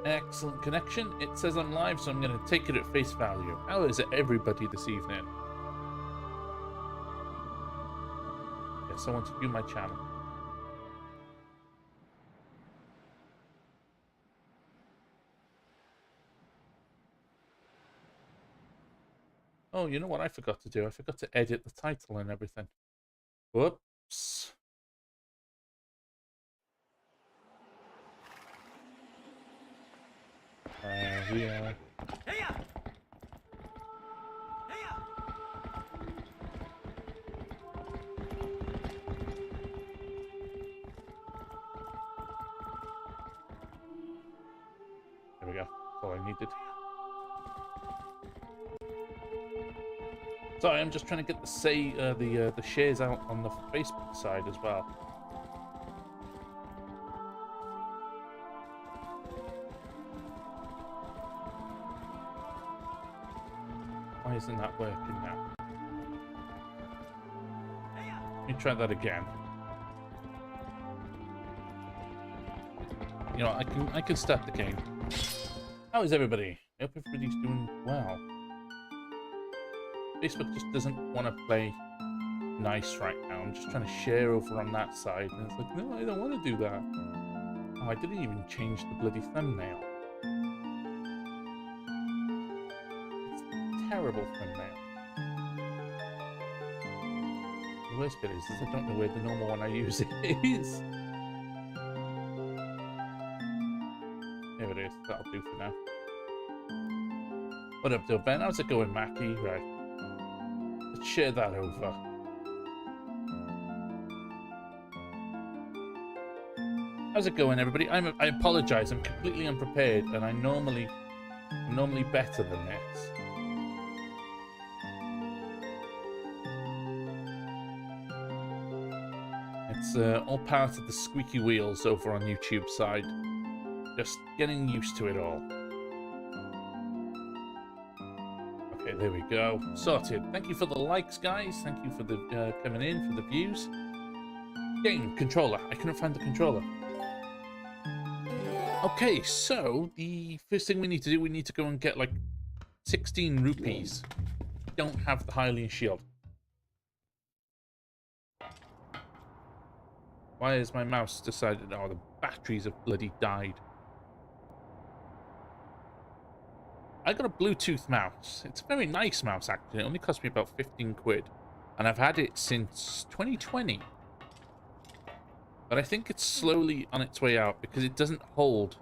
Excellent connection. It says I'm live, so I'm going to take it at face value. How is it, everybody, this evening? Yes, I want to view my channel. Oh, you know what I forgot to do? I forgot to edit the title and everything. Whoops. We are... There we go. That's all I needed. Sorry, I'm just trying to get the shares out on the Facebook side as well. Why isn't that working now? Let me try that again. You know, I can start the game. How is everybody? I hope everybody's doing well. Facebook just doesn't want to play nice right now. I'm just trying to share over on that side, and it's like, no, I don't want to do that. Oh, I didn't even change the bloody thumbnail. Terrible thumbnail. The worst bit is I don't know where the normal one I use is. There it is. That'll do for now. What up, though, Ben? How's it going, Mackie? Right. Let's share that over. How's it going, everybody? I apologize. I'm completely unprepared, and I'm normally better than this. It's all part of the squeaky wheels over on YouTube side. Just getting used to it all. Okay, there we go. Sorted. Thank you for the likes, guys. Thank you for the coming in, for the views. Game, controller. I couldn't find the controller. Okay, so the first thing we need to do, we need to go and get like 16 rupees. Don't have the Hylian shield. Why has my mouse decided... Oh, the batteries have bloody died. I got a Bluetooth mouse. It's a very nice mouse, actually. It only cost me about 15 quid. And I've had it since 2020. But I think it's slowly on its way out because it doesn't hold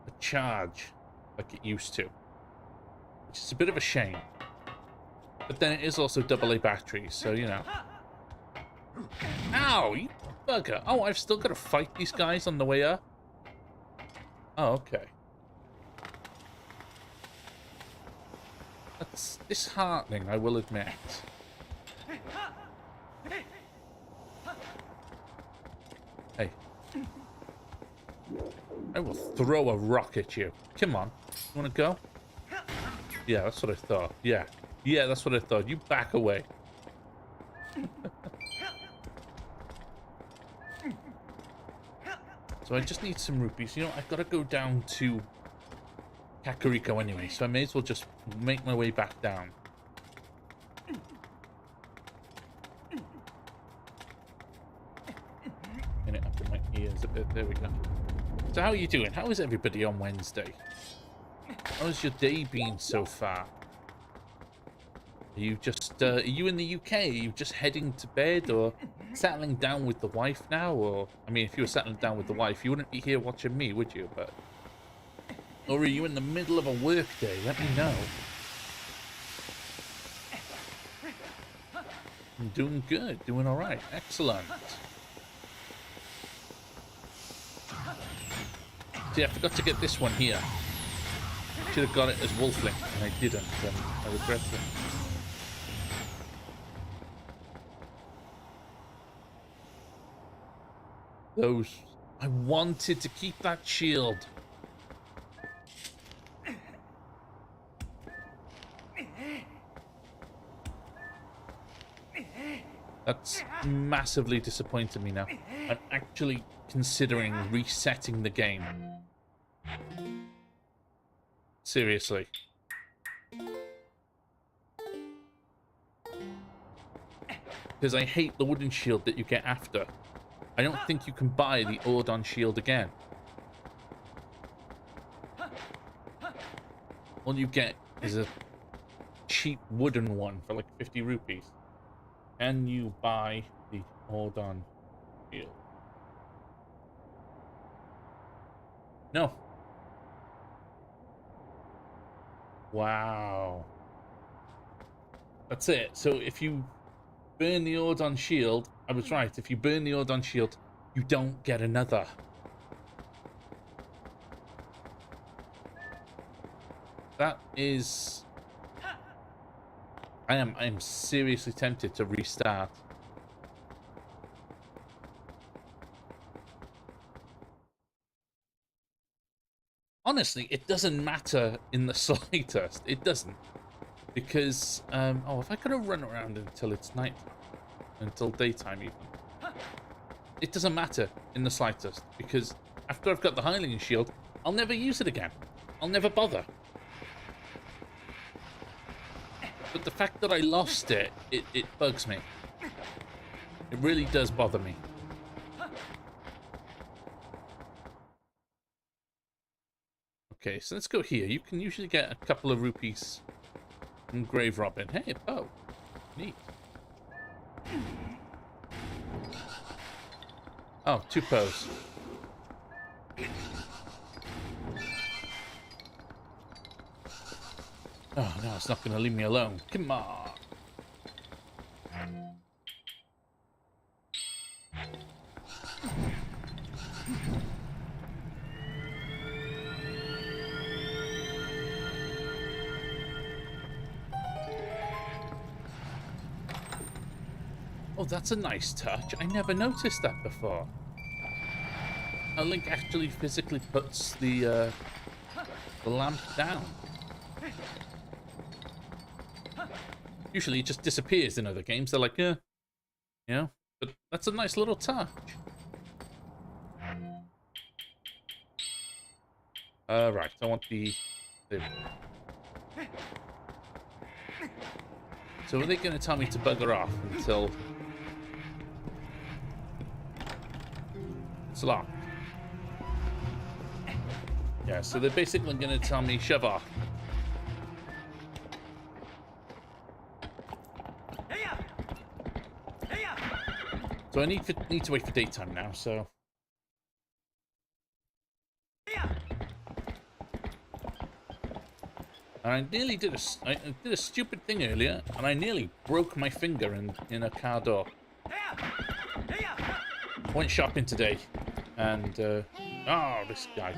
a charge like it used to. Which is a bit of a shame. But then it is also AA battery, so, you know. Ow, you bugger. Oh, I've still got to fight these guys on the way up? Oh, okay. That's disheartening, I will admit. Hey. I will throw a rock at you. Come on. You want to go? Yeah, that's what I thought. Yeah. Yeah, that's what I thought. You back away. So I just need some rupees. You know, I've got to go down to Kakariko anyway, so I may as well just make my way back down. Get it up in my ears a bit. There we go. So how are you doing? How is everybody on Wednesday? How's your day been so far? Are you just, are you in the UK? Are you just heading to bed or settling down with the wife now? Or, I mean, if you were settling down with the wife, you wouldn't be here watching me, would you? But, or are you in the middle of a work day? Let me know. I'm doing good, doing all right. Excellent. See, I forgot to get this one here. Should have got it as Wolfling, and I didn't, and I regret it. Those... I wanted to keep that shield. That's massively disappointed me now. I'm actually considering resetting the game. Seriously. Because I hate the wooden shield that you get after. I don't think you can buy the Ordon shield again. All you get is a cheap wooden one for like 50 rupees. Can you buy the Ordon shield? No. Wow. That's it. So if you burn the Ordon shield, I was right. If you burn the Ordon shield, you don't get another. That is... I am seriously tempted to restart. Honestly, it doesn't matter in the slightest. It doesn't. Because, oh, if I could have run around until it's night, until daytime even. It doesn't matter in the slightest. Because after I've got the Hylian shield, I'll never use it again. I'll never bother. But the fact that I lost it, it bugs me. It really does bother me. Okay, so let's go here. You can usually get a couple of rupees from Grave Robin. Hey, oh, neat. Oh, 2 bows. Oh, no, it's not going to leave me alone. Come on. Oh, that's a nice touch. I never noticed that before. A Link actually physically puts the lamp down. Usually it just disappears in other games. They're like, yeah, you know, but that's a nice little touch. Right, I want the... So are they going to tell me to bugger off until it's locked? Yeah, so they're basically going to tell me shove off. So I need to wait for daytime now, so... And I nearly did a stupid thing earlier, and I nearly broke my finger in a car door. Went shopping today, and oh, this guy.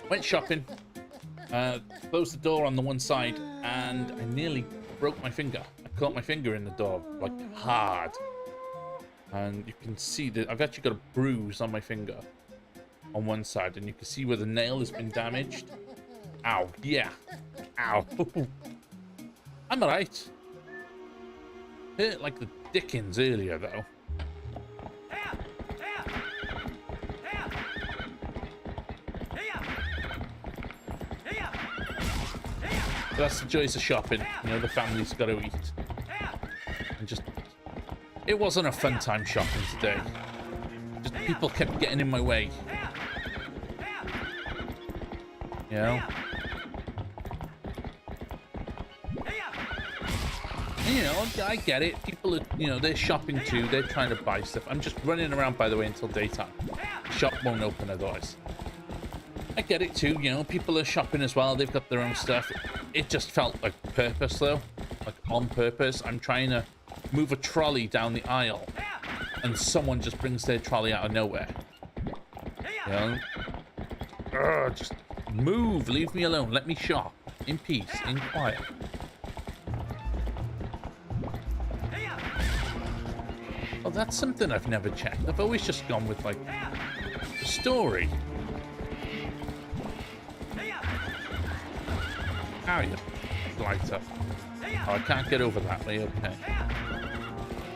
Went shopping, closed the door on the one side, and I nearly broke my finger. I caught my finger in the door, like hard. And you can see that I've actually got a bruise on my finger on one side, and you can see where the nail has been damaged. Ow, yeah. Ow. I'm alright. Hurt like the dickens earlier, though. But that's the joys of shopping. You know, the family's got to eat. And just... It wasn't a fun time shopping today. Just people kept getting in my way. You know? And, you know, I get it. People are, you know, they're shopping too. They're trying to buy stuff. I'm just running around, by the way, until daytime. Shop won't open otherwise. I get it too. You know, people are shopping as well. They've got their own stuff. It just felt like purpose, though. Like on purpose. I'm trying to move a trolley down the aisle, and someone just brings their trolley out of nowhere. You know? Ugh, just move. Leave me alone. Let me shop. In peace. In quiet. Oh, that's something I've never checked. I've always just gone with, like, the story. How are you? Lighter. Oh, I can't get over that way. Okay.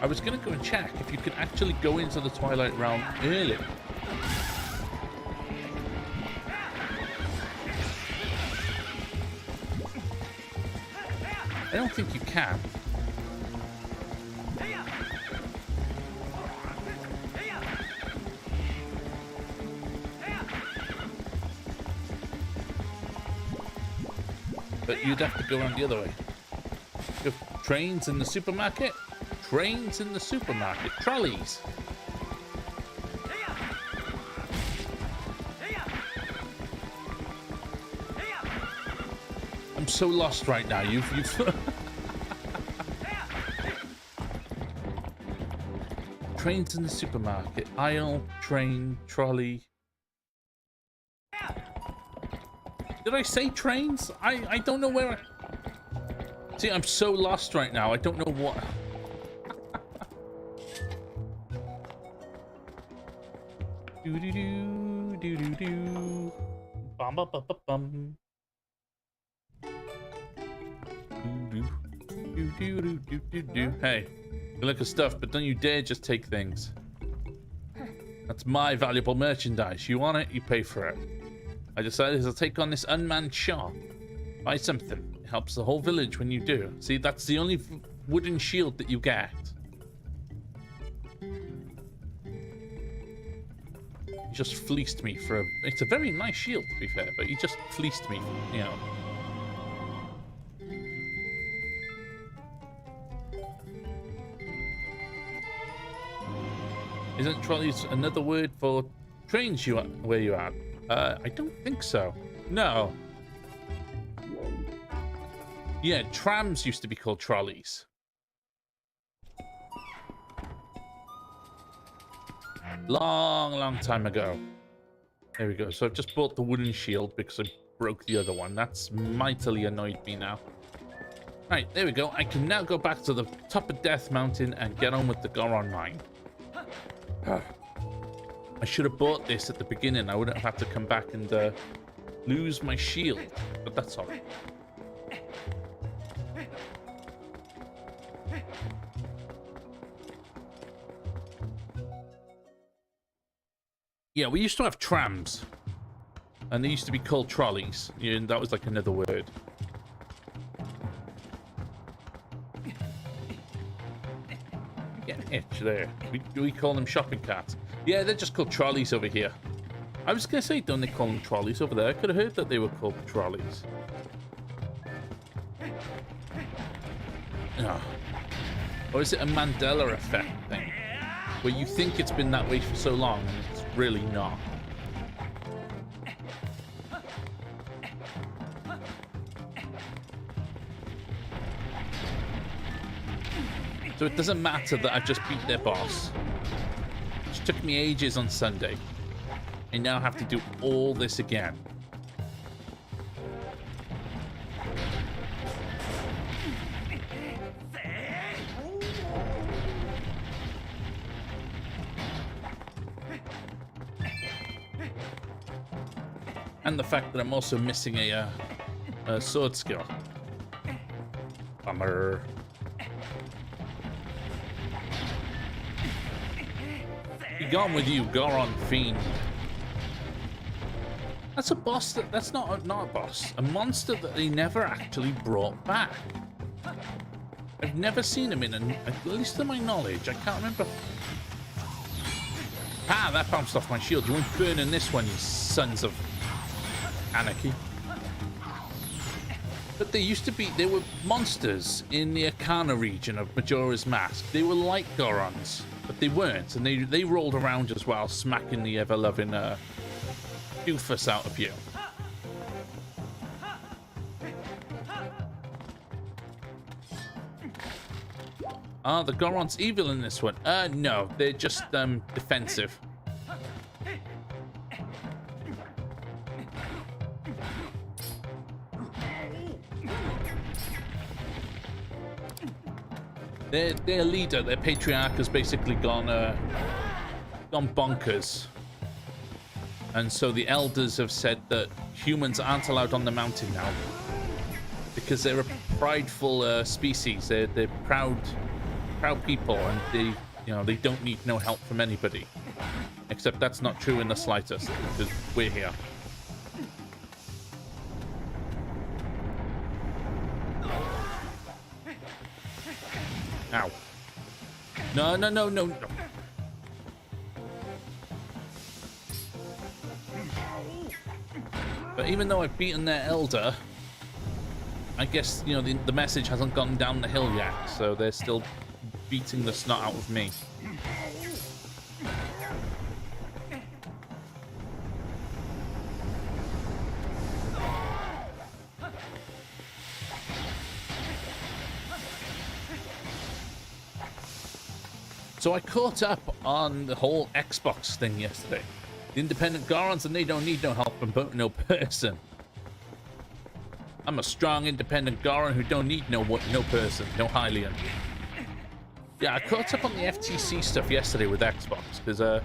I was going to go and check if you could actually go into the Twilight Realm early. don't think you can. But you'd have to go around the other way. You have trains in the supermarket. Trains in the supermarket. Trolleys. I'm so lost right now. You've trains in the supermarket. Aisle, train, trolley. Did I say trains? I don't know where I... See, I'm so lost right now. I don't know what... Do-do-do, do-do-do. Bum-bum-bum-bum-bum. Do-do-do-do-do-do-do. Hey, you look at stuff, but don't you dare just take things. That's my valuable merchandise. You want it, you pay for it. I decided to take on this unmanned shop. Buy something. It helps the whole village when you do. See, that's the only wooden shield that you get. He just fleeced me for a... It's a very nice shield, to be fair, but he just fleeced me, you know. Isn't trolleys another word for trains where you are? I don't think so. No. Yeah, trams used to be called trolleys. Long time ago. There we go. So I've just bought the wooden shield because I broke the other one. That's mightily annoyed me now. Right, there we go. I can now go back to the top of Death Mountain and get on with the Goron Mine. I should have bought this at the beginning. I wouldn't have had to come back and lose my shield. But that's all right. Yeah, we used to have trams. And they used to be called trolleys. Yeah, and that was like another word. Get an itch there. We call them shopping carts. Yeah, they're just called trolleys over here. I was going to say, don't they call them trolleys over there? I could have heard that they were called trolleys. Oh. Or is it a Mandela effect thing? Where you think it's been that way for so long and it's really not. So it doesn't matter that I've just beat their boss. Which took me ages on Sunday. I now have to do all this again. And the fact that I'm also missing a sword skill. Bummer. Be gone with you, Goron Fiend. That's a boss that's not a boss. A monster that they never actually brought back. I've never seen him in at least to my knowledge. I can't remember. Ah, that bounced off my shield. You won't burn in this one, you sons of anarchy. But they were monsters in the Arcana region of Majora's Mask. They were like Gorons, but they weren't, and they rolled around as well, smacking the ever-loving doofus out of you. Are the Gorons evil in this one? No, they're just defensive. Their leader, their patriarch, has basically gone bonkers. And so the elders have said that humans aren't allowed on the mountain now. Because they're a prideful species. They're proud people, and they don't need no help from anybody. Except that's not true in the slightest, because we're here. Ow. No, no, no, no, no. But even though I've beaten their elder, I guess, you know, the message hasn't gone down the hill yet, so they're still beating the snot out of me. So I caught up on the whole Xbox thing yesterday. The independent Gorons, and they don't need no help from no person. I'm a strong independent Goron who don't need no person, no Hylian. Yeah, I caught up on the FTC stuff yesterday with Xbox because a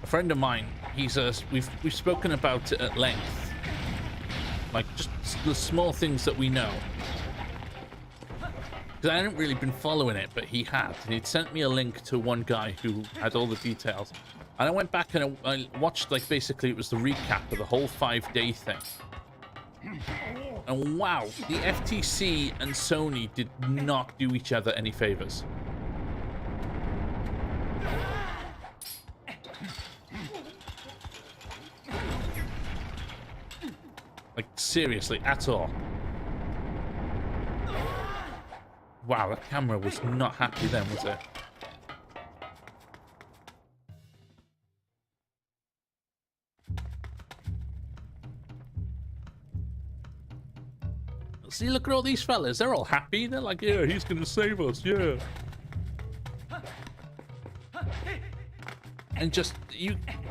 friend of mine, we've spoken about it at length, like just the small things that we know. Because I hadn't really been following it, but he had. And he'd sent me a link to one guy who had all the details. And I went back and I watched, like, basically it was the recap of the whole 5-day thing. And wow, the FTC and Sony did not do each other any favors. Like, seriously, at all. Wow, that camera was not happy then, was it? See, look at all these fellas. They're all happy. They're like, yeah, he's going to save us, yeah. And just,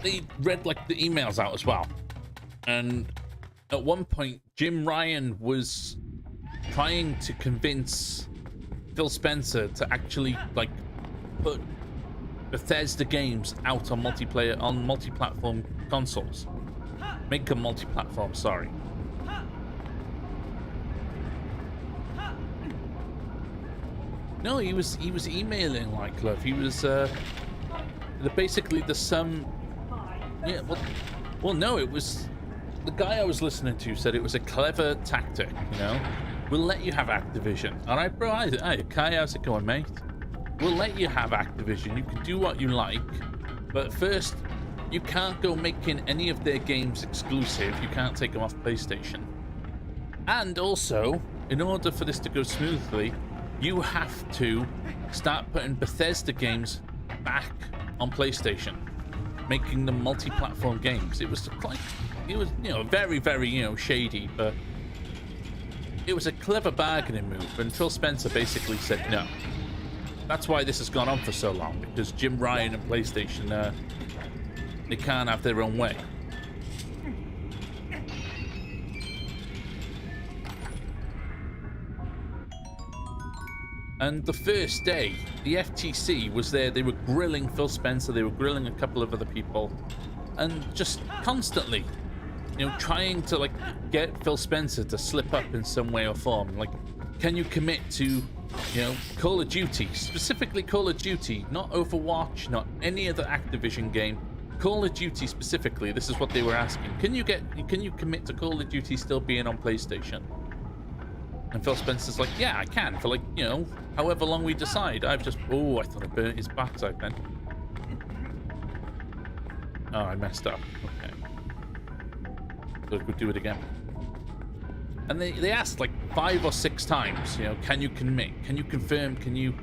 they read, like, the emails out as well. And at one point, Jim Ryan was trying to convince Phil Spencer to actually, like, put Bethesda games out on multi-platform consoles. Make them multi-platform, sorry. No, he was emailing like love. He was basically the sum. Yeah, well, no, it was the guy I was listening to said it was a clever tactic. You know, we'll let you have Activision. All right, bro. Hey, Kai, how's it going, mate? We'll let you have Activision. You can do what you like, but first, you can't go making any of their games exclusive. You can't take them off PlayStation. And also, in order for this to go smoothly, you have to start putting Bethesda games back on PlayStation, making them multi-platform games. It was like, it was, you know, very, very, you know, shady, but it was a clever bargaining move. And Phil Spencer basically said no. That's why this has gone on for so long, because Jim Ryan and PlayStation, they can't have their own way. And the first day, the FTC was there. They were grilling Phil Spencer. They were grilling a couple of other people. And just constantly, you know, trying to, like, get Phil Spencer to slip up in some way or form. Like, can you commit to, you know, Call of Duty? Specifically Call of Duty. Not Overwatch, not any other Activision game. Call of Duty specifically. This is what they were asking. Can you commit to Call of Duty still being on PlayStation? And Phil Spencer's like, yeah, I can, for, like, you know, however long we decide. I thought I burnt his backside then. Oh, I messed up. Okay. So we'll do it again. And they asked, like, 5 or 6 times, you know, can you commit? Can you confirm? Can you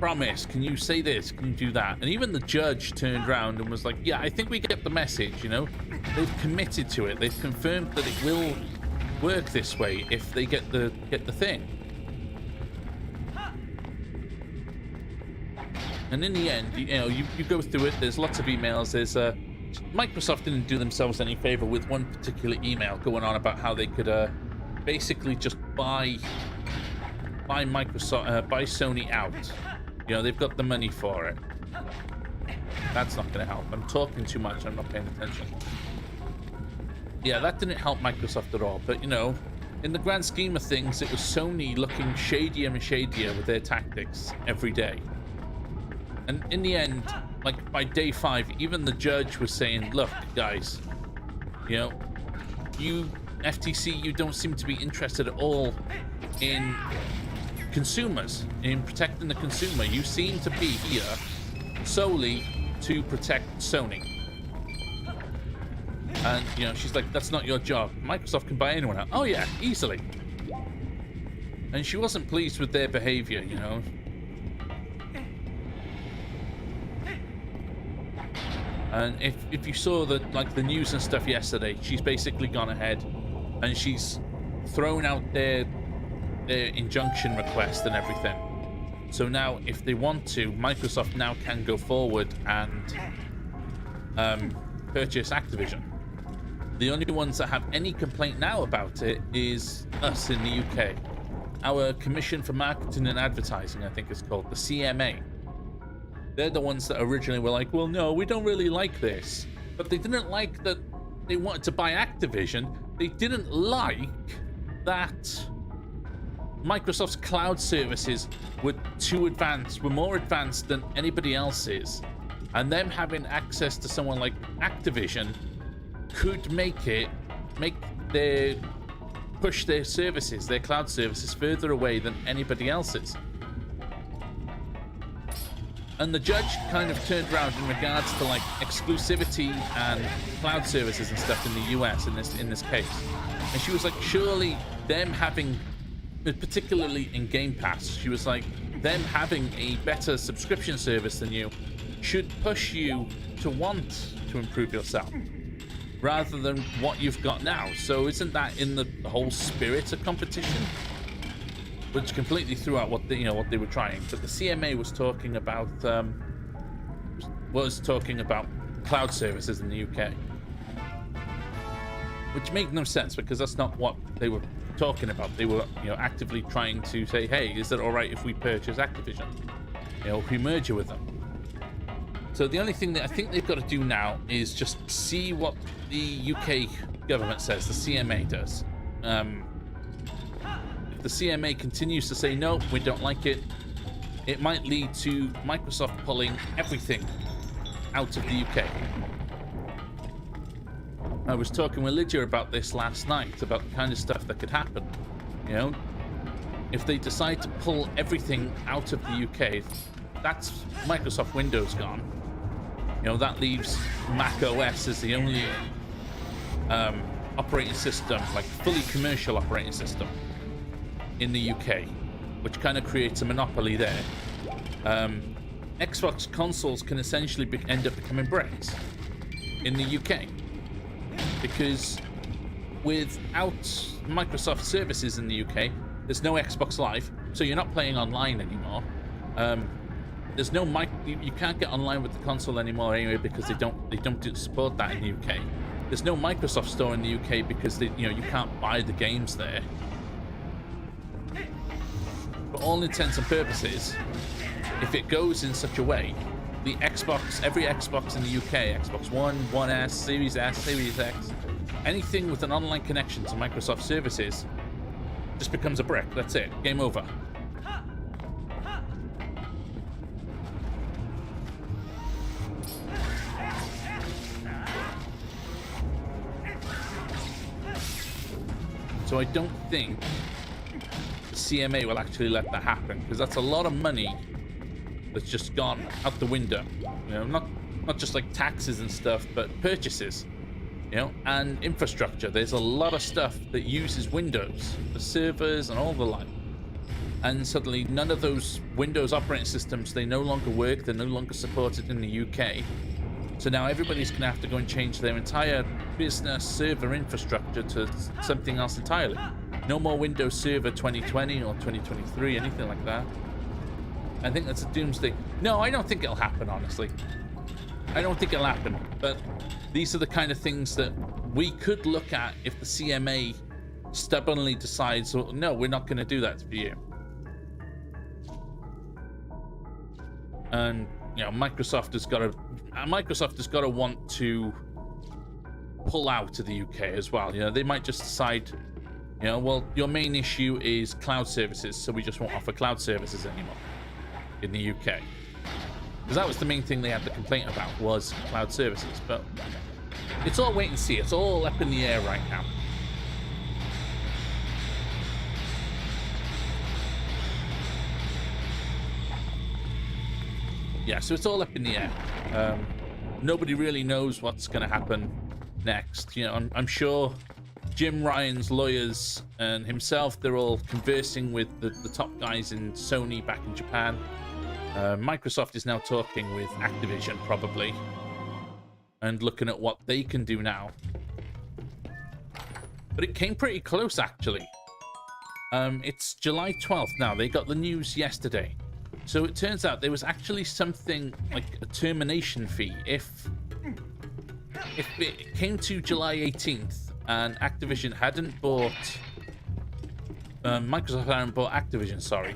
promise? Can you say this? Can you do that? And even the judge turned around and was like, yeah, I think we get the message, you know. They've committed to it. They've confirmed that it will work this way if they get the thing. And in the end, you know, you go through it. There's lots of emails. There's Microsoft didn't do themselves any favor with one particular email going on about how they could basically just buy Sony out. You know, they've got the money for it. That's not going to help. I'm talking too much. I'm not paying attention. Yeah, that didn't help Microsoft at all. But, you know, in the grand scheme of things, it was Sony looking shadier and shadier with their tactics every day. And in the end, like, by day 5, even the judge was saying, look, guys, you know, you, FTC, you don't seem to be interested at all in consumers, in protecting the consumer. You seem to be here solely to protect Sony. And, you know, she's like, that's not your job. Microsoft can buy anyone out. Oh, yeah, easily. And she wasn't pleased with their behavior, you know. And if you saw the, like, the news and stuff yesterday, she's basically gone ahead and she's thrown out their injunction request and everything. So now, if they want to, Microsoft now can go forward and purchase Activision. The only ones that have any complaint now about it is us in the UK. Our Commission for Marketing and Advertising, I think it's called, the CMA. They're the ones that originally were like, well, no, we don't really like this. But they didn't like that they wanted to buy Activision. They didn't like that Microsoft's cloud services were more advanced than anybody else's. And them having access to someone like Activision could push their services, their cloud services, further away than anybody else's. And the judge kind of turned around in regards to like exclusivity and cloud services and stuff in the US in this case. And she was like, surely them having, particularly in Game Pass, she was like, them having a better subscription service than you should push you to want to improve yourself rather than what you've got now. So isn't that in the whole spirit of competition? Which completely threw out what they were trying. But the CMA was talking about cloud services in the UK, which made no sense because that's not what they were talking about. They were, you know, actively trying to say, hey, is it all right if we purchase Activision? You know, if we merge with them. So the only thing that I think they've got to do now is just see what the UK government says, the CMA does. If the CMA continues to say, no, we don't like it, it might lead to Microsoft pulling everything out of the UK. I was talking with Lydia about this last night, about the kind of stuff that could happen. You know, if they decide to pull everything out of the UK, that's Microsoft Windows gone. You know, that leaves Mac OS as the only operating system, like fully commercial operating system in the UK, which kind of creates a monopoly there. Xbox consoles can essentially end up becoming bricks in the UK because without Microsoft services in the UK, there's no Xbox Live, so you're not playing online anymore. There's no you can't get online with the console anymore anyway because they don't support that in the UK. There's no Microsoft store in the UK because you can't buy the games there. For all intents and purposes, if it goes in such a way, every Xbox in the UK, Xbox One, One S, Series X, anything with an online connection to Microsoft services just becomes a brick. That's it. Game over. So I don't think the CMA will actually let that happen because that's a lot of money that's just gone out the window. You know, not just like taxes and stuff, but purchases, you know, and infrastructure. There's a lot of stuff that uses Windows, the servers and all the like. And suddenly none of those Windows operating systems, they no longer work, they're no longer supported in the UK. So now everybody's going to have to go and change their entire business server infrastructure to something else entirely. No more Windows Server 2020 or 2023, anything like that. I think that's a doomsday. No, I don't think it'll happen, honestly. I don't think it'll happen. But these are the kind of things that we could look at if the CMA stubbornly decides, well, no, we're not going to do that for you. And you know, Microsoft has got to want to pull out of the UK as well. You know, they might just decide, you know, well, your main issue is cloud services, so we just won't offer cloud services anymore in the UK. Because that was the main thing they had the complaint about, was cloud services. But it's all wait and see. It's all up in the air right now. Yeah, so it's all up in the air. Nobody really knows what's going to happen next. You know, I'm sure Jim Ryan's lawyers and himself, they're all conversing with the top guys in Sony back in Japan. Microsoft is now talking with Activision, probably, and looking at what they can do now. But it came pretty close, actually. It's July 12th now. They got the news yesterday. So it turns out there was actually something like a termination fee if it came to July 18th and Activision hadn't bought... Microsoft hadn't bought Activision, sorry.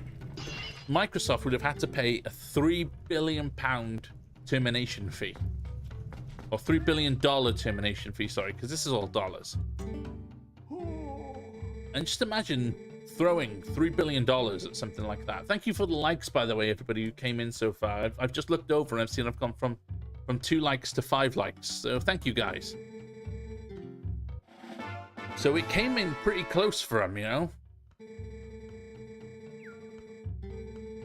Microsoft would have had to pay a £3 billion termination fee. Or $3 billion termination fee, sorry, because this is all dollars. And just imagine throwing $3 billion at something like that. Thank you for the likes, by the way, everybody who came in so far. I've just looked over and I've seen I've gone from 2 likes to 5 likes. So thank you, guys. So it came in pretty close for him, you know.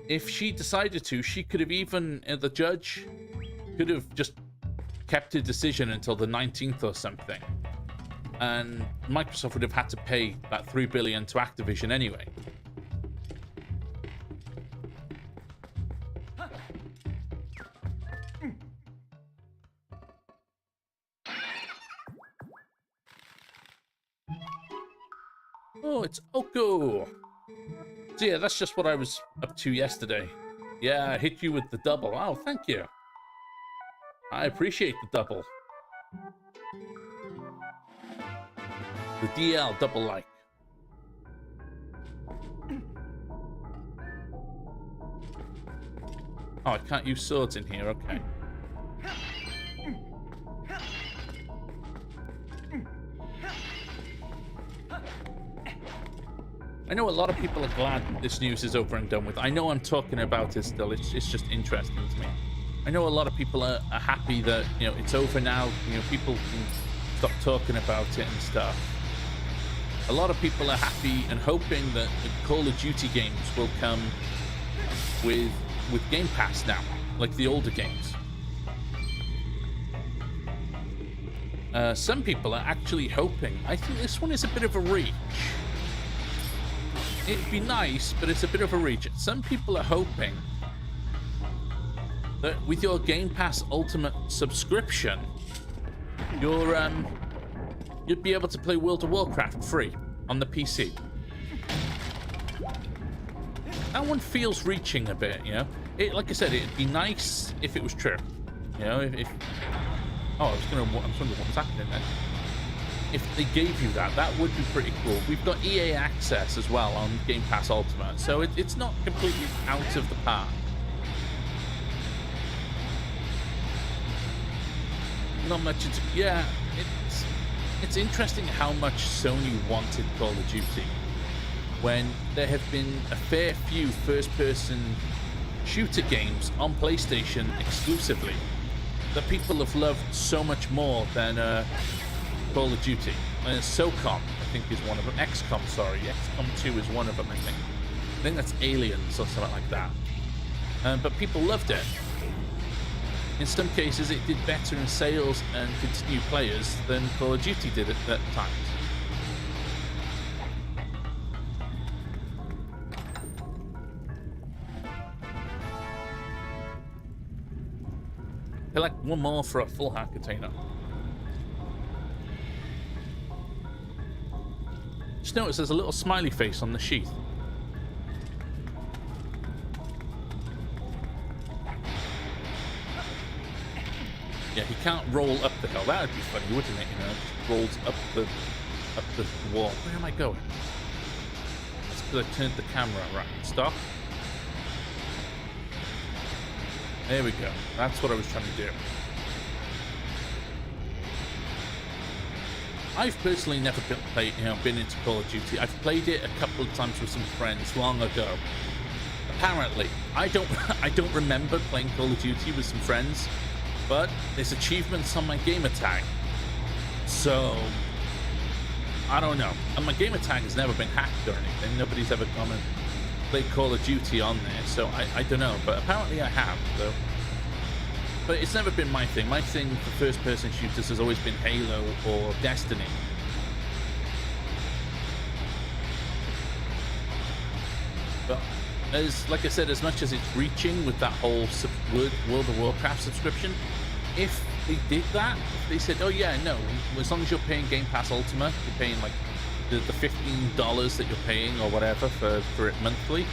If she decided to, she could have even, the judge could have just kept her decision until the 19th or something. And Microsoft would have had to pay that $3 billion to Activision anyway. Oh, it's Oko. So yeah, that's just what I was up to yesterday. Yeah, I hit you with the double. Oh, thank you. I appreciate the double. The DL double like. Oh, I can't use swords in here. Okay. I know a lot of people are glad this news is over and done with. I know I'm talking about it still. It's just interesting to me. I know a lot of people are happy that, you know, it's over now. You know, people can stop talking about it and stuff. A lot of people are happy and hoping that the Call of Duty games will come with Game Pass now, like the older games. Some people are actually hoping. I think this one is a bit of a reach. It'd be nice, but it's a bit of a reach. Some people are hoping that with your Game Pass Ultimate subscription, you'd be able to play World of Warcraft free on the PC. That one feels reaching a bit, you know. Like I said, it'd be nice if it was true. You know, if oh, I was wondering what's happening then. If they gave you that, that would be pretty cool. We've got EA access as well on Game Pass Ultimate, so it's not completely out of the park. Not much. Yeah, it's interesting how much Sony wanted Call of Duty when there have been a fair few first-person shooter games on PlayStation exclusively that people have loved so much more than Call of Duty. SOCOM, I think, is one of them. XCOM, sorry. XCOM 2 is one of them, I think. I think that's Aliens or something like that. But people loved it. In some cases, it did better in sales and continued players than Call of Duty did at that time. Collect one more for a full heart container. Just notice there's a little smiley face on the sheath. Yeah, he can't roll up the hill. That would be funny, wouldn't it? You know, just rolls up the wall. Where am I going? That's because I turned the camera right. Stop. There we go. That's what I was trying to do. I've personally never been into Call of Duty. I've played it a couple of times with some friends long ago. Apparently, I don't remember playing Call of Duty with some friends, but there's achievements on my gamer tag. So I don't know. And my gamer tag has never been hacked or anything. Nobody's ever come and played Call of Duty on there, so I don't know. But apparently I have, though. But it's never been my thing. My thing for first-person shooters has always been Halo or Destiny. But like I said, as much as it's reaching with that whole World of Warcraft subscription, if they did that, if they said, oh yeah, no, as long as you're paying Game Pass Ultimate, you're paying like the $15 that you're paying or whatever for it monthly,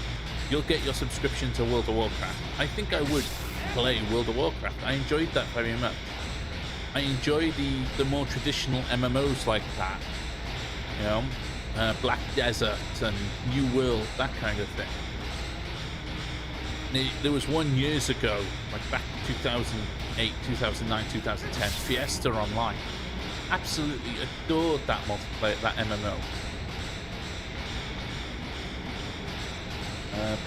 you'll get your subscription to World of Warcraft. I think I would play World of Warcraft. I enjoyed that very much. I enjoy the more traditional MMOs like that, you know, Black Desert and New World, that kind of thing. There was one years ago, like back in 2008, 2009, 2010, Fiesta Online. Absolutely adored that multiplayer, that MMO.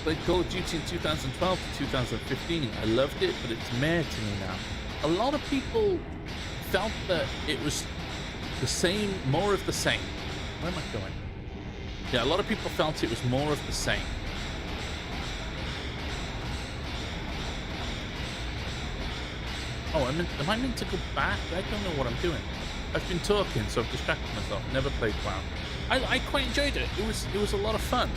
Played Call of Duty in 2012 to 2015. I loved it, but it's meh to me now. A lot of people felt that it was the same, more of the same. Where am I going? Yeah, a lot of people felt it was more of the same. Oh, am I meant to go back? I don't know what I'm doing. I've been talking, so I've distracted myself. Never played WoW. I quite enjoyed it. It was a lot of fun.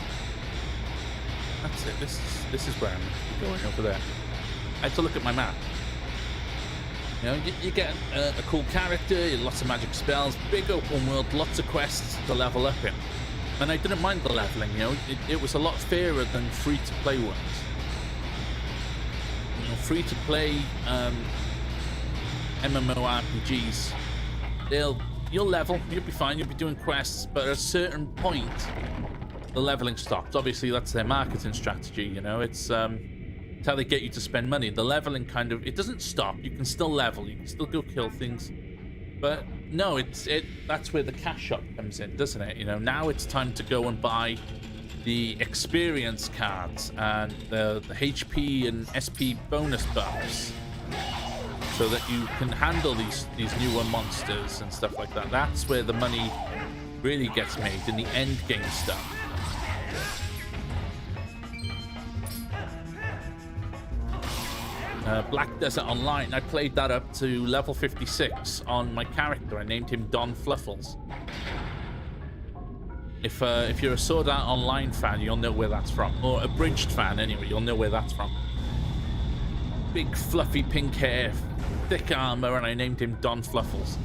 That's it. This is where I'm going over there. I had to look at my map. You know, you get a cool character, lots of magic spells, big open world, lots of quests to level up in. And I didn't mind the leveling, you know. It was a lot fairer than free-to-play ones. You know, free-to-play MMORPGs, you'll level, you'll be fine, you'll be doing quests, but at a certain point, the leveling stops. Obviously, that's their marketing strategy, you know. It's how they get you to spend money. The leveling kind of, it doesn't stop. You can still level, you can still go kill things, but no, that's where the cash shop comes in, doesn't it? You know, now it's time to go and buy the experience cards and the HP and SP bonus buffs, so that you can handle these newer monsters and stuff like that. That's where the money really gets made, in the end game stuff. Black Desert Online, I played that up to level 56 on my character. I named him Don Fluffles. If you're a Sword Art Online fan, you'll know where that's from. Or a Bridged fan, anyway, you'll know where that's from. Big fluffy pink hair, thick armor, and I named him Don Fluffles.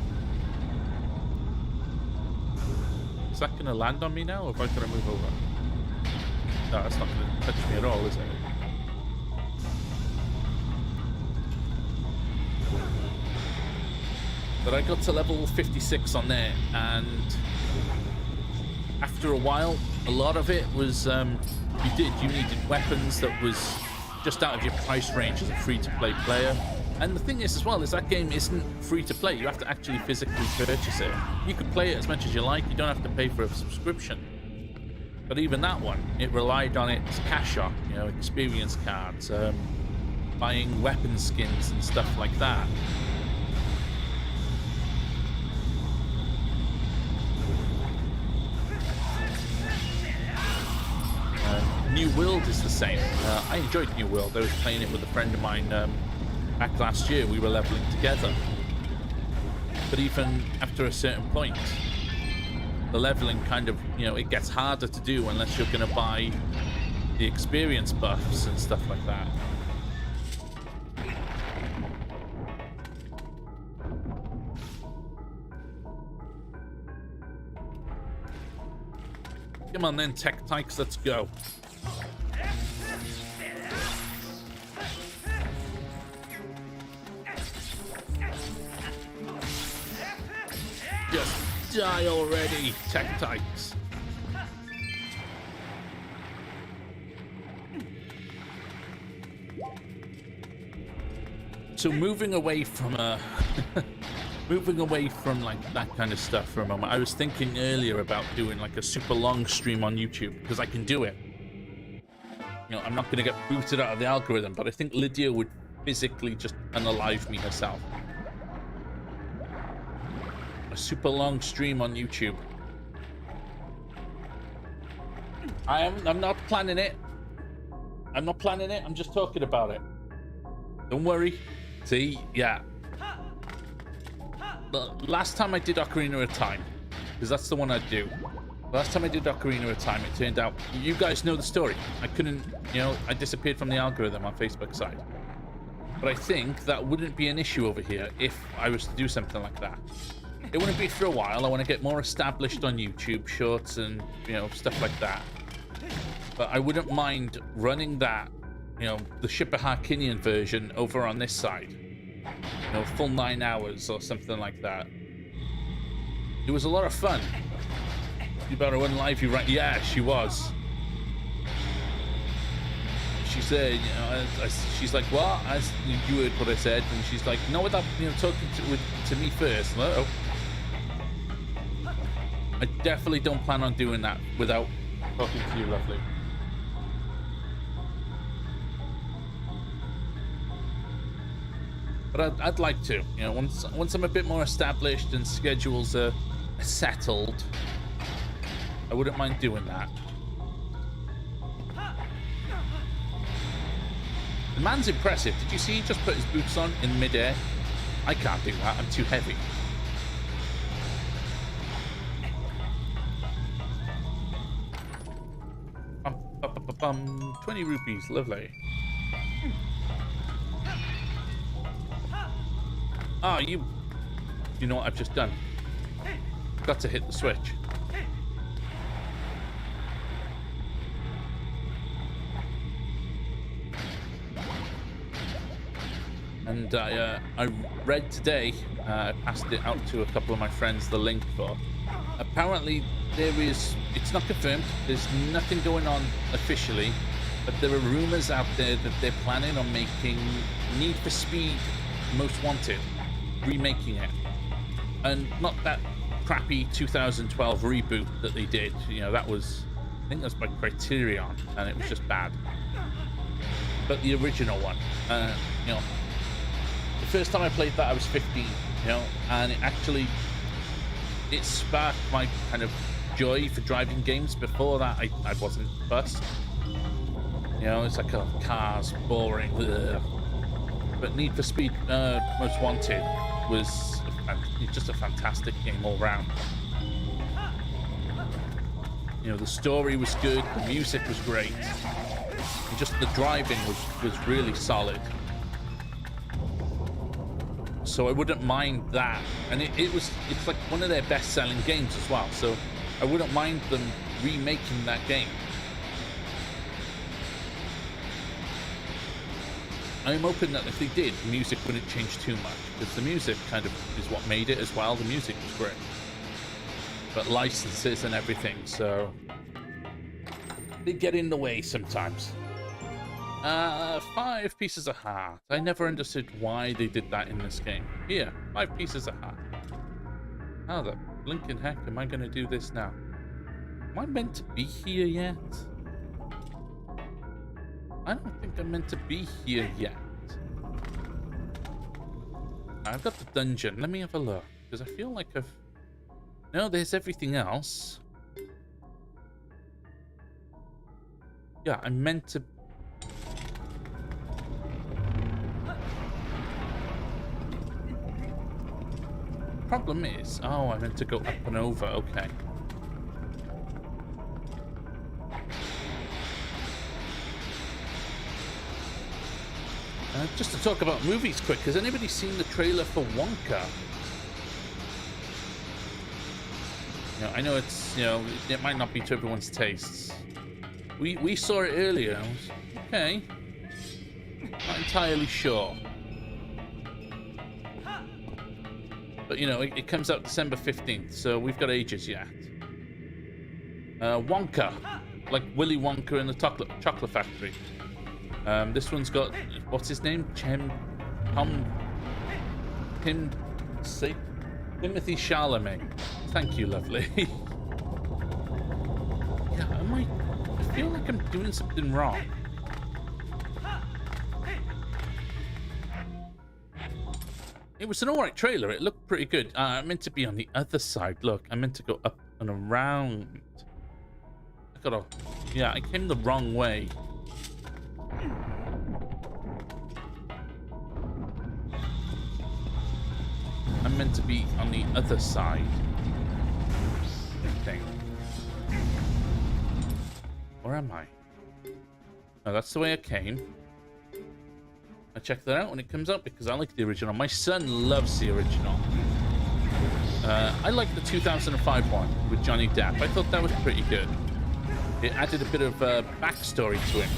Is that going to land on me now, or have I got to move over? No, that's not going to touch me at all, is it? But I got to level 56 on there, and after a while, a lot of it was, you needed weapons that was just out of your price range as a free-to-play player. And the thing is as well, is that game isn't free-to-play. You have to actually physically purchase it. You can play it as much as you like. You don't have to pay for a subscription. But even that one, it relied on its cash shop, you know, experience cards, buying weapon skins and stuff like that. New World is the same. I enjoyed New World. I was playing it with a friend of mine back last year. We were leveling together. But even after a certain point, the leveling kind of, you know, it gets harder to do unless you're going to buy the experience buffs and stuff like that. Come on then, Tech Tykes, let's go. Just die already, Tech Tykes. So moving away from moving away from like that kind of stuff for a moment, I was thinking earlier about doing like a super long stream on YouTube, because I can do it. You know, I'm not going to get booted out of the algorithm, but I think Lydia would physically just unalive me herself. A super long stream on YouTube. I'm not planning it. I'm not planning it. I'm just talking about it. Don't worry. See? Yeah. The last time I did Ocarina of Time, because that's the one I do. Last time I did Ocarina of Time, it turned out, you guys know the story. I couldn't, you know, I disappeared from the algorithm on Facebook side. But I think that wouldn't be an issue over here if I was to do something like that. It wouldn't be for a while. I want to get more established on YouTube shorts and, you know, stuff like that. But I wouldn't mind running that, you know, the Shipper Harkinian version over on this side. You know, full 9 hours or something like that. It was a lot of fun. You better run live, you right? Yeah, she was. She said, you know, she's like, what? As you heard what I said, and she's like, no, without, you know, talking to me first. No, I definitely don't plan on doing that without talking to you, lovely. But I'd like to, you know, once I'm a bit more established and schedules are settled, I wouldn't mind doing that. The man's impressive. Did you see he just put his boots on in midair? I can't do that. I'm too heavy. Bum, bum, bum, bum, bum. 20 rupees. Lovely. Ah, you know what I've just done? Got to hit the switch. And I read today, I passed it out to a couple of my friends, the link for. Apparently it's not confirmed, there's nothing going on officially, but there are rumors out there that they're planning on making Need for Speed Most Wanted, remaking it. And not that crappy 2012 reboot that they did, you know, that was, I think that was by Criterion, and it was just bad. But the original one, you know, the first time I played that I was 15, you know, and it sparked my kind of joy for driving games. Before that, I wasn't fussed. You know, it's like, oh, cars, boring. Ugh. But Need for Speed Most Wanted was just a fantastic game all round. You know, the story was good, the music was great, and just the driving was really solid. So I wouldn't mind that, and it's like one of their best-selling games as well. So I wouldn't mind them remaking that game. I'm hoping that if they did, the music wouldn't change too much, because the music kind of is what made it as well. The music was great, but licenses and everything, so they get in the way sometimes. 5 pieces of heart. I never understood why they did that in this game. Here, 5 pieces of heart. How the blinking heck am I going to do this now? Am I meant to be here yet? I don't think I'm meant to be here yet. I've got the dungeon. Let me have a look, because I feel like I've... No, there's everything else. Yeah, I'm meant to... Problem is, oh, I meant to go up and over. Okay. Just to talk about movies quick, has anybody seen the trailer for Wonka? You know, I know it's, you know, it might not be to everyone's tastes. We saw it earlier. I was, okay. Not entirely sure. But, you know, it comes out December 15th, so we've got ages yet. Wonka. Like Willy Wonka in the chocolate factory. This one's got, what's his name? Timothy Chalamet. Thank you, lovely. Yeah, I feel like I'm doing something wrong. It was an alright trailer. It looked pretty good. I meant to be on the other side. Look, I meant to go up and around. Yeah, I came the wrong way. I'm meant to be on the other side. I think. Where am I? Oh, that's the way I came. I check that out when it comes up because I like the original. My son loves the original. I like the 2005 one with Johnny Depp. I thought that was pretty good. It added a bit of backstory to him.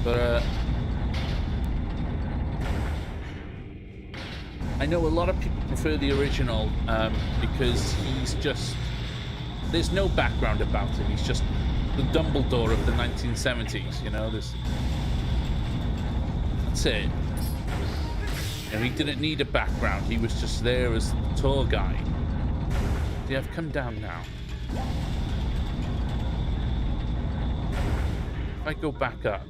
But I know a lot of people prefer the original because he's just... There's no background about him. He's just the Dumbledore of the 1970s, you know? That's it. You know, he didn't need a background. He was just there as the tour guide. Yeah, I've come down now. If I go back up...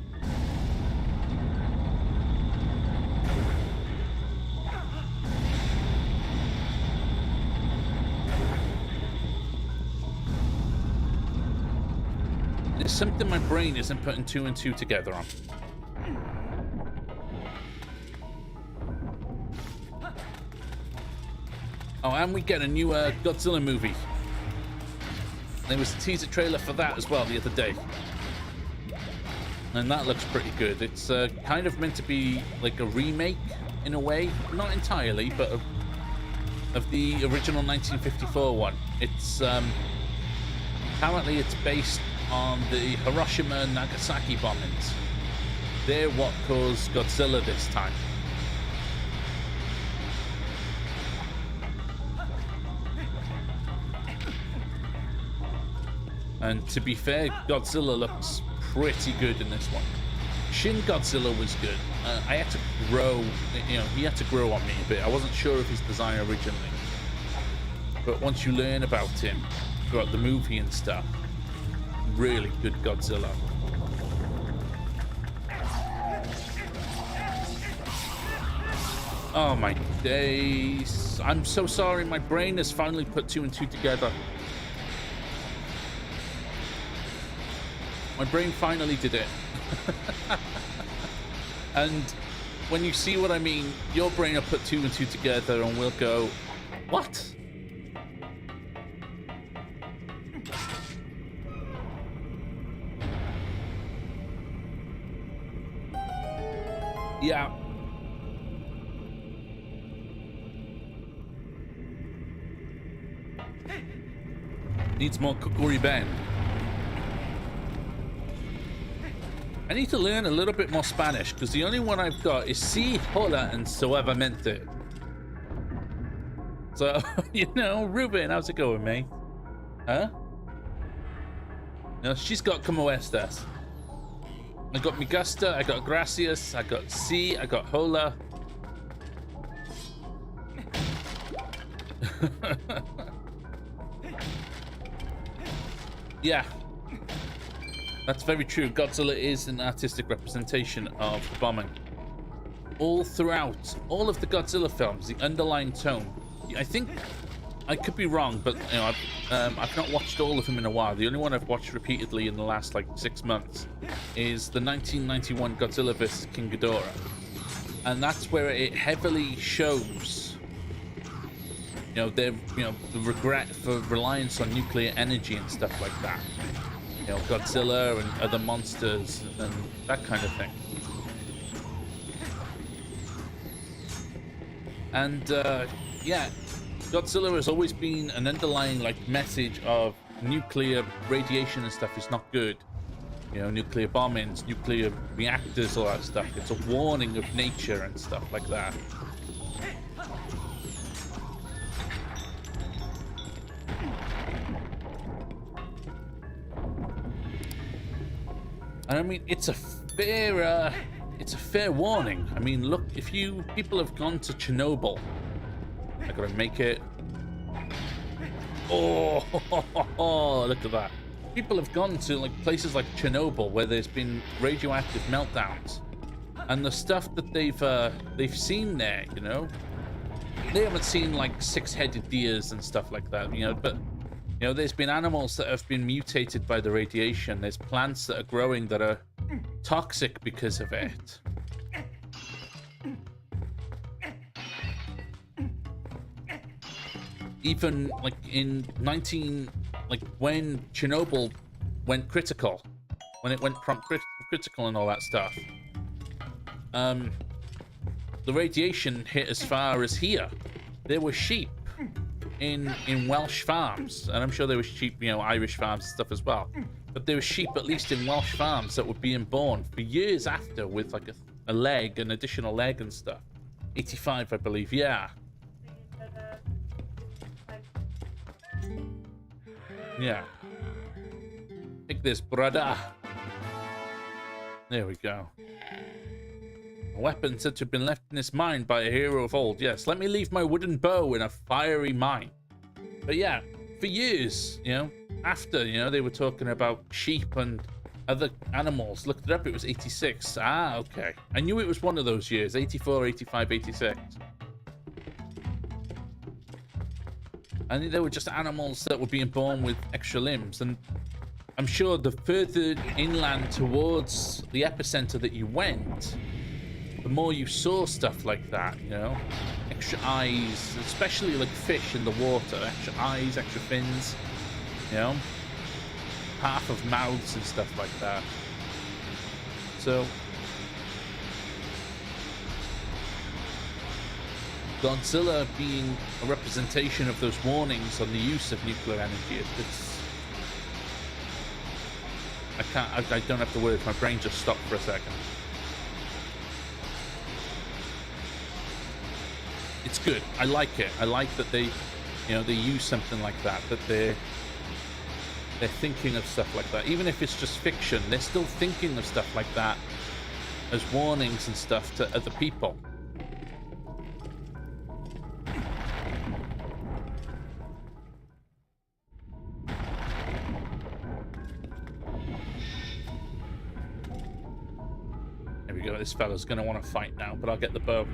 There's something my brain isn't putting 2 and 2 together on. Oh, and we get a new Godzilla movie. There was a teaser trailer for that as well the other day. And that looks pretty good. It's kind of meant to be like a remake in a way. Not entirely, but of the original 1954 one. It's apparently it's based on the Hiroshima and Nagasaki bombings. They're what caused Godzilla this time. And to be fair, Godzilla looks pretty good in this one. Shin Godzilla was good. I had to grow, you know, he had to grow on me a bit. I wasn't sure of his design originally. But once you learn about him throughout the movie and stuff, really good Godzilla. Oh my days. I'm so sorry, my brain has finally put 2 and 2 together. My brain finally did it. And when you see what I mean, your brain will put 2 and 2 together and we'll go, what? Yeah. Needs more cookery Ben. I need to learn a little bit more Spanish because the only one I've got is si, hola, and suavemente. So, you know, Ruben, how's it going, mate? Huh? No, she's got como estas. I got mi gusta, I got gracias, I got si, I got hola. Yeah. That's very true. Godzilla is an artistic representation of the bombing. All throughout, all of the Godzilla films, the underlying tone. I think, I could be wrong, but you know, I've not watched all of them in a while. The only one I've watched repeatedly in the last like 6 months is the 1991 Godzilla vs. King Ghidorah, and that's where it heavily shows, you know, the regret for reliance on nuclear energy and stuff like that. You know, Godzilla and other monsters and that kind of thing. And yeah, Godzilla has always been an underlying like message of nuclear radiation and stuff is not good. You know, nuclear bombings, nuclear reactors, all that stuff. It's a warning of nature and stuff like that. And I mean, it's a fair warning. I mean, look, if you people have gone to Chernobyl, I gotta make it. Oh, look at that. People have gone to like places like Chernobyl where there's been radioactive meltdowns, and the stuff that they've seen there, you know, they haven't seen like 6-headed deers and stuff like that, you know, but. You know, there's been animals that have been mutated by the radiation. There's plants that are growing that are toxic because of it. even like in like when Chernobyl went critical, when it went critical and all that stuff, the radiation hit as far as here. There were sheep in Welsh farms, and I'm sure there was sheep, you know, Irish farms and stuff as well. But there were sheep, at least in Welsh farms, that were being born for years after with like a leg, an additional leg and stuff. 85, I believe. Yeah. Yeah. Take this, brother. There we go. A weapon said to have been left in this mine by a hero of old. Yes, let me leave my wooden bow in a fiery mine. But yeah, for years, you know, after, you know, they were talking about sheep and other animals. Looked it up, it was 86. Ah, okay. I knew it was one of those years, 84, 85, 86. I think they were just animals that were being born with extra limbs. And I'm sure the further inland towards the epicenter that you went, the more you saw stuff like that, you know, extra eyes, especially like fish in the water, extra eyes, extra fins, you know, half of mouths and stuff like that. So Godzilla being a representation of those warnings on the use of nuclear energy, I don't have the words, my brain just stopped for a second. It's good. I like it. I like that they, you know, they use something like that. That they're thinking of stuff like that. Even if it's just fiction, they're still thinking of stuff like that as warnings and stuff to other people. There we go. This fella's gonna want to fight now, but I'll get the bow.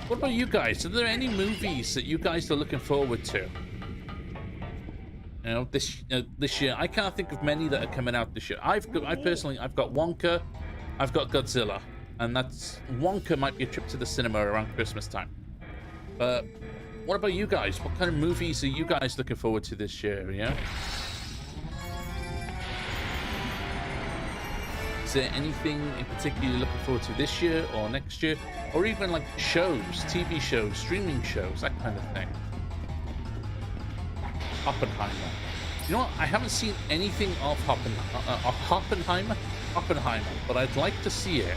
What about you guys? Are there any movies that you guys are looking forward to? You know, this year. I can't think of many that are coming out this year. I've got Wonka, I've got Godzilla, and that's Wonka might be a trip to the cinema around Christmas time. But what about you guys? What kind of movies are you guys looking forward to this year? Yeah. Is there anything in particular you're looking forward to this year or next year? Or even like shows, TV shows, streaming shows, that kind of thing. Oppenheimer. You know what? I haven't seen anything of Oppenheimer, but I'd like to see it.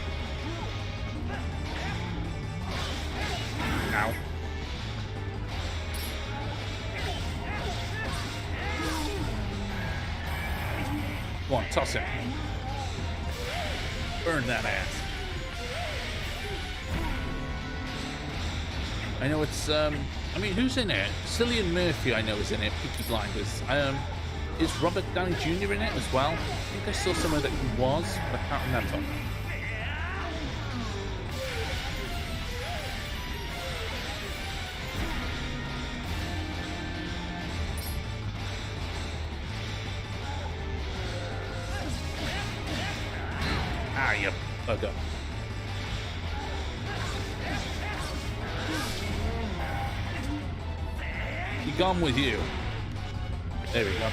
Ow. Come on, toss it. Burn that ass. I know it's, I mean, who's in it? Cillian Murphy, I know, is in it. Peaky Blinders. Is Robert Downey Jr. in it as well? I think I saw somewhere that he was, but I can't remember. Ah, you bugger. Be gone with you. There we go.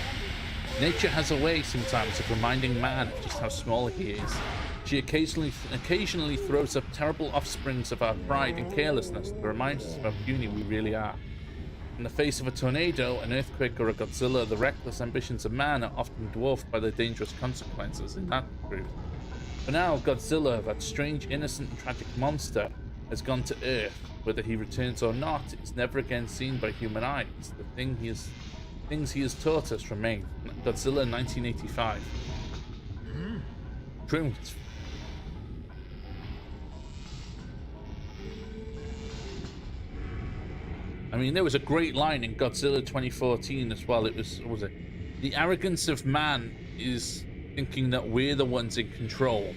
Nature has a way sometimes of reminding man just how small he is. She occasionally throws up terrible offsprings of our pride and carelessness to remind us of how puny we really are. In the face of a tornado, an earthquake, or a Godzilla, the reckless ambitions of man are often dwarfed by the dangerous consequences in that truth. For now, Godzilla, that strange, innocent, and tragic monster, has gone to Earth. Whether he returns or not is never again seen by human eyes. The things he has taught us remain. Godzilla 1985. Truth. I mean, there was a great line in Godzilla 2014 as well. It was, what was it? The arrogance of man is thinking that we're the ones in control,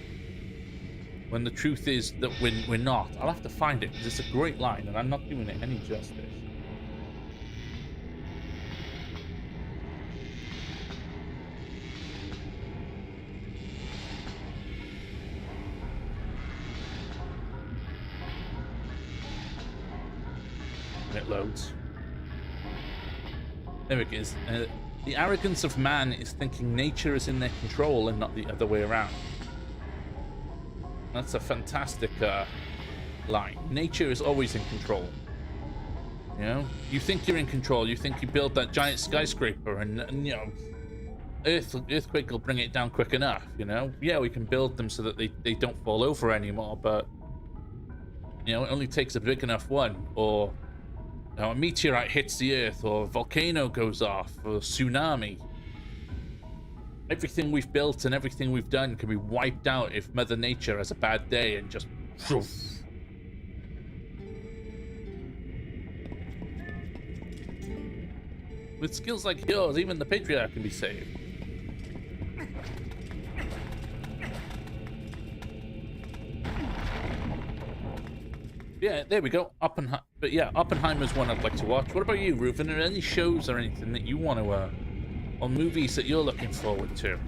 when the truth is that we're not. I'll have to find it because it's a great line and I'm not doing it any justice. uploads. There it is. The arrogance of man is thinking nature is in their control and not the other way around. That's a fantastic line. Nature is always in control. You know, you think you're in control. You think you build that giant skyscraper, and you know, earthquake will bring it down quick enough. You know, yeah, we can build them so that they don't fall over anymore. But you know, it only takes a big enough one, or you know, a meteorite hits the earth, or a volcano goes off, or a tsunami. Everything we've built and everything we've done can be wiped out if Mother Nature has a bad day and just. With skills like yours, even the Patriarch can be saved. Yeah, there we go. But yeah, Oppenheimer's one I'd like to watch. What about you, Reuven? Are there any shows or anything that you want to, or movies that you're looking forward to?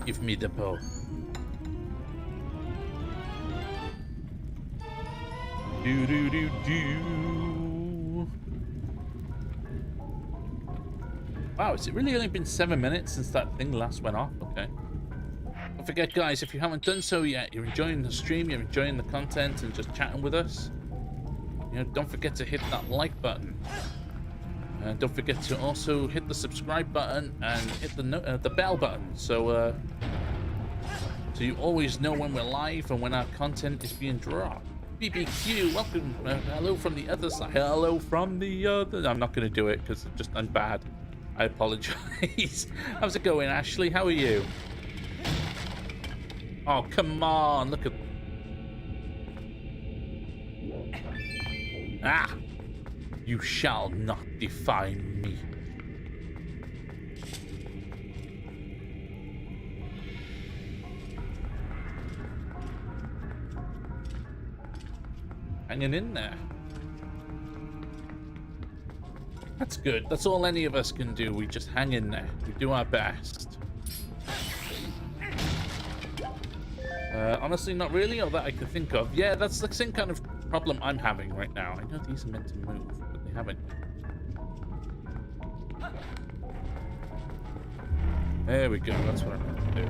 Give me the bow. Do do do do. Wow, has it really only been 7 minutes since that thing last went off? Okay. Don't forget, guys, if you haven't done so yet, you're enjoying the stream, you're enjoying the content, and just chatting with us. You know, don't forget to hit that like button. And don't forget to also hit the subscribe button and hit the bell button, so you always know when we're live and when our content is being dropped. BBQ, welcome. Hello from the other side. Hello from the other. I'm not going to do it because I'm bad. I apologize. How's it going, Ashley? How are you? Oh, come on. Look at. Ah! You shall not define me. Hanging in there. That's good. That's all any of us can do. We just hang in there. We do our best. Honestly, not really, or that I can think of. Yeah, that's the same kind of problem I'm having right now. I know these are meant to move, but they haven't. There we go. That's what I'm going to do.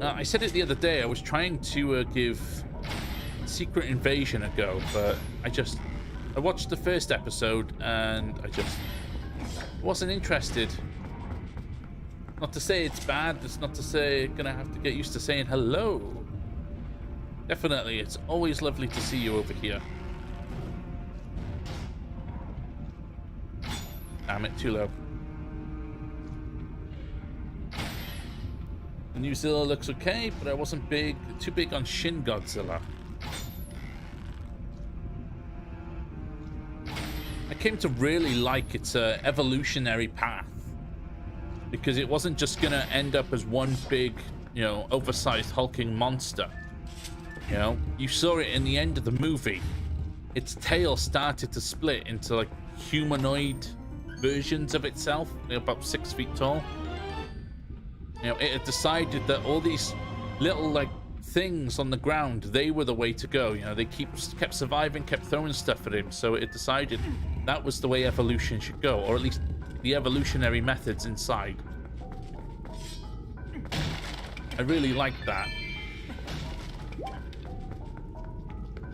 I said it the other day. I was trying to give Secret Invasion a go, but I watched the first episode and I just wasn't interested. Not to say it's bad. It's not to say I'm gonna have to get used to saying hello. Definitely, it's always lovely to see you over here. Damn it, too low. The new Zilla looks okay, but I wasn't too big on Shin Godzilla. I came to really like its evolutionary path, because it wasn't just gonna end up as one big, you know, oversized hulking monster. You know, you saw it in the end of the movie. Its tail started to split into like humanoid versions of itself, about 6 feet tall. You know, it had decided that all these little like things on the ground, they were the way to go. You know, they kept surviving, kept throwing stuff at him. So it decided that was the way evolution should go, or at least the evolutionary methods inside. I really liked that.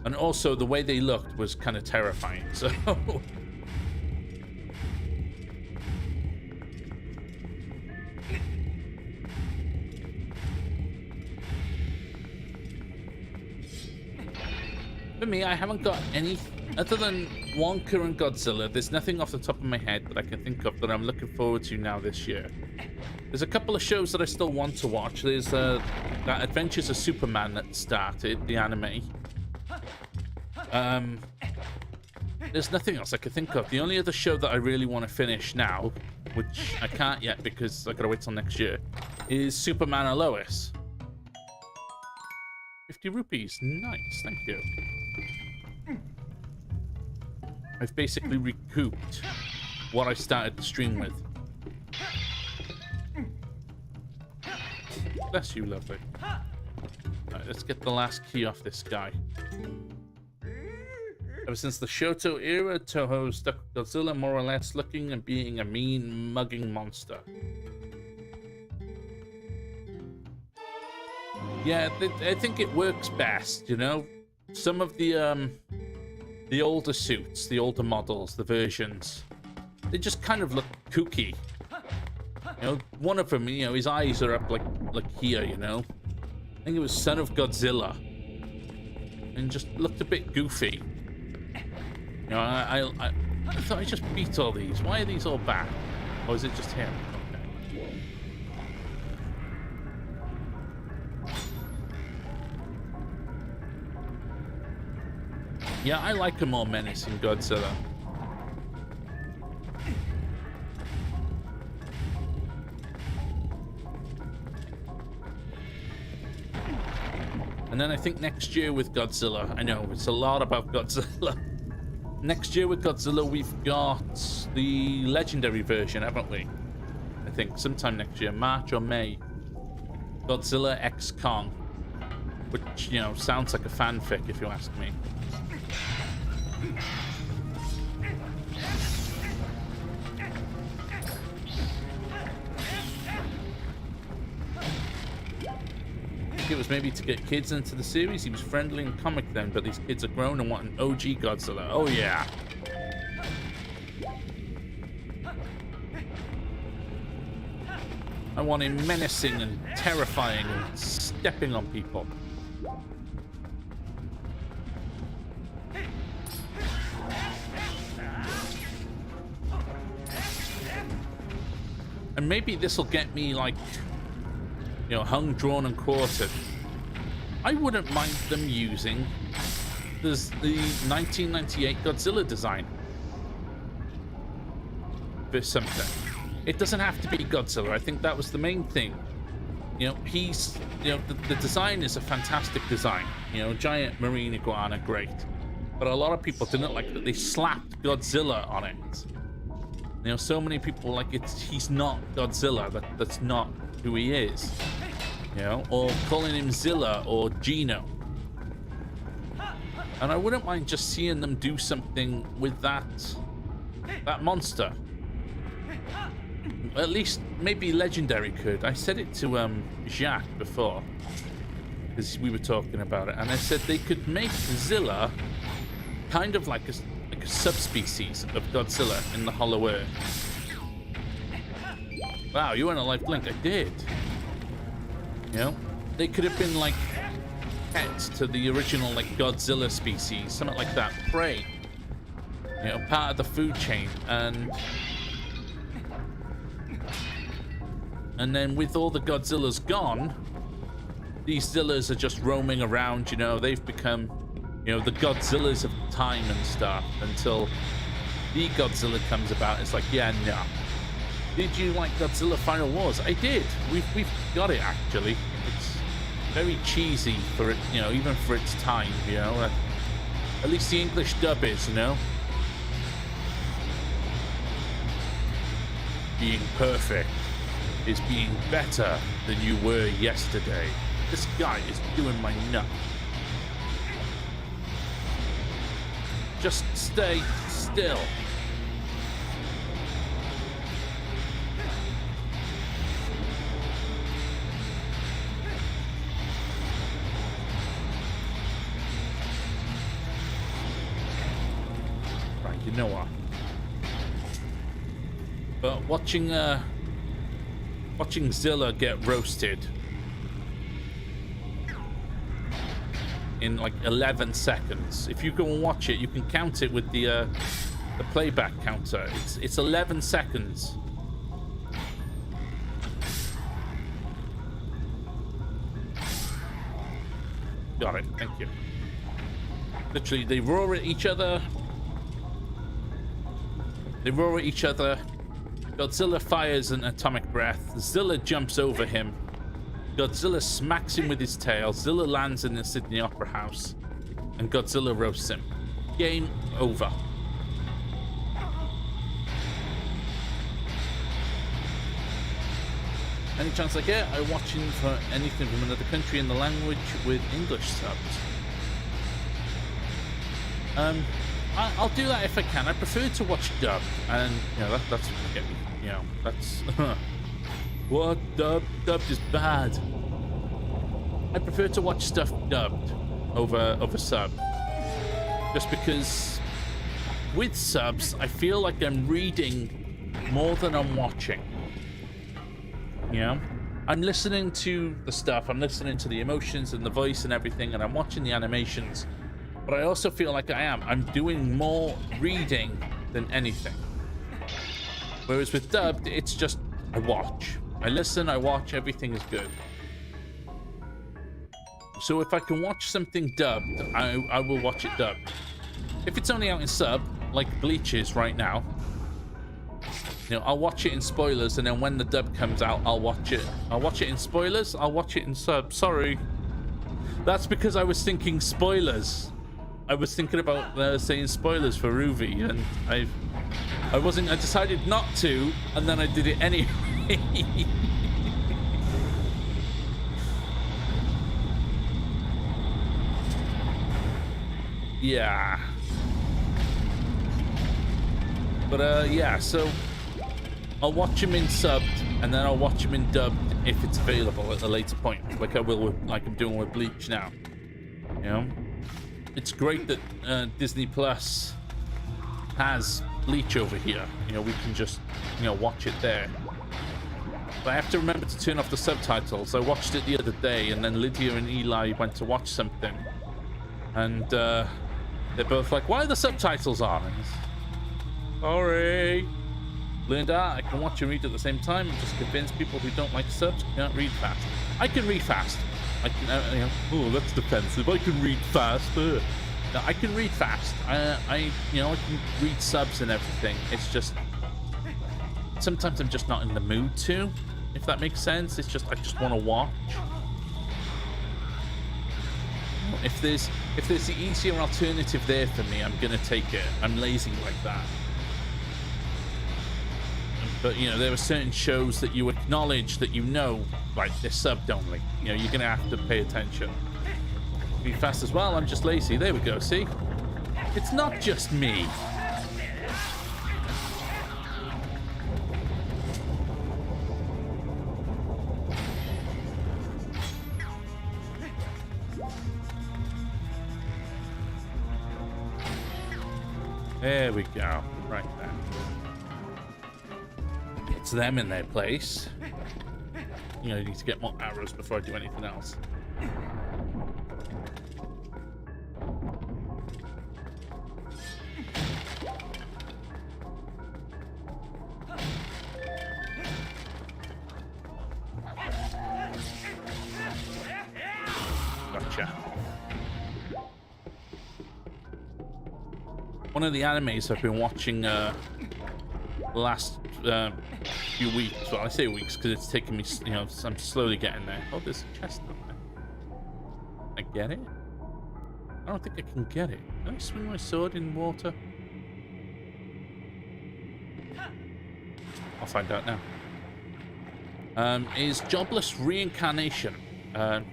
And also the way they looked was kind of terrifying. So for me, I haven't got any other than Wonka and Godzilla. There's nothing off the top of my head that I can think of that I'm looking forward to now this year. There's a couple of shows that I still want to watch. There's that Adventures of Superman that started, the anime. There's nothing else I can think of. The only other show that I really want to finish now, which I can't yet because I gotta wait till next year, is Superman and Lois. 50 rupees. Nice, thank you. I I've basically recouped what I started the stream with. Bless you, lovely. Alright, let's get the last key off this guy. Ever since the Shoto era, Toho stuck with Godzilla more or less looking and being a mean, mugging monster. Yeah, I think it works best, you know? Some of the older suits, the older models, the versions, they just kind of look kooky. You know, one of them, you know, his eyes are up like here, you know? I think it was Son of Godzilla. And just looked a bit goofy. You know, I thought I just beat all these. Why are these all back? Or is it just him? Okay. Yeah, I like a more menacing Godzilla. And then I think next year with Godzilla, I know it's a lot about Godzilla. Next year with Godzilla, we've got the legendary version, haven't we? I think sometime next year, March or May. Godzilla X Kong, which, you know, sounds like a fanfic if you ask me. It was maybe to get kids into the series. He was friendly in comic then, but these kids are grown and want an OG Godzilla. Oh yeah. I want him menacing and terrifying and stepping on people. And maybe this will get me, like, you know, hung, drawn, and quartered. I wouldn't mind them using the 1998 Godzilla design for something. It doesn't have to be Godzilla. I think that was the main thing. You know, the design is a fantastic design. You know, giant marine iguana, great. But a lot of people didn't like that they slapped Godzilla on it. You know, so many people like he's not Godzilla. That's not who he is, you know, or calling him Zilla or Gino. And I wouldn't mind just seeing them do something with that monster. At least maybe Legendary could. I said it to Jacques before, because we were talking about it, and I said they could make Zilla kind of like a subspecies of Godzilla in the Hollow Earth. Wow, you went a life blink. I did. You know, they could have been like pets to the original like Godzilla species, something like that. Prey. You know, part of the food chain, and then with all the Godzillas gone, these Zillas are just roaming around. You know, they've become, you know, the Godzillas of time and stuff until the Godzilla comes about. It's like, yeah, no. Did you like Godzilla Final Wars? I did. We've got it, actually. It's very cheesy for it, you know, even for its time, you know. At least the English dub is, you know. Being perfect is being better than you were yesterday. This guy is doing my nut. Just stay still. You know what? But watching Zilla get roasted in like 11 seconds. If you go and watch it, you can count it with the playback counter. It's 11 seconds. Got it. Thank you. Literally, they roar at each other. They roar at each other. Godzilla fires an atomic breath. Zilla jumps over him. Godzilla smacks him with his tail. Zilla lands in the Sydney Opera House. And Godzilla roasts him. Game over. Any chance I get, I'm watching for anything from another country in the language with English subs. I'll do that if I can. I prefer to watch dub, and you know that's what get me. You know, that's what dubbed is bad. I prefer to watch stuff dubbed over sub, just because with subs I feel like I'm reading more than I'm watching. You know, I'm listening to the stuff, I'm listening to the emotions and the voice and everything, and I'm watching the animations. But I also feel like I'm doing more reading than anything. Whereas with dubbed, it's just I watch. I listen, I watch, everything is good. So if I can watch something dubbed, I will watch it dubbed. If it's only out in sub, like Bleach is right now, you know, I'll watch it in spoilers, and then when the dub comes out, I'll watch it. I'll watch it in spoilers, I'll watch it in sub. Sorry. That's because I was thinking spoilers. I was thinking about saying spoilers for Ruby, and I decided not to, and then I did it anyway. Yeah. But yeah, so I'll watch him in subbed, and then I'll watch him in dubbed if it's available at a later point, like I will with, like I'm doing with Bleach now. You know, it's great that Disney Plus has Bleach over here. You know, we can just, you know, watch it there. But I have to remember to turn off the subtitles. I watched it the other day, and then Lydia and Eli went to watch something, and they're both like, "Why are the subtitles on?" Sorry. Learned that I can watch and read at the same time, and just convince people who don't like subs can't read fast. I can read fast. I can, you know, oh, that's defensive. I can read fast. No, I can read fast. You know, I can read subs and everything. It's just sometimes I'm just not in the mood to, if that makes sense. It's just I just want to watch. If there's the easier alternative there for me, I'm gonna take it. I'm lazy like that. But you know, there are certain shows that you acknowledge that you know, like they're subbed only. You know, you're gonna have to pay attention. Be fast as well. I'm just lazy. There we go. See, it's not just me. There we go. Right there. It's them in their place. You know, you need to get more arrows before I do anything else. Gotcha. One of the animes I've been watching the last few weeks, well, I say weeks because it's taking me, you know, I'm slowly getting there. Oh, there's a chest down there. I get it? I don't think I can get it. Can I swing my sword in water? I'll find out now. Is Jobless Reincarnation. There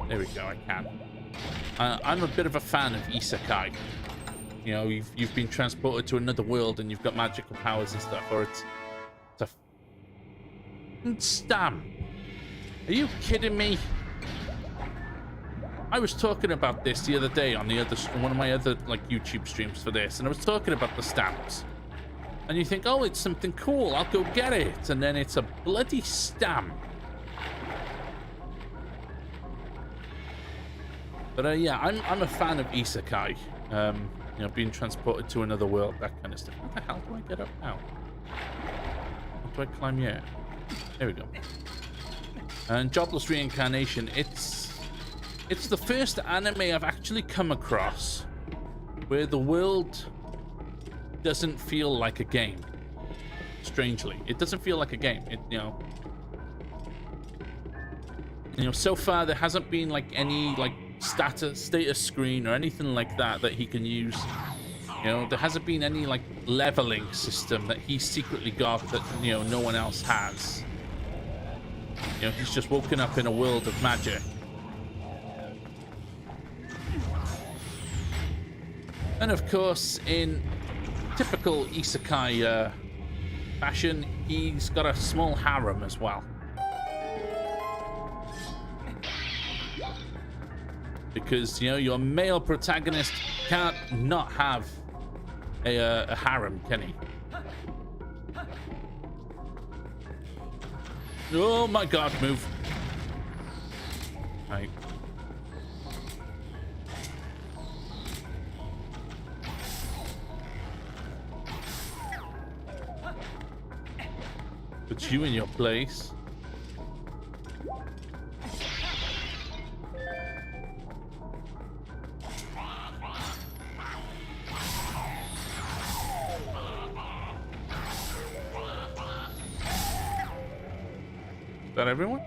we go, I can. I'm a bit of a fan of Isekai. You know, you've been transported to another world and you've got magical powers and stuff, or it's a stamp. Are you kidding me? I was talking about this the other day on one of my other like YouTube streams for this, and I was talking about the stamps. And you think, oh, it's something cool, I'll go get it, and then it's a bloody stamp. But yeah, I'm a fan of Isekai. You know, being transported to another world, that kind of stuff. What the hell do I get up now? How do I climb here? There we go. And Jobless Reincarnation, it's the first anime I've actually come across where the world doesn't feel like a game. Strangely, it doesn't feel like a game. You know, so far there hasn't been like any like status screen or anything like that he can use. You know, there hasn't been any like leveling system that he secretly got that, you know, no one else has. You know, he's just woken up in a world of magic. And of course, in typical isekai fashion, he's got a small harem as well. Because, you know, your male protagonist can't not have a harem, can he? Oh my god, move. Right. Put you in your place. Is that everyone?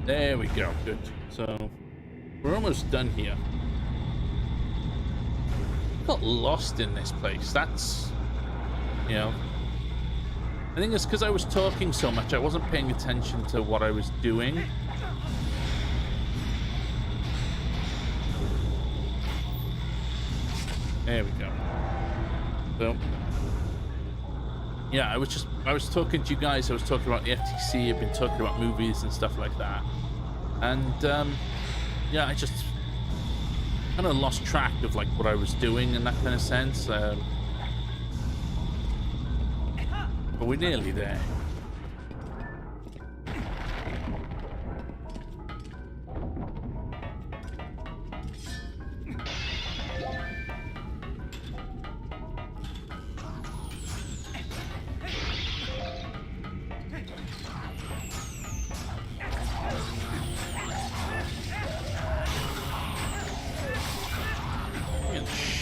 There we go. Good. So we're almost done here. Got lost in this place. That's, you know, I think it's because I was talking so much. I wasn't paying attention to what I was doing. There we go. So, yeah, I was talking to you guys. I was talking about the FTC. I've been talking about movies and stuff like that. And, yeah, I just kind of lost track of, like, what I was doing in that kind of sense. But we're nearly there.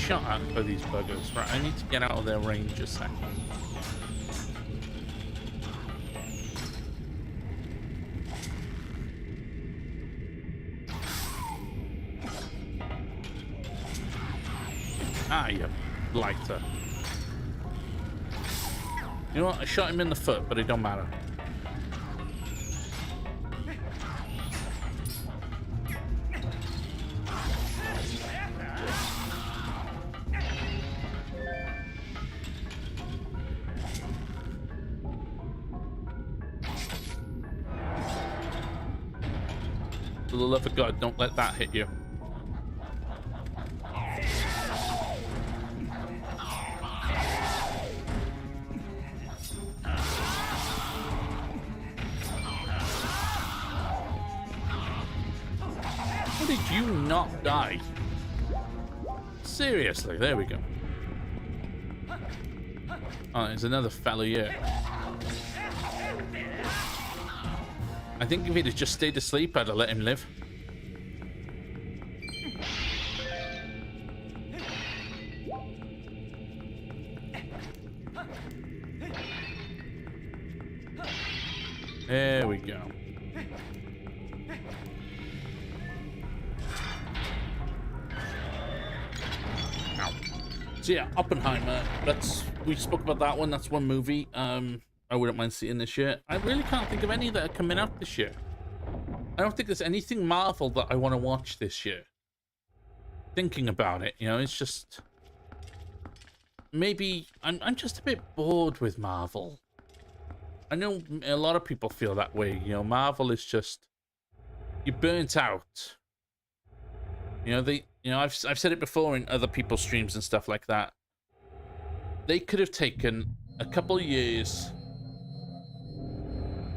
Shut up for these buggers. Right, I need to get out of their range a second. Ah, you blighter. You know what? I shot him in the foot, but it don't matter. For the love of God, don't let that hit you. How did you not die? Seriously, there we go. Oh, there's another fella here. I think if he'd have just stayed asleep, I'd have let him live. There we go. Ow. So yeah, Oppenheimer. We spoke about that one. That's one movie. I wouldn't mind seeing this year. I really can't think of any that are coming out this year. I don't think there's anything Marvel that I want to watch this year. Thinking about it, you know, it's just maybe I'm just a bit bored with Marvel. I know a lot of people feel that way. You know, Marvel is just, you're burnt out. You know, I've said it before in other people's streams and stuff like that. They could have taken a couple years.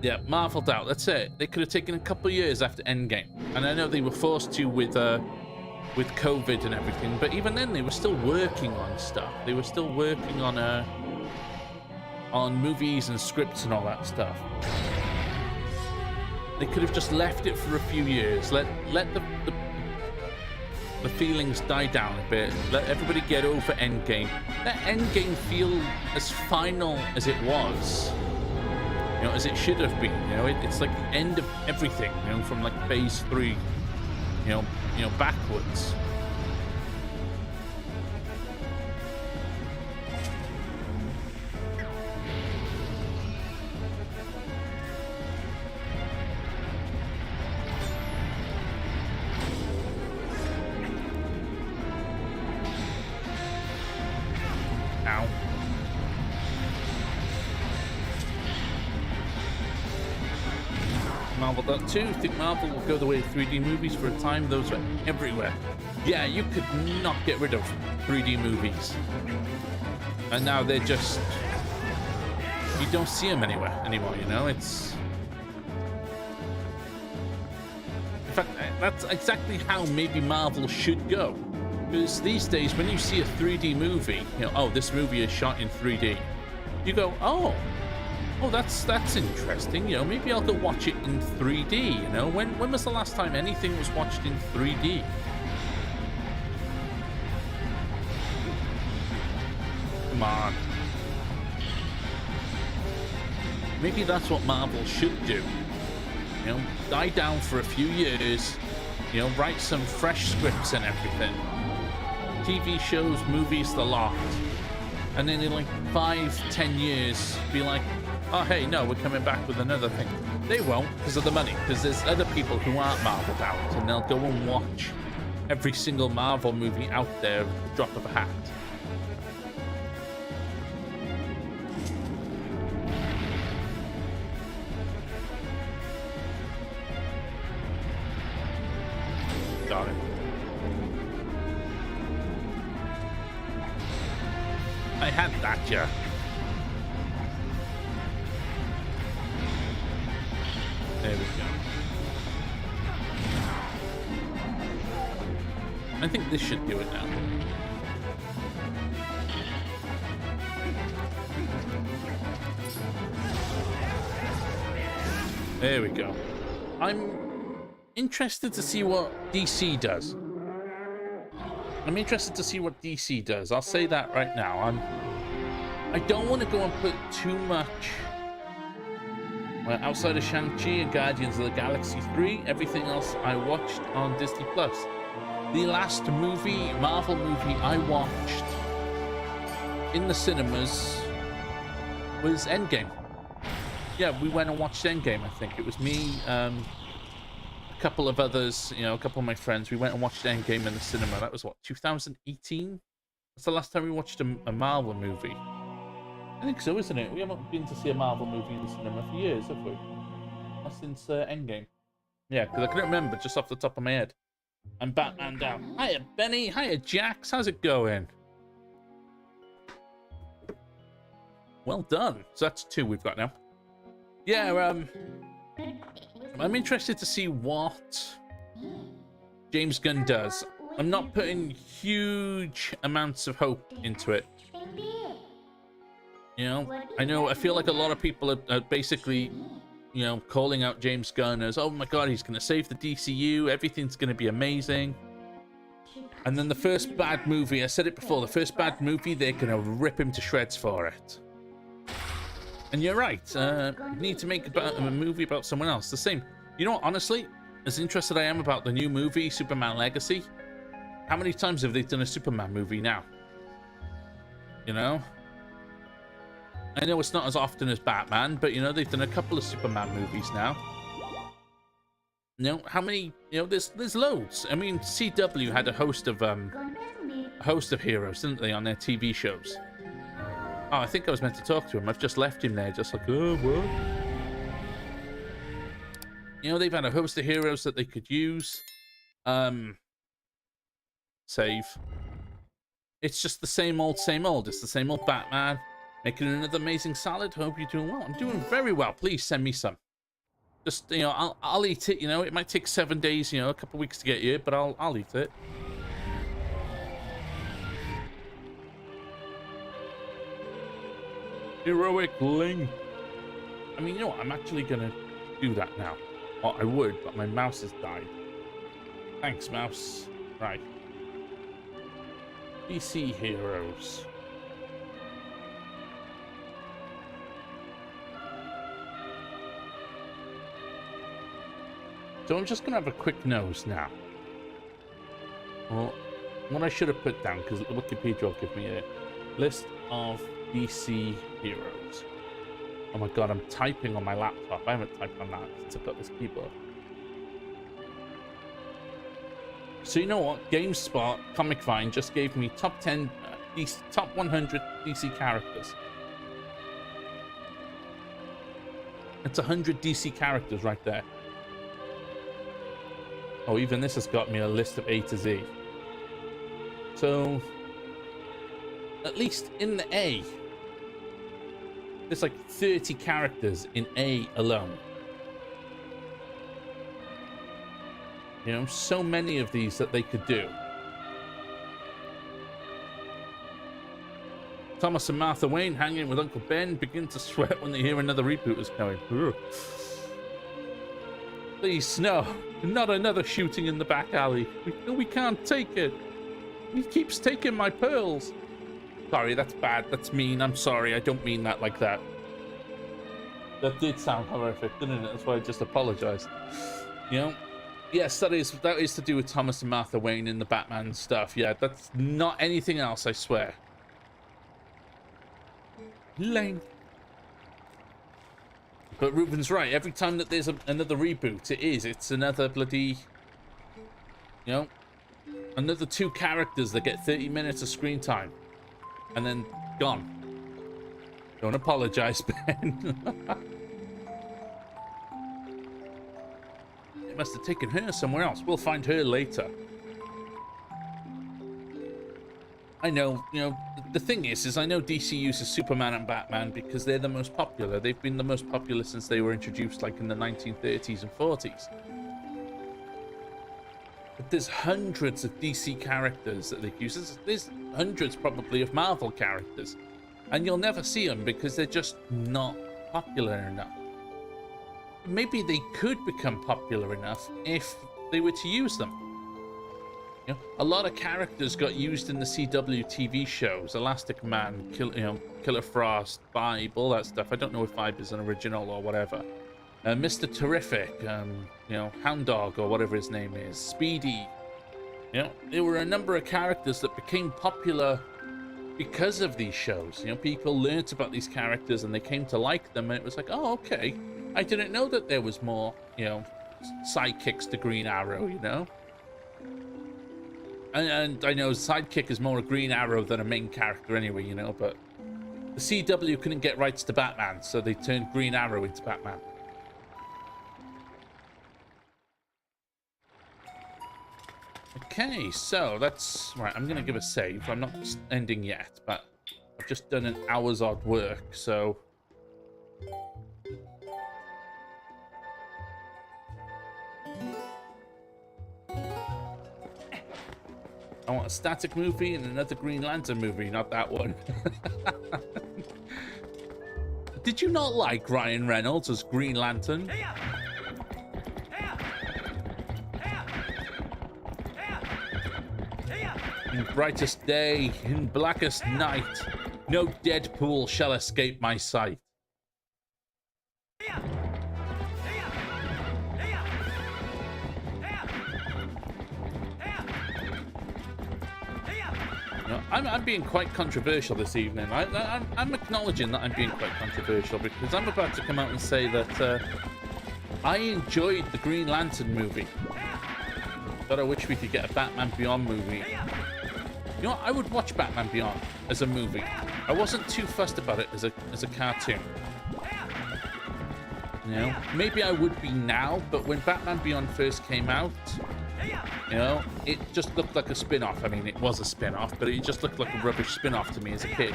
Yeah, Marveled out. That's it. They could have taken a couple years after Endgame, and I know they were forced to with COVID and everything. But even then, they were still working on stuff. They were still working on movies and scripts and all that stuff. They could have just left it for a few years. Let the feelings die down a bit. Let everybody get over Endgame. Let Endgame feel as final as it was. You know, as it should have been. You know, it's like the end of everything. You know, from like phase 3. backwards. Ow. Marvel that too. Think Marvel will go the way of 3D movies for a time. Those were everywhere. Yeah, you could not get rid of 3D movies, and now they're just, you don't see them anywhere anymore. You know, it's, in fact, that's exactly how maybe Marvel should go. Because these days, when you see a 3D movie, oh, this movie is shot in 3D, you go, oh, that's interesting. Maybe I'll go watch it in 3D. When was the last time anything was watched in 3D? Come on. Maybe that's what Marvel should do. Die down for a few years. Write some fresh scripts and everything. TV shows, movies, the lot. And then in like 5-10 years, be like, oh, hey, no, we're coming back with another thing. They won't because of the money, because there's other people who aren't Marveled out, and they'll go and watch every single Marvel movie out there at the drop of a hat. Got it. I had that, yeah. There we go. I think this should do it now. There we go. I'm interested to see what DC does. I'll say that right now. I don't want to go and put too much. Well, outside of Shang-Chi and Guardians of the Galaxy 3, everything else I watched on Disney+. The last Marvel movie I watched in the cinemas was Endgame. Yeah, we went and watched Endgame, I think. It was me, a couple of others, a couple of my friends. We went and watched Endgame in the cinema. That was, what, 2018? That's the last time we watched a Marvel movie. I think so, isn't it? We haven't been to see a Marvel movie in the cinema for years, have we? Not since Endgame. Yeah, because I couldn't remember just off the top of my head. I'm Batman down. Hiya, Benny. Hiya, Jax. How's it going? Well done. So that's 2 we've got now. Yeah, I'm interested to see what James Gunn does. I'm not putting huge amounts of hope into it. I feel like a lot of people are basically, calling out James Gunn as, oh my god, he's going to save the DCU, everything's going to be amazing. And then the first bad movie, I said it before, the first bad movie, they're going to rip him to shreds for it. And you're right, you need to make a movie about someone else. The same. Honestly, as interested I am about the new movie, Superman Legacy, how many times have they done a Superman movie now? I know it's not as often as Batman, but they've done a couple of Superman movies now. How many? There's loads. I mean, CW had a host of heroes, didn't they, on their TV shows? Oh, I think I was meant to talk to him. I've just left him there, just like, oh, what? They've had a host of heroes that they could use. Save. It's just the same old, same old. It's the same old Batman. Making another amazing salad. Hope you're doing well. I'm doing very well. Please send me some. Just, I'll eat it. It might take 7 days, a couple weeks to get here, but I'll eat it. Heroic Link. I mean, I'm actually gonna do that now. Well, I would, but my mouse has died. Thanks, mouse. Right. DC heroes. So I'm just going to have a quick nose now. Well, what I should have put down, because Wikipedia will give me a list of DC heroes. Oh my god, I'm typing on my laptop. I haven't typed on that since I've got this keyboard. So you know what? GameSpot Comic Vine just gave me top 10, top 100 DC characters. It's 100 DC characters right there. Oh, even this has got me a list of A to Z. So, at least in the A, there's like 30 characters in A alone. You know, so many of these that they could do. Thomas and Martha Wayne hanging with Uncle Ben begin to sweat when they hear another reboot is coming. Ugh. Please, no. Not another shooting in the back alley. We can't take it. He keeps taking my pearls. Sorry, that's bad. That's mean. I'm sorry. I don't mean that like that. That did sound horrific, didn't it? That's why I just apologized. You know? Yes, that is to do with Thomas and Martha Wayne in the Batman stuff. Yeah, that's not anything else, I swear. Lame. But Ruben's right. Every time that there's another reboot, it's another bloody, you know, another 2 characters that get 30 minutes of screen time. And then gone. Don't apologize, Ben. They must have taken her somewhere else. We'll find her later. I know, you know, the thing is I know DC uses Superman and Batman because they're the most popular. They've been the most popular since they were introduced, like in the 1930s and 40s. But there's hundreds of DC characters that they use. There's hundreds probably of Marvel characters. And you'll never see them because they're just not popular enough. Maybe they could become popular enough if they were to use them. You know, a lot of characters got used in the CW TV shows. Elastic Man, Killer Frost, Vibe, all that stuff. I don't know if Vibe is an original or whatever. Mr. Terrific, you know, Hound Dog or whatever his name is, Speedy. You know, there were a number of characters that became popular because of these shows. You know, people learnt about these characters and they came to like them, and it was like, oh, okay. I didn't know that there was more, you know, sidekicks to Green Arrow, you know? And I know sidekick is more a Green Arrow than a main character anyway, you know, but the CW couldn't get rights to Batman, so they turned Green Arrow into Batman. Okay, so that's right. I'm gonna give a save. I'm not ending yet, but I've just done an hour's odd work, so I want a static movie and another Green Lantern movie, not that one. Did you not like Ryan Reynolds as Green Lantern? In brightest day, in blackest night, no Deadpool shall escape my sight. I'm being quite controversial this evening. I'm acknowledging that I'm being quite controversial because I'm about to come out and say that I enjoyed the Green Lantern movie. But I wish we could get a Batman Beyond movie. You know what? I would watch Batman Beyond as a movie. I wasn't too fussed about it as a cartoon. You know, maybe I would be now, but when Batman Beyond first came out, you know, it just looked like a spin-off. I mean, it was a spin-off, but it just looked like a rubbish spin-off to me as a kid.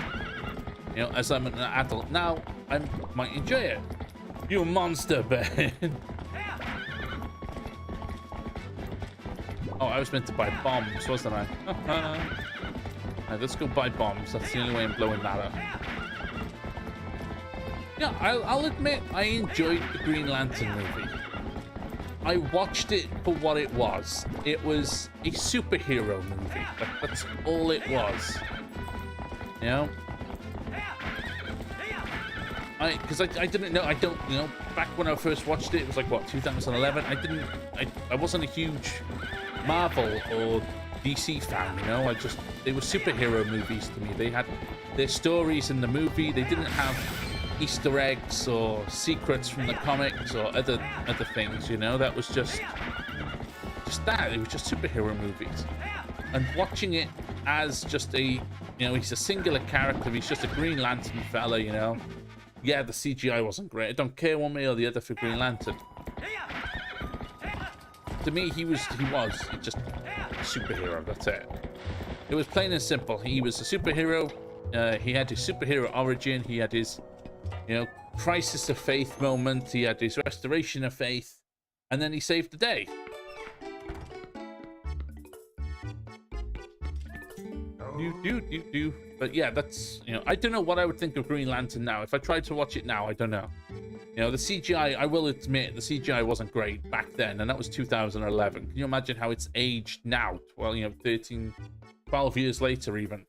You know, as I'm an adult now, I might enjoy it. You monster, Ben. Oh, I was meant to buy bombs, wasn't I? Right, let's go buy bombs. That's the only way I'm blowing that up. Yeah, I'll admit I enjoyed the Green Lantern movie. I watched it for what it was. It was a superhero movie. That's all it was. You know? Because I didn't know, you know, back when I first watched it was like, what, 2011? I wasn't a huge Marvel or DC fan, you know. They were superhero movies to me. They had their stories in the movie. They didn't have Easter eggs or secrets from the comics or other things, you know. That was just that. It was just superhero movies. And watching it as just a, you know, he's a singular character. He's just a Green Lantern fella, you know. Yeah, the CGI wasn't great. I don't care one way or the other for Green Lantern. To me, he was just a superhero. That's it. It was plain and simple. He was a superhero. He had his superhero origin. He had his, you know, crisis of faith moment. He had his restoration of faith, and then he saved the day. But yeah, that's, you know, I don't know what I would think of Green Lantern now. If I tried to watch it now, I don't know. You know, the CGI, I will admit, the CGI wasn't great back then, and that was 2011. Can you imagine how it's aged now? Well, you know, 13, 12 years later even.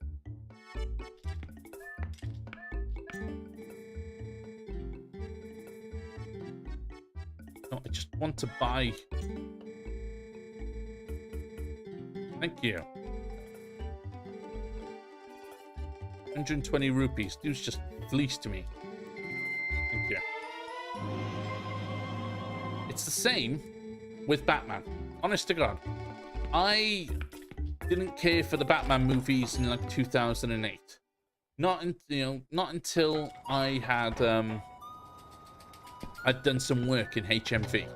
No, I just want to buy. Thank you. 120 rupees. Dude's just fleeced to me. Thank you. It's the same with Batman. Honest to God. I didn't care for the Batman movies in like 2008. Not until I had I'd done some work in HMV,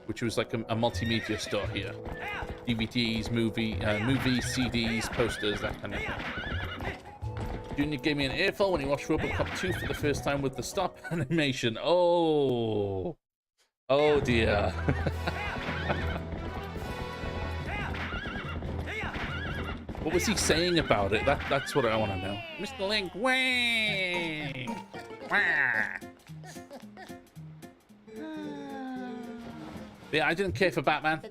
which was like a multimedia store here. DVDs, movies, CDs, posters, that kind of thing. Junior gave me an earful when he watched RoboCop 2 for the first time with the stop animation. Oh dear. What was he saying about it? That's what I want to know. Mr. Link, wang! Yeah, I didn't care for Batman,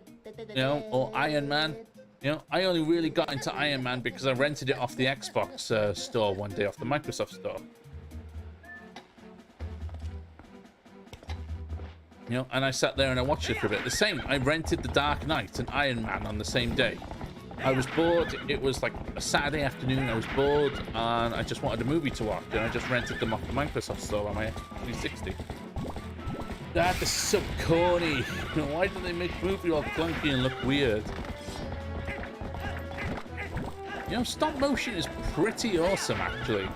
you know, or Iron Man. You know, I only really got into Iron Man because I rented it off the Xbox store one day, off the Microsoft store. You know, and I sat there and I watched it for a bit. The same, I rented The Dark Knight and Iron Man on the same day. I was bored. It was like a Saturday afternoon. I was bored and I just wanted a movie to watch. And I just rented them off the Microsoft store on my Xbox 360. That is so corny. You know, why do they make the movie all clunky and look weird? You know, stop motion is pretty awesome, actually.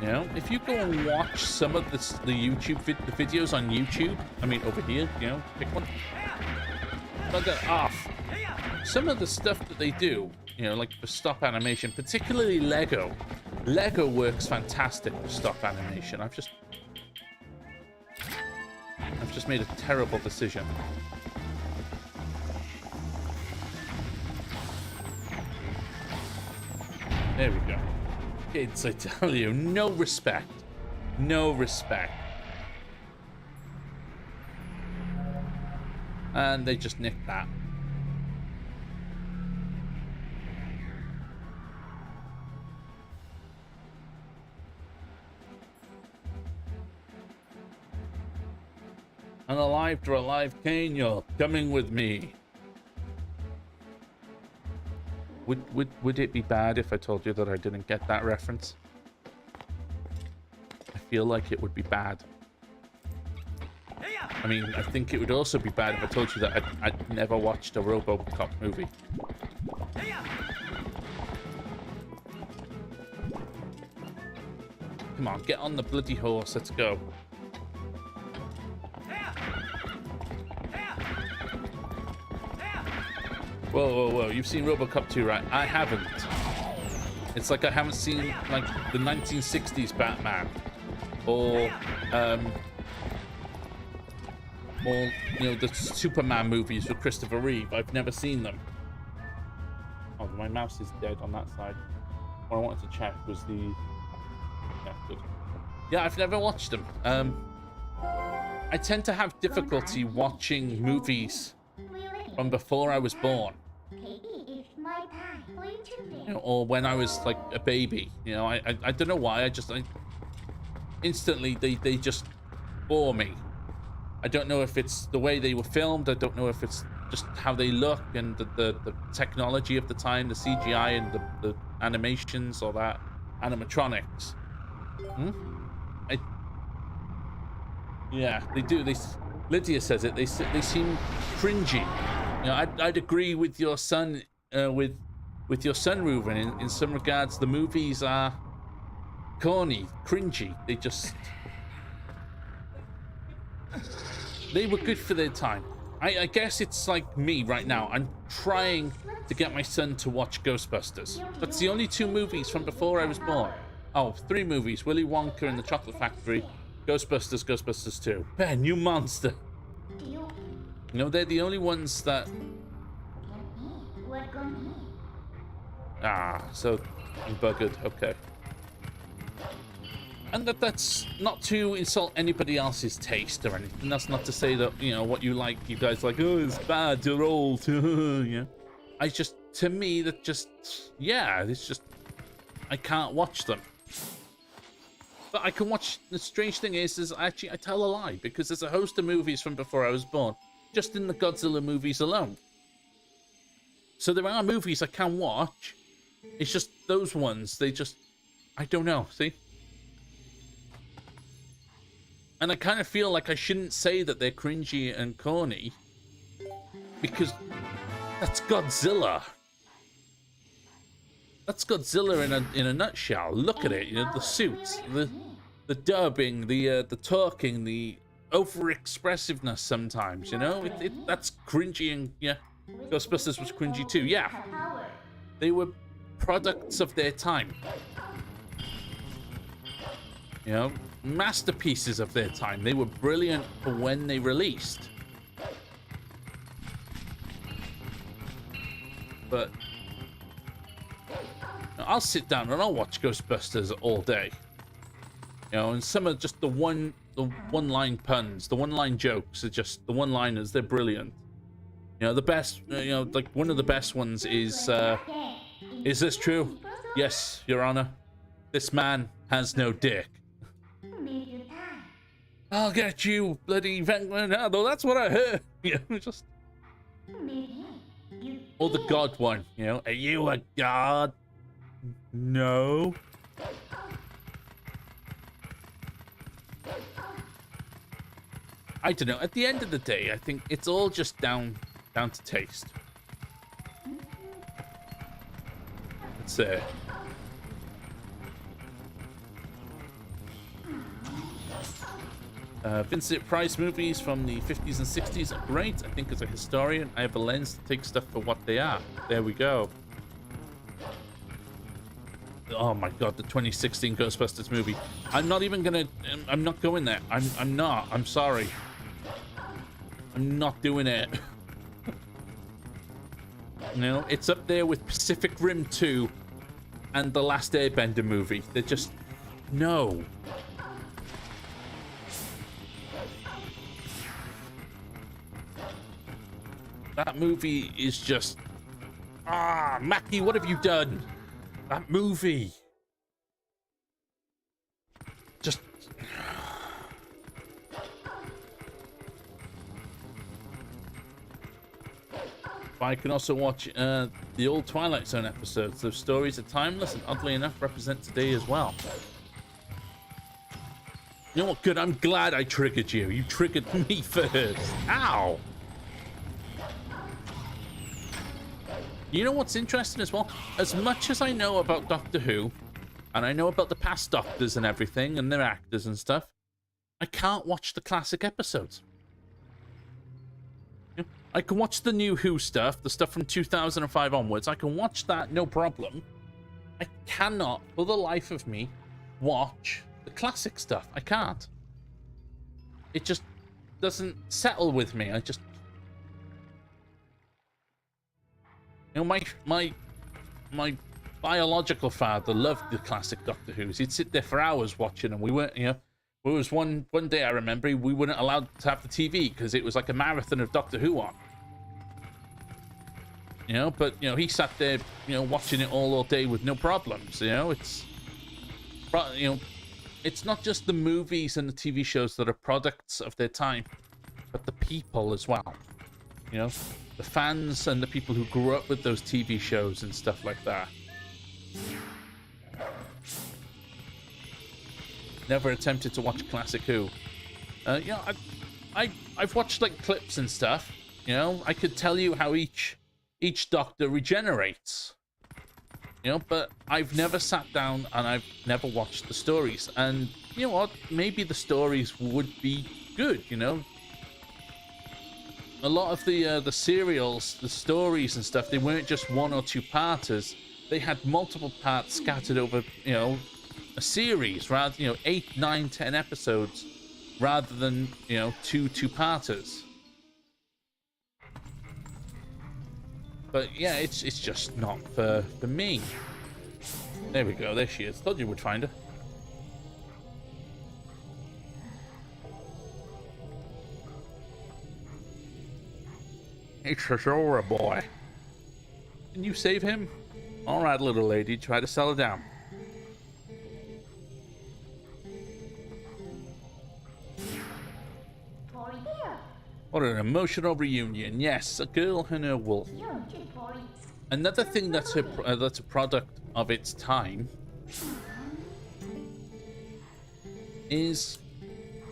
You know, if you go and watch some of the YouTube the videos on YouTube, I mean, over here, you know, pick one. Bug it off. Some of the stuff that they do, you know, like for stop animation, particularly Lego. Lego works fantastic with stop animation. I've just made a terrible decision. There we go. Kids, I tell you, no respect. No respect. And they just nicked that. Unalive to alive, Kane, you're coming with me. Would it be bad if I told you that I didn't get that reference? I feel like it would be bad. I mean, I think it would also be bad if I told you that I'd never watched a RoboCop movie. Come on, get on the bloody horse, let's go. Whoa, whoa, whoa. You've seen RoboCop 2, right? I haven't. It's like I haven't seen, like, the 1960s Batman. Or, you know, the Superman movies with Christopher Reeve. I've never seen them. Oh, my mouse is dead on that side. What I wanted to check was the... Yeah, good. Yeah, I've never watched them. I tend to have difficulty watching movies from before I was born. You know, or when I was like a baby. You know, I don't know why. Instantly they just bore me. I don't know if it's the way they were filmed. I don't know if it's just how they look and the technology of the time, the CGI and the animations, all that animatronics. Yeah, they do. Lydia says it. They seem cringy. You know, I'd agree with your son, with your son, Reuben. In some regards, the movies are corny, cringy. They were good for their time. I guess it's like me right now. I'm trying to get my son to watch Ghostbusters. That's the only 2 movies from before I was born. Oh, 3 movies: Willy Wonka and the Chocolate Factory, Ghostbusters, Ghostbusters 2. Ben, you monster. You know, they're the only ones that... Ah, so I'm buggered. Okay. And that's not to insult anybody else's taste or anything. That's not to say that, you know, what you like, you guys like, oh, it's bad, you're old. Yeah. To me, that just, yeah, it's just, I can't watch them. But I can watch, the strange thing is actually, I tell a lie, because there's a host of movies from before I was born, just in the Godzilla movies alone. So there are movies I can watch. It's just those ones, they just, I don't know, see? And I kind of feel like I shouldn't say that they're cringy and corny, because that's Godzilla. That's Godzilla in a nutshell. Look at it, you know, the suits, the dubbing, the talking, the over-expressiveness sometimes, you know? That's cringy, and yeah, Ghostbusters was cringy too, yeah. They were products of their time. You know, masterpieces of their time. They were brilliant for when they released. But I'll sit down and I'll watch Ghostbusters all day. You know, and some of just the one-line puns, the one-line jokes are just the one-liners. They're brilliant. You know, the best. You know, like one of the best ones is this true? Yes, Your Honor. This man has no dick. I'll get you, bloody Vanguard. That's what I heard. You know, just. Or the God one. You know, are you a god? No. I don't know. At the end of the day, I think it's all just down to taste. It's Vincent Price movies from the 50s and 60s are great. I think as a historian, I have a lens to take stuff for what they are. There we go. Oh my god, the 2016 Ghostbusters movie. I'm not even gonna... I'm not going there. I'm not. I'm sorry. I'm not doing it. No, it's up there with Pacific Rim 2 and The Last Airbender movie. They're just... No. That movie is just... Ah, Mackie, what have you done? That movie. Just... I can also watch the old Twilight Zone episodes. Those stories are timeless and oddly enough represent today as well. You know what? Good. I'm glad I triggered you. You triggered me first. Ow! You know what's interesting as well? As much as I know about Doctor Who, and I know about the past Doctors and everything, and their actors and stuff, I can't watch the classic episodes. I can watch the new Who stuff, the stuff from 2005 onwards. I can watch that, no problem. I cannot, for the life of me, watch the classic stuff. I can't. It just doesn't settle with me. I just... You know, my biological father loved the classic Doctor Who's. He'd sit there for hours watching, and we weren't, you know... There was one day I remember we weren't allowed to have the TV because it was like a marathon of Doctor Who on. You know, but, you know, he sat there, you know, watching it all day with no problems, you know. It's, you know, it's not just the movies and the TV shows that are products of their time, but the people as well, you know. the fans and the people who grew up with those TV shows and stuff like that. Never attempted to watch Classic Who. You know, I've watched like clips and stuff. You know, I could tell you how each Doctor regenerates. You know, but I've never sat down and I've never watched the stories. And you know what? Maybe the stories would be good. You know, a lot of the serials, the stories and stuff, they weren't just 1 or 2 parters. They had multiple parts scattered over, you know, a series, rather, you know, 8, 9, 10 episodes, rather than, you know, two-parters. But yeah, it's just not for me. There we go. There she is. Thought you would find her. It's a Zora boy. Can you save him? All right, little lady. Try to settle down. What an emotional reunion. Yes, a girl and her wolf. Another thing that's a product of its time is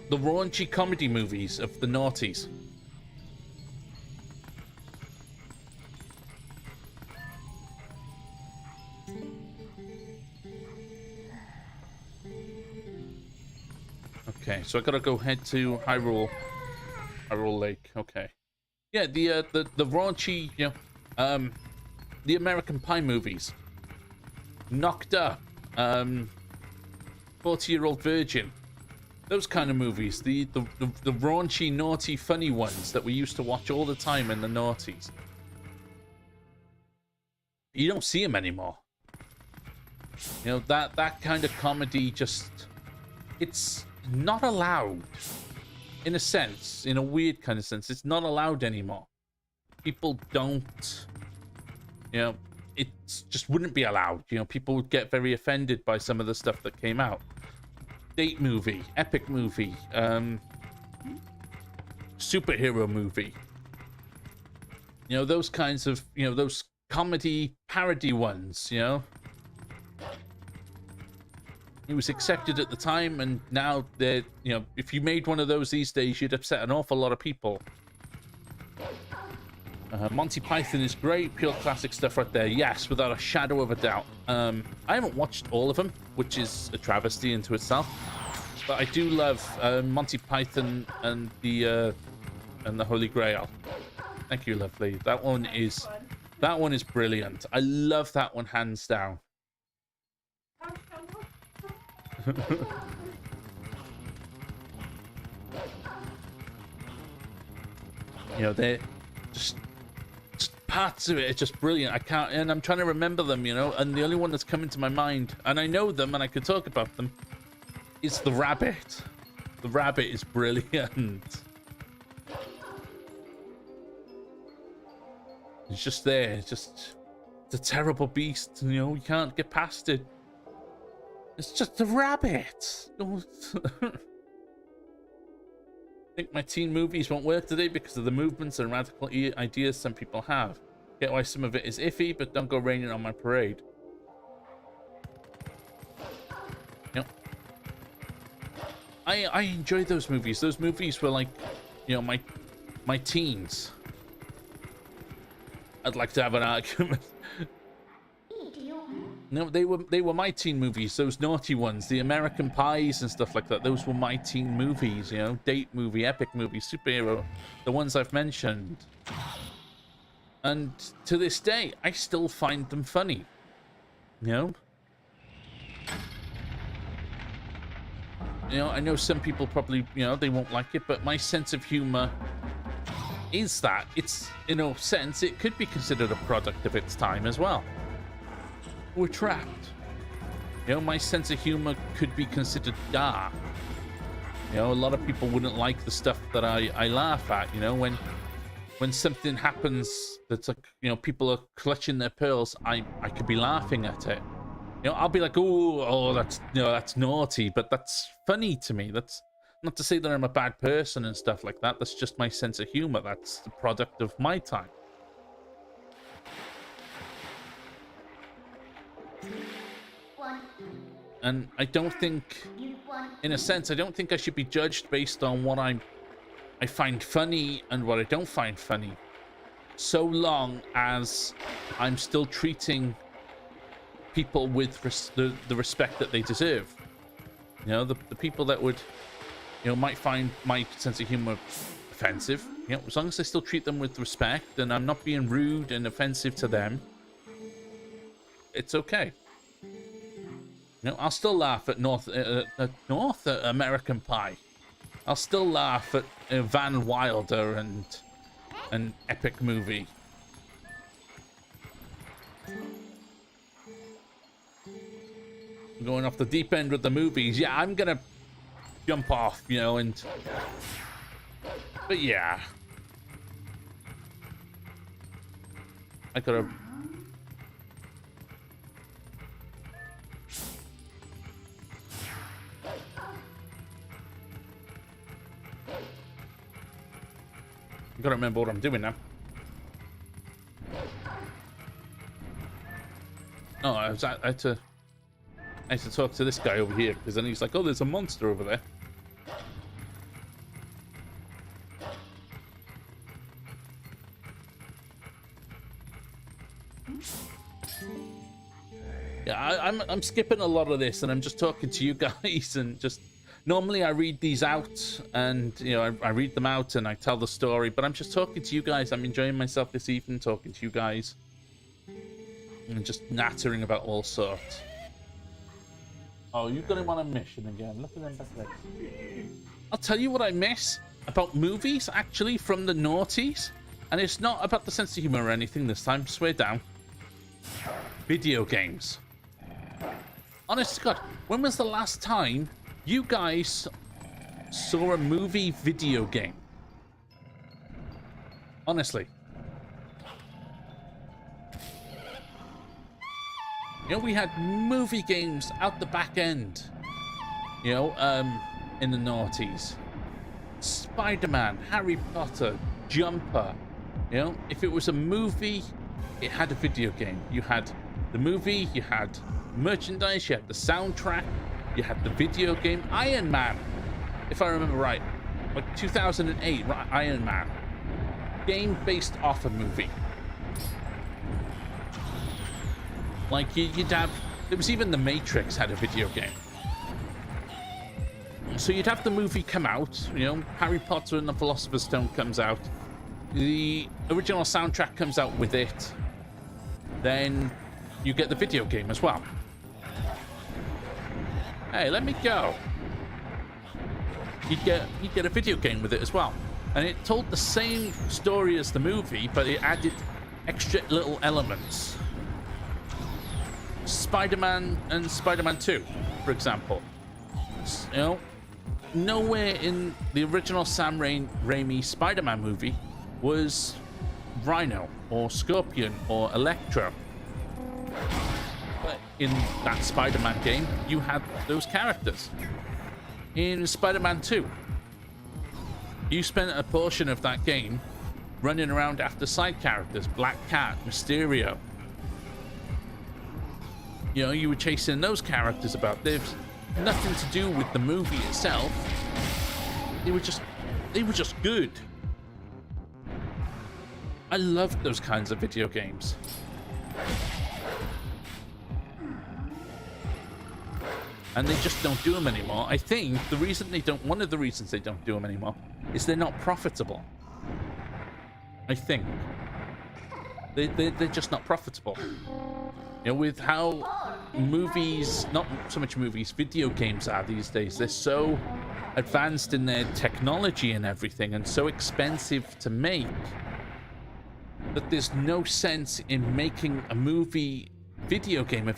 the raunchy comedy movies of the noughties. Okay, so I gotta go head to Hyrule Lake. Okay, yeah, the raunchy, you know, the American Pie movies, Knocked Up, 40-Year-Old Virgin, those kind of movies, the raunchy, naughty, funny ones that we used to watch all the time in the noughties. You don't see them anymore. You know, that kind of comedy, just, it's not allowed. In a sense, in a weird kind of sense, it's not allowed anymore. People don't, you know, it just wouldn't be allowed. You know, people would get very offended by some of the stuff that came out. Date movie, epic movie, superhero movie. You know, those kinds of, you know, those comedy parody ones, you know. It was accepted at the time, and now they're, you know, if you made one of those these days, you'd upset an awful lot of people. Monty Python is great, pure classic stuff right there. Yes, without a shadow of a doubt. I haven't watched all of them, which is a travesty into itself, but I do love Monty Python and the Holy Grail. Thank you, lovely. That one is brilliant. I love that one hands down. You know, they're just parts of it are just brilliant. I can't, and I'm trying to remember them, you know, and the only one that's coming to my mind, and I know them and I could talk about them, is the rabbit. The rabbit is brilliant. It's just there. It's just, it's a terrible beast, you know, you can't get past it. It's just a rabbit. I think my teen movies won't work today because of the movements and radical ideas some people have. Get why some of it is iffy, but don't go raining on my parade. Yep. I enjoy those movies. Those movies were like, you know, my teens. I'd like to have an argument. No, they were my teen movies, those naughty ones, the American Pies and stuff like that. Those were my teen movies, you know, date movie, epic movie, superhero, the ones I've mentioned. And to this day, I still find them funny, you know? You know, I know some people probably, you know, they won't like it, but my sense of humor is that. It's, in a sense, it could be considered a product of its time as well. We're trapped. You know, my sense of humor could be considered dark. You know, a lot of people wouldn't like the stuff that I laugh at. You know, when something happens that's like, you know, people are clutching their pearls, I could be laughing at it. You know, I'll be like, oh, that's, you know, that's naughty, but that's funny to me. That's not to say that I'm a bad person and stuff like that. That's just my sense of humor. That's the product of my time. And I don't think, in a sense, I don't think I should be judged based on what I find funny and what I don't find funny, so long as I'm still treating people with the respect that they deserve. You know, the people that would, you know, might find my sense of humor offensive, you know, as long as I still treat them with respect and I'm not being rude and offensive to them, it's okay. You know, I'll still laugh at North American Pie. I'll still laugh at Van Wilder and an epic movie. Going off the deep end with the movies, yeah, I'm gonna jump off, you know, but yeah, I gotta. I gotta remember what I'm doing now. Oh, I had to talk to this guy over here, because then he's like, oh, there's a monster over there. Yeah, I'm skipping a lot of this, and I'm just talking to you guys, and just normally I read these out, and you know, I read them out and I tell the story, but I'm just talking to you guys. I'm enjoying myself this evening, talking to you guys, and just nattering about all sorts. Oh, you're going on a mission again. Look at them back there. I'll tell you what I miss about movies, actually, from the noughties. And it's not about the sense of humor or anything this time. Swear down. Video games. Honest to God, when was the last time you guys saw a movie video game? Honestly. You know, we had movie games out the back end, you know, in the noughties. Spider-Man, Harry Potter, Jumper. You know, if it was a movie, it had a video game. You had the movie, you had merchandise, you had the soundtrack, you had the video game. Iron Man, if I remember right, like 2008, Iron Man. Game based off a movie. Like, you'd have... There was even The Matrix had a video game. So you'd have the movie come out, you know, Harry Potter and the Philosopher's Stone comes out. The original soundtrack comes out with it. Then you get the video game as well. Hey, let me go. You'd get a video game with it as well. And it told the same story as the movie, but it added extra little elements. Spider-Man and Spider-Man 2, for example. You know, nowhere in the original Sam Raimi Spider-Man movie was Rhino or Scorpion or Electro. But in that Spider-Man game, you had those characters. In Spider-Man 2, you spent a portion of that game running around after side characters, Black Cat, Mysterio. You know, you were chasing those characters about. There's nothing to do with the movie itself. They were just good. I loved those kinds of video games. And they just don't do them anymore. I think one of the reasons they don't do them anymore is they're not profitable. I think. They're just not profitable. You know, with how movies, not so much movies, video games are these days, they're so advanced in their technology and everything, and so expensive to make, that there's no sense in making a video game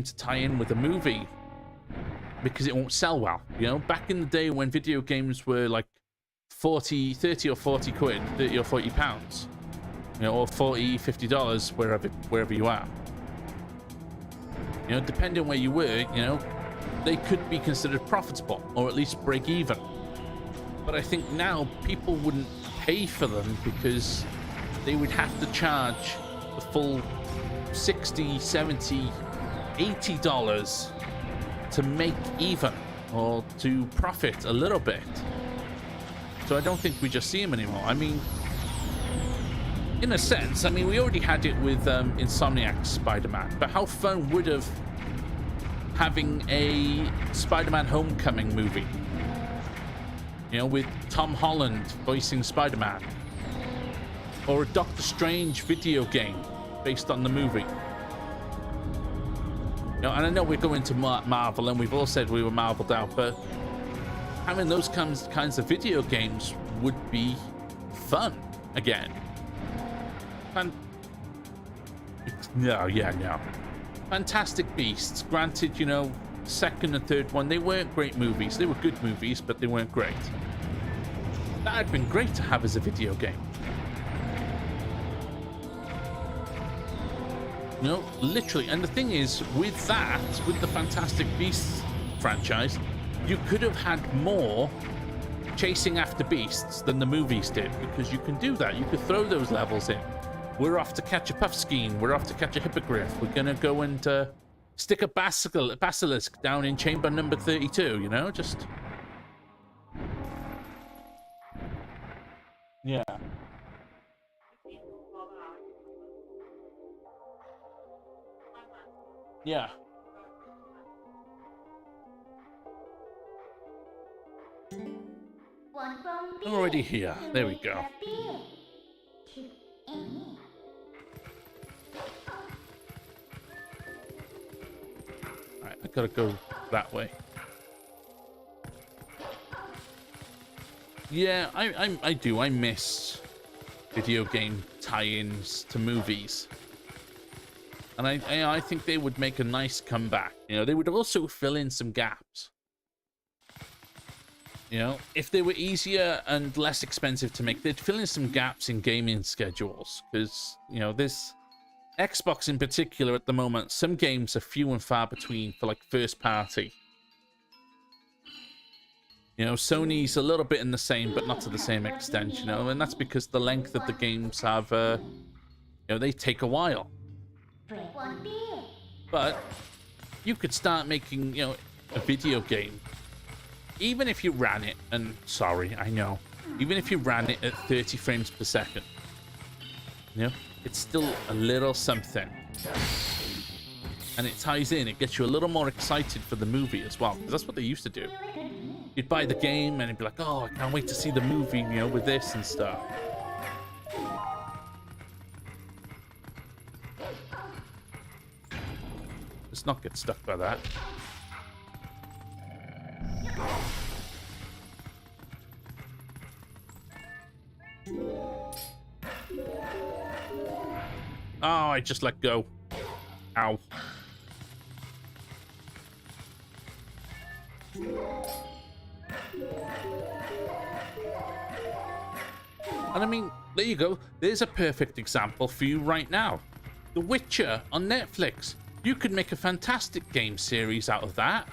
to tie in with a movie, because it won't sell well. You know, back in the day when video games were like 30 or 40 quid, 30 or 40 pounds, you know, or $40-50 wherever you are. You know, depending on where you were, you know, they could be considered profitable, or at least break even. But I think now people wouldn't pay for them because they would have to charge the full 60, 70, $80 to make even, or to profit a little bit. So I don't think we just see him anymore. I mean, in a sense, I mean, we already had it with Insomniac's Spider-Man, but how fun would have having a Spider-Man Homecoming movie, you know, with Tom Holland voicing Spider-Man, or a Doctor Strange video game based on the movie. You know, and I know we're going to Marvel, and we've all said we were Marveled out, but having those kinds of video games would be fun again. And no. Fantastic Beasts, granted, you know, second and third one, they weren't great movies. They were good movies, but they weren't great. That had been great to have as a video game. You know, literally. And the thing is, with that, with the Fantastic Beasts franchise, you could have had more chasing after beasts than the movies did, because you can do that. You could throw those levels in. We're off to catch a Puffskein. We're off to catch a Hippogriff. We're going to go and stick a basilisk down in chamber number 32, you know? Just... yeah. Yeah. I'm already here. There we go. Alright, I gotta go that way. Yeah, I do. I miss video game tie-ins to movies. And I think they would make a nice comeback. You know, they would also fill in some gaps. You know, if they were easier and less expensive to make, they'd fill in some gaps in gaming schedules. Because, you know, this Xbox in particular at the moment, some games are few and far between for like first party. You know, Sony's a little bit in the same, but not to the same extent, you know, and that's because the length of the games have, you know, they take a while. But you could start making, you know, a video game. Even if you ran it, and sorry, I know, even if you ran it at 30 frames per second, you know, it's still a little something. And it ties in, it gets you a little more excited for the movie as well, because that's what they used to do. You'd buy the game and it'd be like, oh, I can't wait to see the movie, you know, with this and stuff. Let's not get stuck by that. Oh, I just let go. Ow. And I mean, there you go. There's a perfect example for you right now. The Witcher on Netflix. You could make a fantastic game series out of that.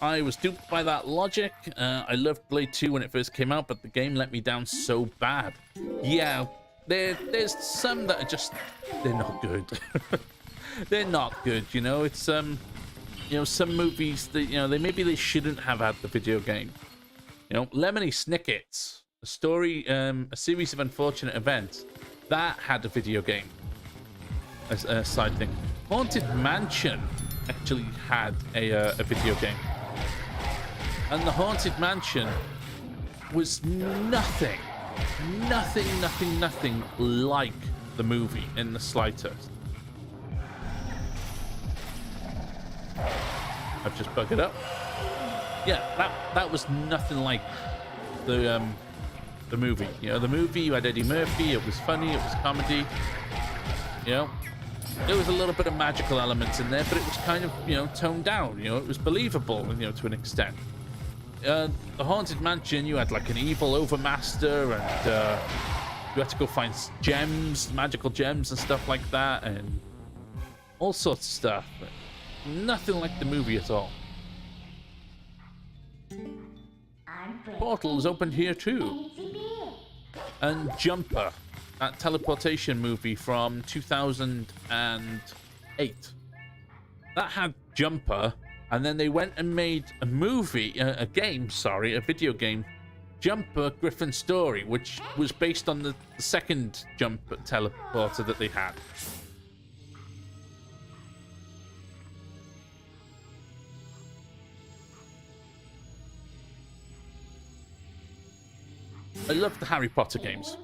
I was duped by that logic. I loved Blade 2 when it first came out, but the game let me down so bad. Yeah, there's some that are just, they're not good. They're not good, you know. It's you know, some movies that, you know, they shouldn't have had the video game. You know, Lemony Snicket's a story, a series of unfortunate events that had a video game as a side thing. Haunted Mansion actually had a video game, and the Haunted Mansion was nothing like the movie in the slightest. I've just bugged it up. Yeah, that was nothing like the movie. You know, the movie, you had Eddie Murphy, it was funny, it was comedy. You know, there was a little bit of magical elements in there, but it was kind of, you know, toned down. You know, it was believable, you know, to an extent. The Haunted Mansion, you had like an evil overmaster, and you had to go find gems, magical gems and stuff like that, and all sorts of stuff. But nothing like the movie at all. Portal is opened here too. And Jumper, that teleportation movie from 2008. That had Jumper, and then they went and made a movie, a video game, Jumper Griffin Story, which was based on the second Jumper teleporter that they had. I love the Harry Potter games.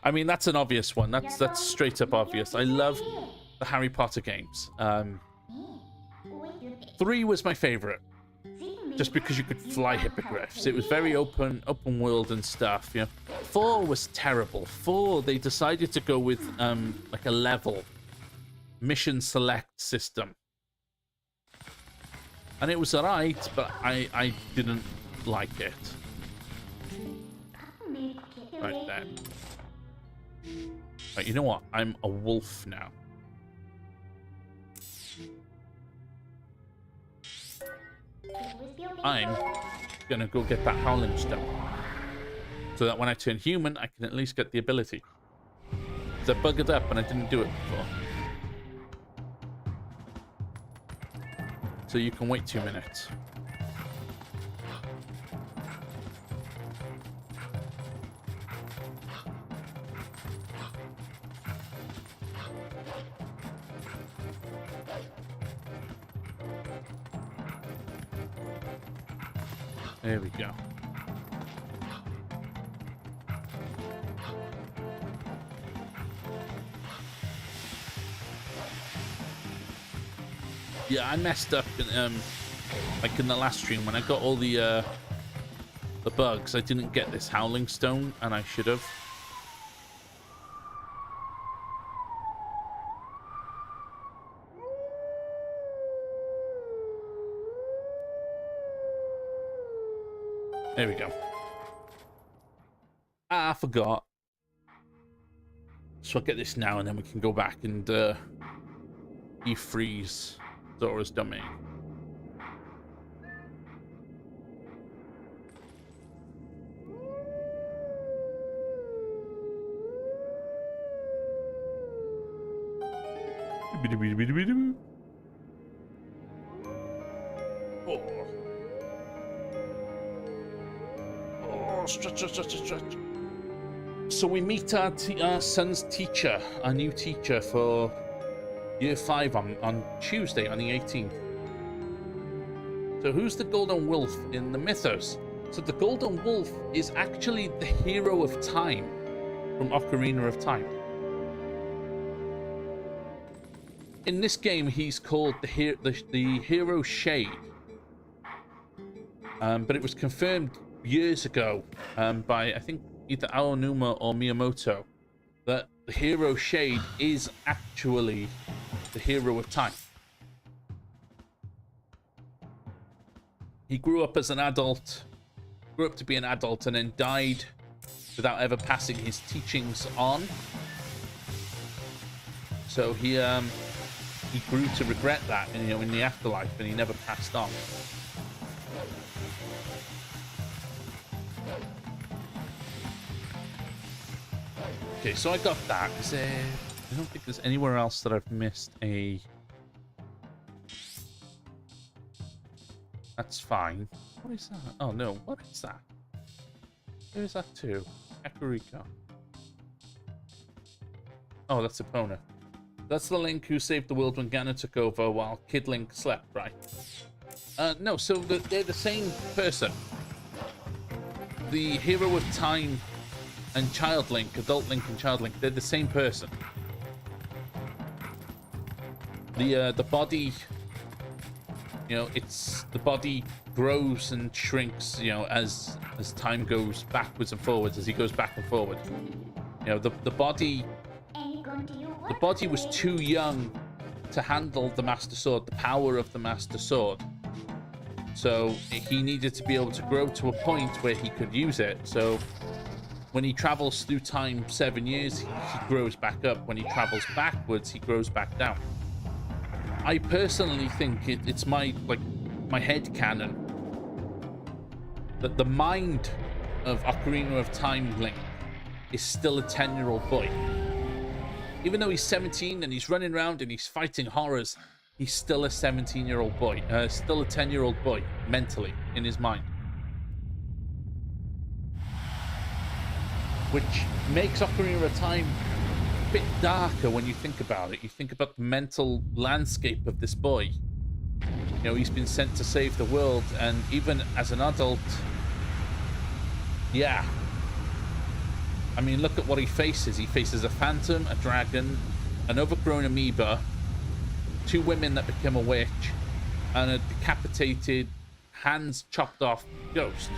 I mean, that's an obvious one. That's straight up obvious. I love the Harry Potter games. 3 was my favorite, just because you could fly hippogriffs. It was very open world and stuff. 4 was terrible. 4, they decided to go with like a level mission select system, and it was alright, but I didn't like it. Right then. Right, you know what? I'm a wolf now. I'm gonna go get that howling stone, so that when I turn human, I can at least get the ability. Because I bugged up and I didn't do it before. So you can wait 2 minutes. There we go. Yeah, I messed up in, like in the last stream when I got all the bugs. I didn't get this howling stone, and I should have. There we go. I forgot. So I'll get this now, and then we can go back and defreeze Zora's domain. Stretch. So we meet our son's teacher, our new teacher for year 5 on Tuesday, on the 18th. So who's the Golden Wolf in the mythos? So the Golden Wolf is actually the hero of time from Ocarina of Time. In this game, he's called the Hero Shade. But it was confirmed years ago by, I think, either Aonuma or Miyamoto, that the Hero Shade is actually the hero of time. He grew up as an adult, grew up to be an adult, and then died without ever passing his teachings on. So he grew to regret that, in the afterlife, and he never passed on. Okay, so I got that. I don't think there's anywhere else that I've missed a... That's fine. What is that? Oh, no. What is that? Where is that to? Kakariko. Oh, that's Epona. That's the Link who saved the world when Ganon took over while Kid Link slept, right? No, so they're the same person. The Hero of Time and Child Link, Adult Link and Child Link, they're the same person. The body, it's the body grows and shrinks, as time goes backwards and forwards, as he goes back and forward. The body was too young to handle the Master Sword, the power of the Master Sword. So he needed to be able to grow to a point where he could use it. So when he travels through time 7 years, he grows back up. When he travels backwards, he grows back down. I personally think it's my head canon that the mind of Ocarina of Time Link is still a 10-year-old boy. Even though he's 17 and he's running around and he's fighting horrors, he's still a 17-year-old boy, still a 10-year-old boy, mentally, in his mind. Which makes Ocarina of Time a bit darker when you think about it. You think about the mental landscape of this boy. You know, he's been sent to save the world, and even as an adult, yeah. I mean, look at what he faces. He faces a phantom, a dragon, an overgrown amoeba, 2 women that become a witch, and a decapitated, hands chopped off ghost.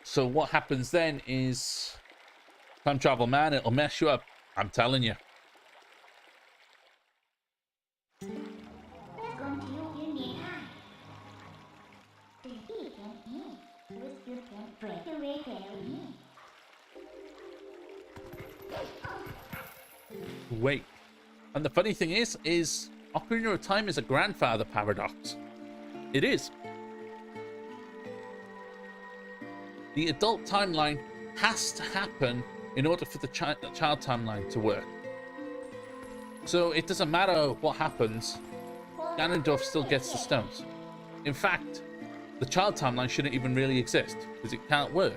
So what happens then is, time travel, man, it'll mess you up. I'm telling you. Wait. And the funny thing is Ocarina of Time is a grandfather paradox. It is. The adult timeline has to happen in order for the child timeline to work. So it doesn't matter what happens, Ganondorf still gets the stones. In fact, the child timeline shouldn't even really exist, because it can't work.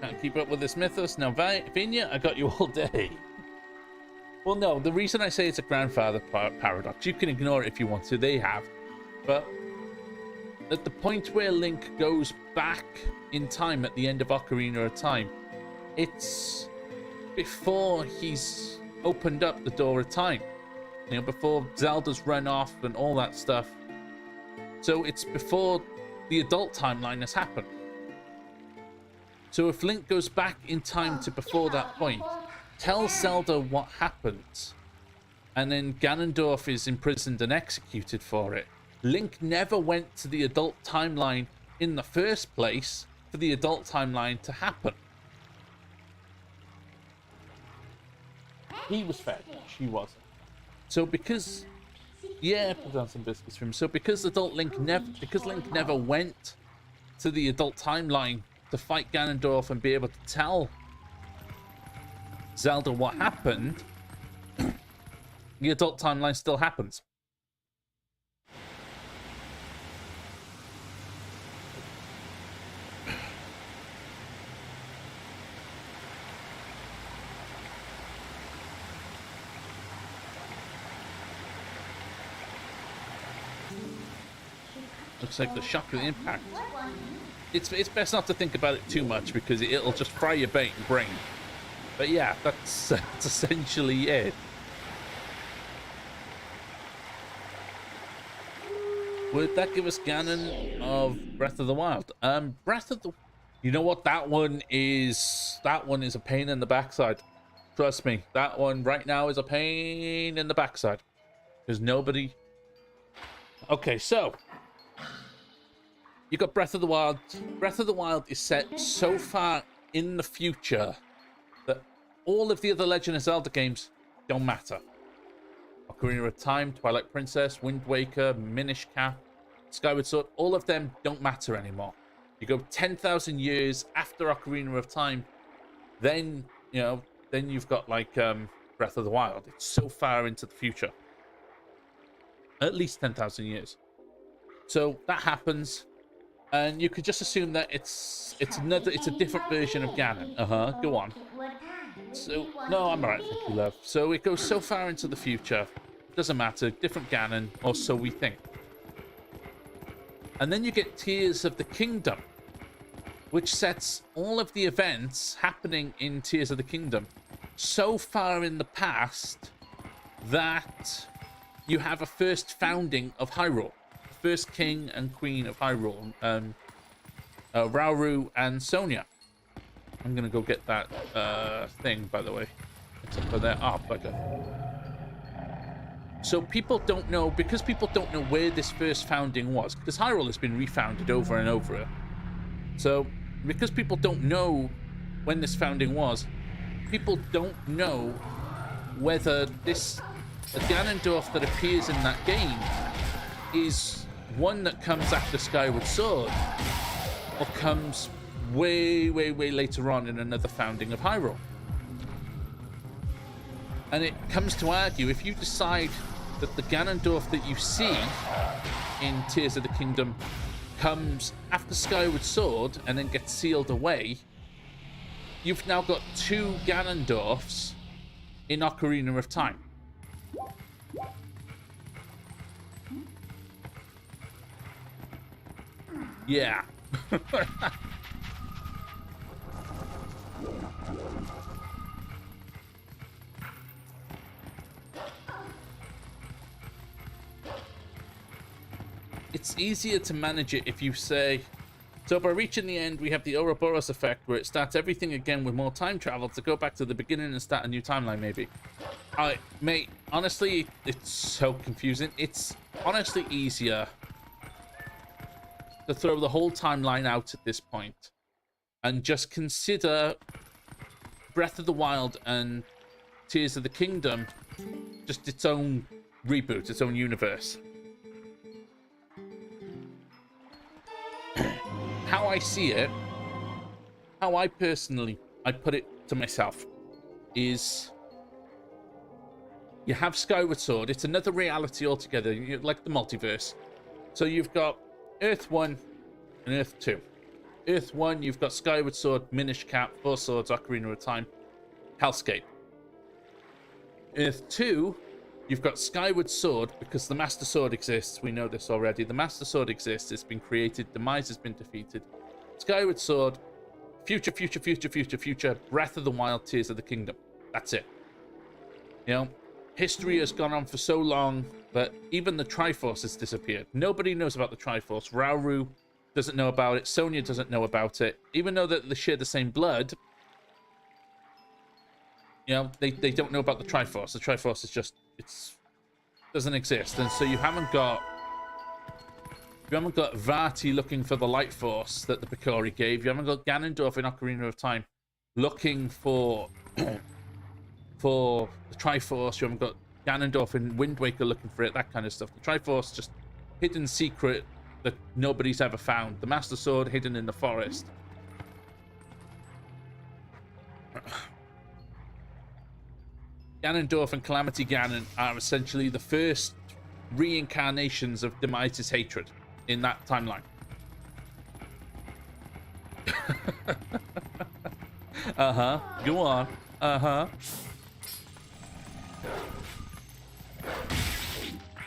Can't keep up with this mythos. Now, Vinya, I got you all day. Well, no, the reason I say it's a grandfather paradox, you can ignore it if you want to, they have. But at the point where Link goes back in time at the end of Ocarina of Time, it's before he's opened up the door of time. You know, before Zelda's run off and all that stuff. So it's before the adult timeline has happened. So if Link goes back in time to before that point, tells Zelda what happened, and then Ganondorf is imprisoned and executed for it. Link never went to the adult timeline in the first place for the adult timeline to happen. He was fed, she wasn't. So because, yeah, put down some biscuits for him. So because Link never went to the adult timeline to fight Ganondorf and be able to tell Zelda what happened, the adult timeline still happens. Looks like the shock of the impact. It's best not to think about it too much, because it'll just fry your brain. But yeah, that's essentially it. Would that give us Ganon of Breath of the Wild? You know what? That one is a pain in the backside. Trust me, that one right now is a pain in the backside. There's nobody. Okay, so you got Breath of the Wild. Breath of the Wild is set so far in the future that all of the other Legend of Zelda games don't matter. Ocarina of Time, Twilight Princess, Wind Waker, Minish Cap, Skyward Sword, all of them don't matter anymore. You go 10,000 years after Ocarina of Time, then, you know, then you've got like Breath of the Wild. It's so far into the future. At least 10,000 years. So that happens. And you could just assume that it's a different version of Ganon. Go on. So, no, I'm alright, thank you, love. So it goes so far into the future, doesn't matter, different Ganon, or so we think. And then you get Tears of the Kingdom, which sets all of the events happening in Tears of the Kingdom so far in the past that you have a first founding of Hyrule. First king and queen of Hyrule, Rauru and Sonia. I'm gonna go get that thing, by the way. It's up there. Oh, bugger. So people don't know, because people don't know where this first founding was, because Hyrule has been refounded over and over. So because people don't know when this founding was, people don't know whether this Ganondorf that appears in that game is one that comes after Skyward Sword or comes way, way, way later on in another founding of Hyrule. And it comes to argue, if you decide that the Ganondorf that you see in Tears of the Kingdom comes after Skyward Sword and then gets sealed away, you've now got two Ganondorfs in Ocarina of Time. Yeah. It's easier to manage it if you say, so by reaching the end, we have the Ouroboros effect, where it starts everything again with more time travel to go back to the beginning and start a new timeline, maybe. Mate, honestly, it's so confusing. It's honestly easier to throw the whole timeline out at this point and just consider Breath of the Wild and Tears of the Kingdom just its own reboot, its own universe. How I see it, how I personally, I put it to myself, is you have Skyward Sword. It's another reality altogether, like the multiverse. So you've got Earth 1 and Earth 2. Earth 1, you've got Skyward Sword, Minish Cap, Four Swords, Ocarina of Time, Hellscape. Earth 2, you've got Skyward Sword, because the Master Sword exists. We know this already. The Master Sword exists. It's been created. Demise has been defeated. Skyward Sword, future, Breath of the Wild, Tears of the Kingdom. That's it. You know, history has gone on for so long that even the Triforce has disappeared. Nobody knows about the Triforce. Rauru doesn't know about it. Sonya doesn't know about it. Even though that they share the same blood, you know, they don't know about the Triforce. The Triforce is just, doesn't exist. And so you haven't got Vati looking for the Light Force that the Picori gave. You haven't got Ganondorf in Ocarina of Time looking for for the Triforce. You haven't got Ganondorf in Wind Waker looking for it, that kind of stuff. The Triforce, just hidden secret that nobody's ever found. The Master Sword hidden in the forest. Ganondorf and Calamity Ganon are essentially the first reincarnations of Demise's hatred in that timeline. Go on.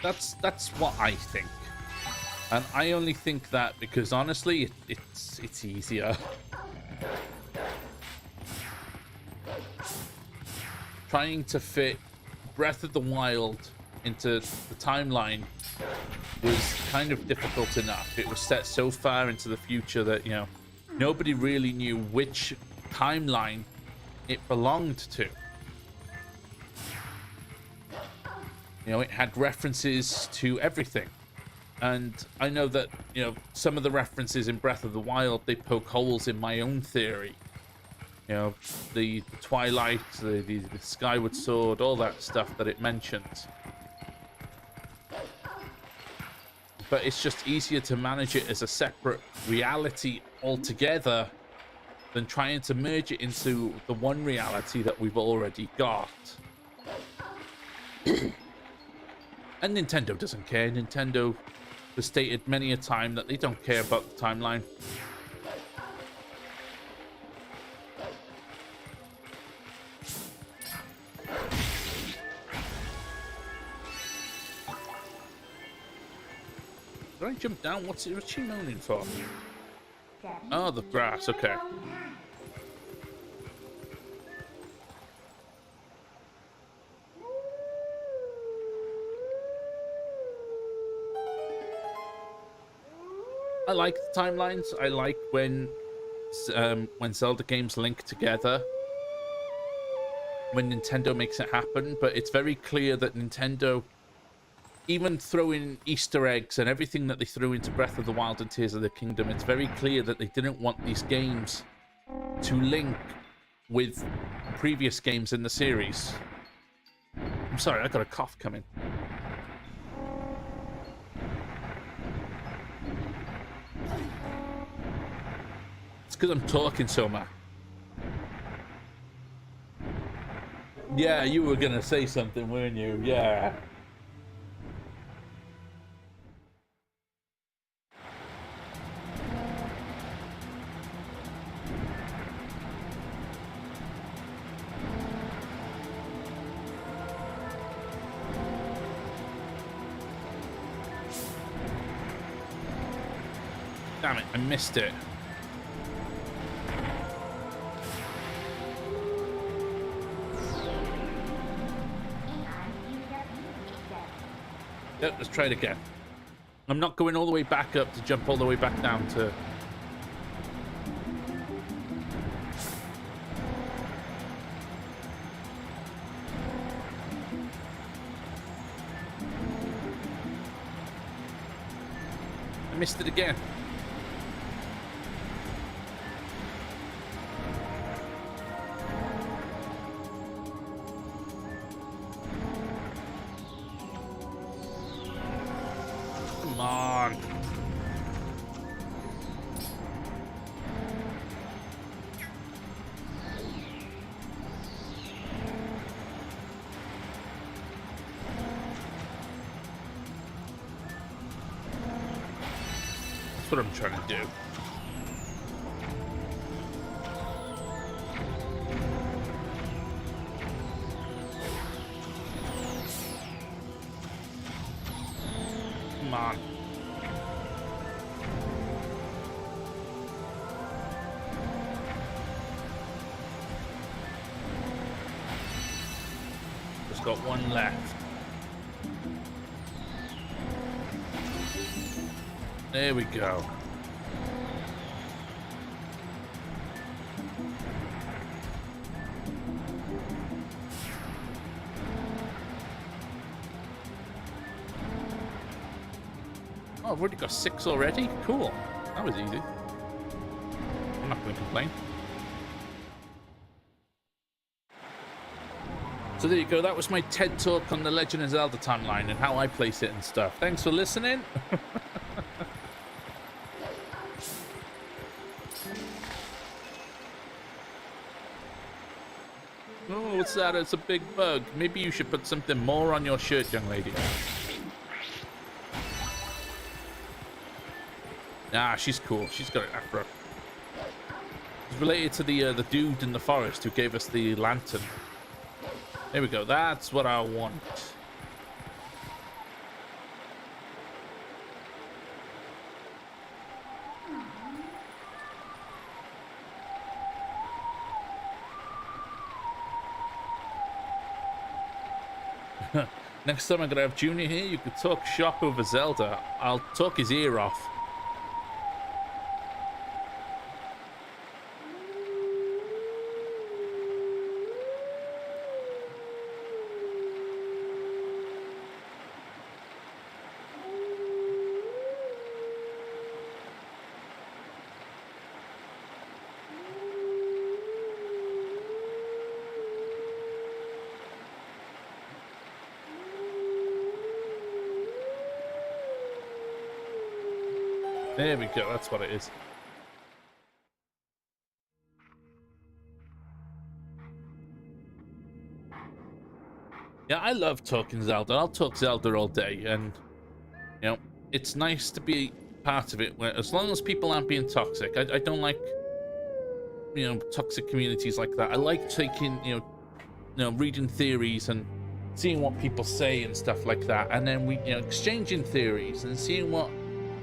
That's what I think, and I only think that because honestly, it's easier. Trying to fit Breath of the Wild into the timeline was kind of difficult enough. It was set so far into the future that, you know, nobody really knew which timeline it belonged to. You know, it had references to everything. And I know that, you know, some of the references in Breath of the Wild, they poke holes in my own theory. You know, the Twilight, the Skyward Sword, all that stuff that it mentions. But it's just easier to manage it as a separate reality altogether than trying to merge it into the one reality that we've already got. And Nintendo doesn't care. Nintendo has stated many a time that they don't care about the timeline. Did I jump down? What's she moaning for? Oh, the grass. Okay. I like the timelines. I like when Zelda games link together, when Nintendo makes it happen. But it's very clear that Nintendo, even throwing Easter eggs and everything that they threw into Breath of the Wild and Tears of the Kingdom, it's very clear that they didn't want these games to link with previous games in the series. I'm sorry, I got a cough coming. It's because I'm talking so much. Yeah, you were gonna say something, weren't you? Yeah. Damn it, I missed it. Yep, let's try it again. I'm not going all the way back up to jump all the way back down to... I missed it again. Come on. That's what I'm trying to do. Come on. Just got one left. There we go. Oh, I've already got 6 already? Cool. That was easy. I'm not going to complain. So there you go. That was my TED Talk on the Legend of Zelda timeline and how I place it and stuff. Thanks for listening. Oh, what's that? It's a big bug. Maybe you should put something more on your shirt, young lady. Nah, she's cool. She's got an afro. She's related to the dude in the forest who gave us the lantern. There we go. That's what I want. Next time I'm gonna have Junior here, you could talk shop over Zelda. I'll talk his ear off. There we go, that's what it is. Yeah, I love talking Zelda. I'll talk Zelda all day, and, you know, it's nice to be part of it, where, as long as people aren't being toxic. I don't like, you know, toxic communities like that. I like taking, you know, reading theories and seeing what people say and stuff like that, and then we, you know, exchanging theories and seeing what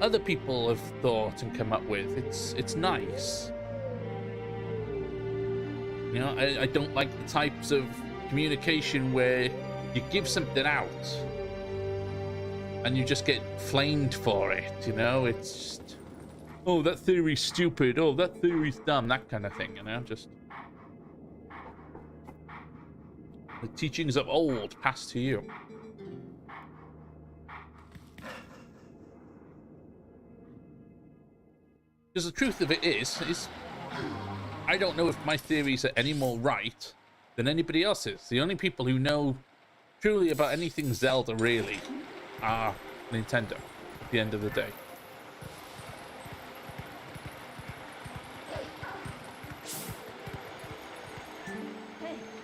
other people have thought and come up with. It's nice. You know, I don't like the types of communication where you give something out and you just get flamed for it, you know? It's just, oh, that theory's stupid, oh, that theory's dumb, that kind of thing, you know? Just the teachings of old passed to you. Because the truth of it is I don't know if my theories are any more right than anybody else's. The only people who know truly about anything Zelda, really, are Nintendo at the end of the day.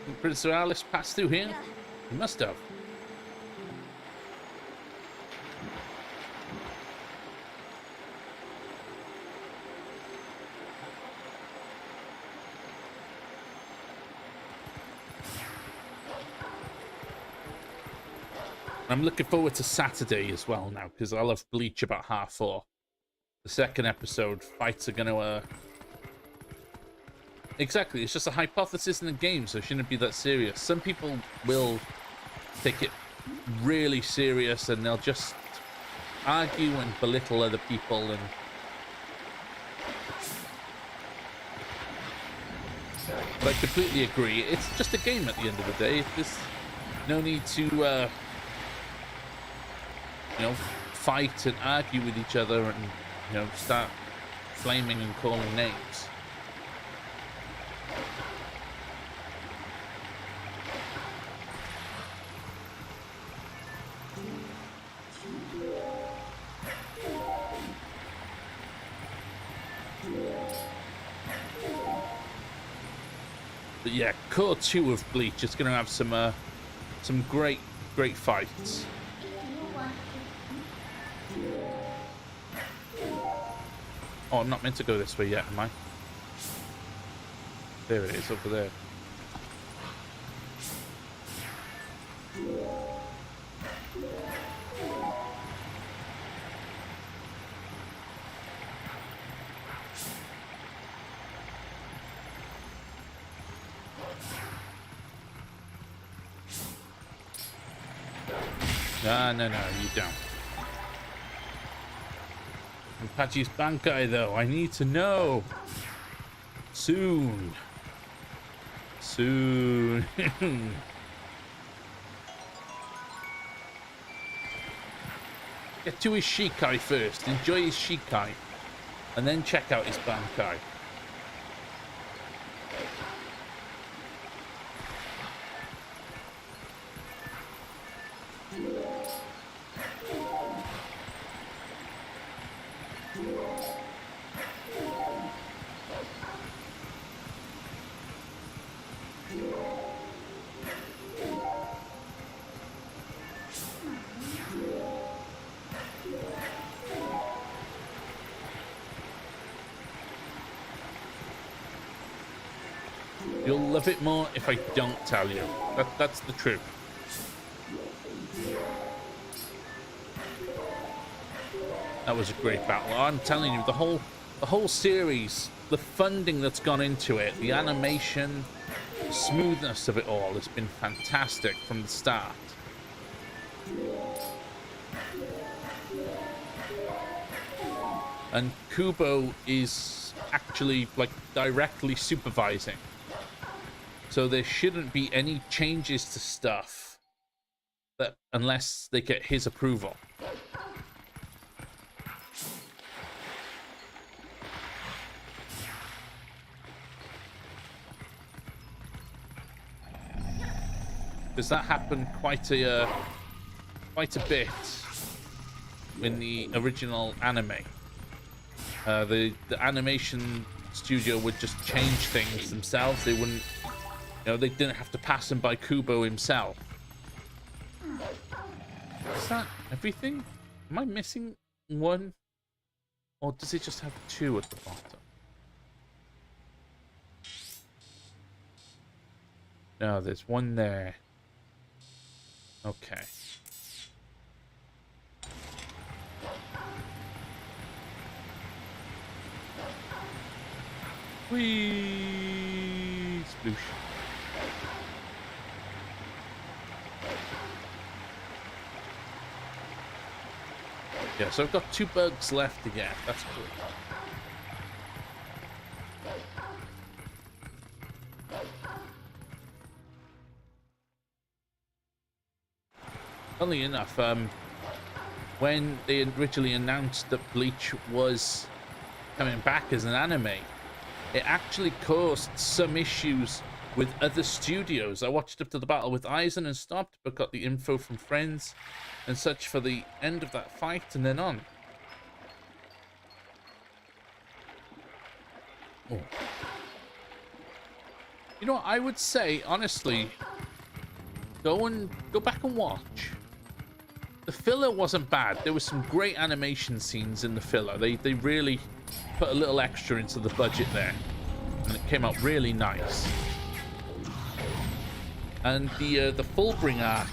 Did Prince Alice pass through here? He must have. I'm looking forward to Saturday as well now, because I'll have Bleach about 4:30. The second episode, fights are going to... Exactly, it's just a hypothesis in the game, so it shouldn't be that serious. Some people will take it really serious, and they'll just argue and belittle other people, and... But I completely agree. It's just a game at the end of the day. There's no need to... fight and argue with each other and, start flaming and calling names. But yeah, Core 2 of Bleach is going to have some great fights. Oh, I'm not meant to go this way yet, am I? There it is, over there. No, you don't. Apache's Bankai, though. I need to know. Soon. Get to his Shikai first. Enjoy his Shikai. And then check out his Bankai. You'll love it more if I don't tell you. That's the truth. That was a great battle. I'm telling you, the whole series, the funding that's gone into it, the animation, the smoothness of it all has been fantastic from the start. And Kubo is actually like directly supervising. So there shouldn't be any changes to stuff that unless they get his approval. Because that happened quite a bit in the original anime. The animation studio would just change things themselves. They wouldn't, they didn't have to pass them by Kubo himself. Is that everything? Am I missing one? Or does it just have two at the bottom? No, there's one there. Okay. Whee! Sploosh. Yeah, so I've got 2 bugs left to get. That's cool. Funnily enough, when they originally announced that Bleach was coming back as an anime, it actually caused some issues with other studios. I watched up to the battle with Eisen and stopped, but got the info from friends and such for the end of that fight and then on. Oh. You know what, I would say, honestly, go back and watch. The filler wasn't bad. There was some great animation scenes in the filler. They really put a little extra into the budget there, and it came out really nice. And the Fullbring arc,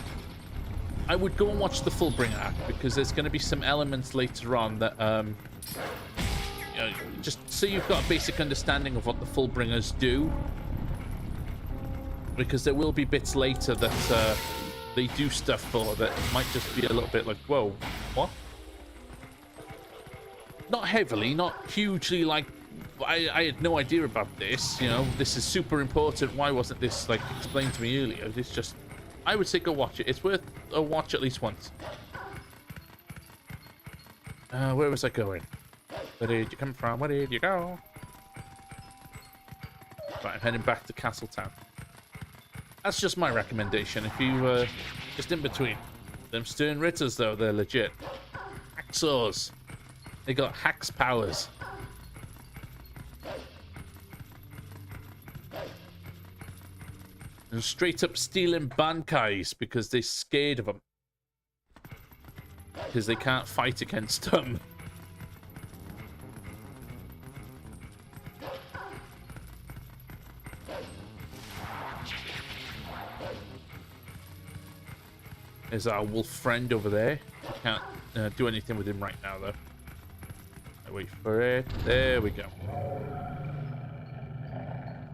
I would go and watch the Fullbring arc, because there's going to be some elements later on that you know, just so you've got a basic understanding of what the Fullbringers do, because there will be bits later that they do stuff for that might just be a little bit like, whoa, what? Not heavily, not hugely, like, I had no idea about this, you know, this is super important, why wasn't this, like, explained to me earlier? It's just, I would say go watch it. It's worth a watch at least once. Where was I going? Where did you come from? Where did you go? Right, I'm heading back to Castletown. That's just my recommendation. If you, just in between. Them Stern Ritters, though, they're legit. Hacksaws. They got hacks powers. And straight up stealing bankais because they're scared of them. Because they can't fight against them. There's our wolf friend over there. We can't do anything with him right now, though. I wait for it. There we go.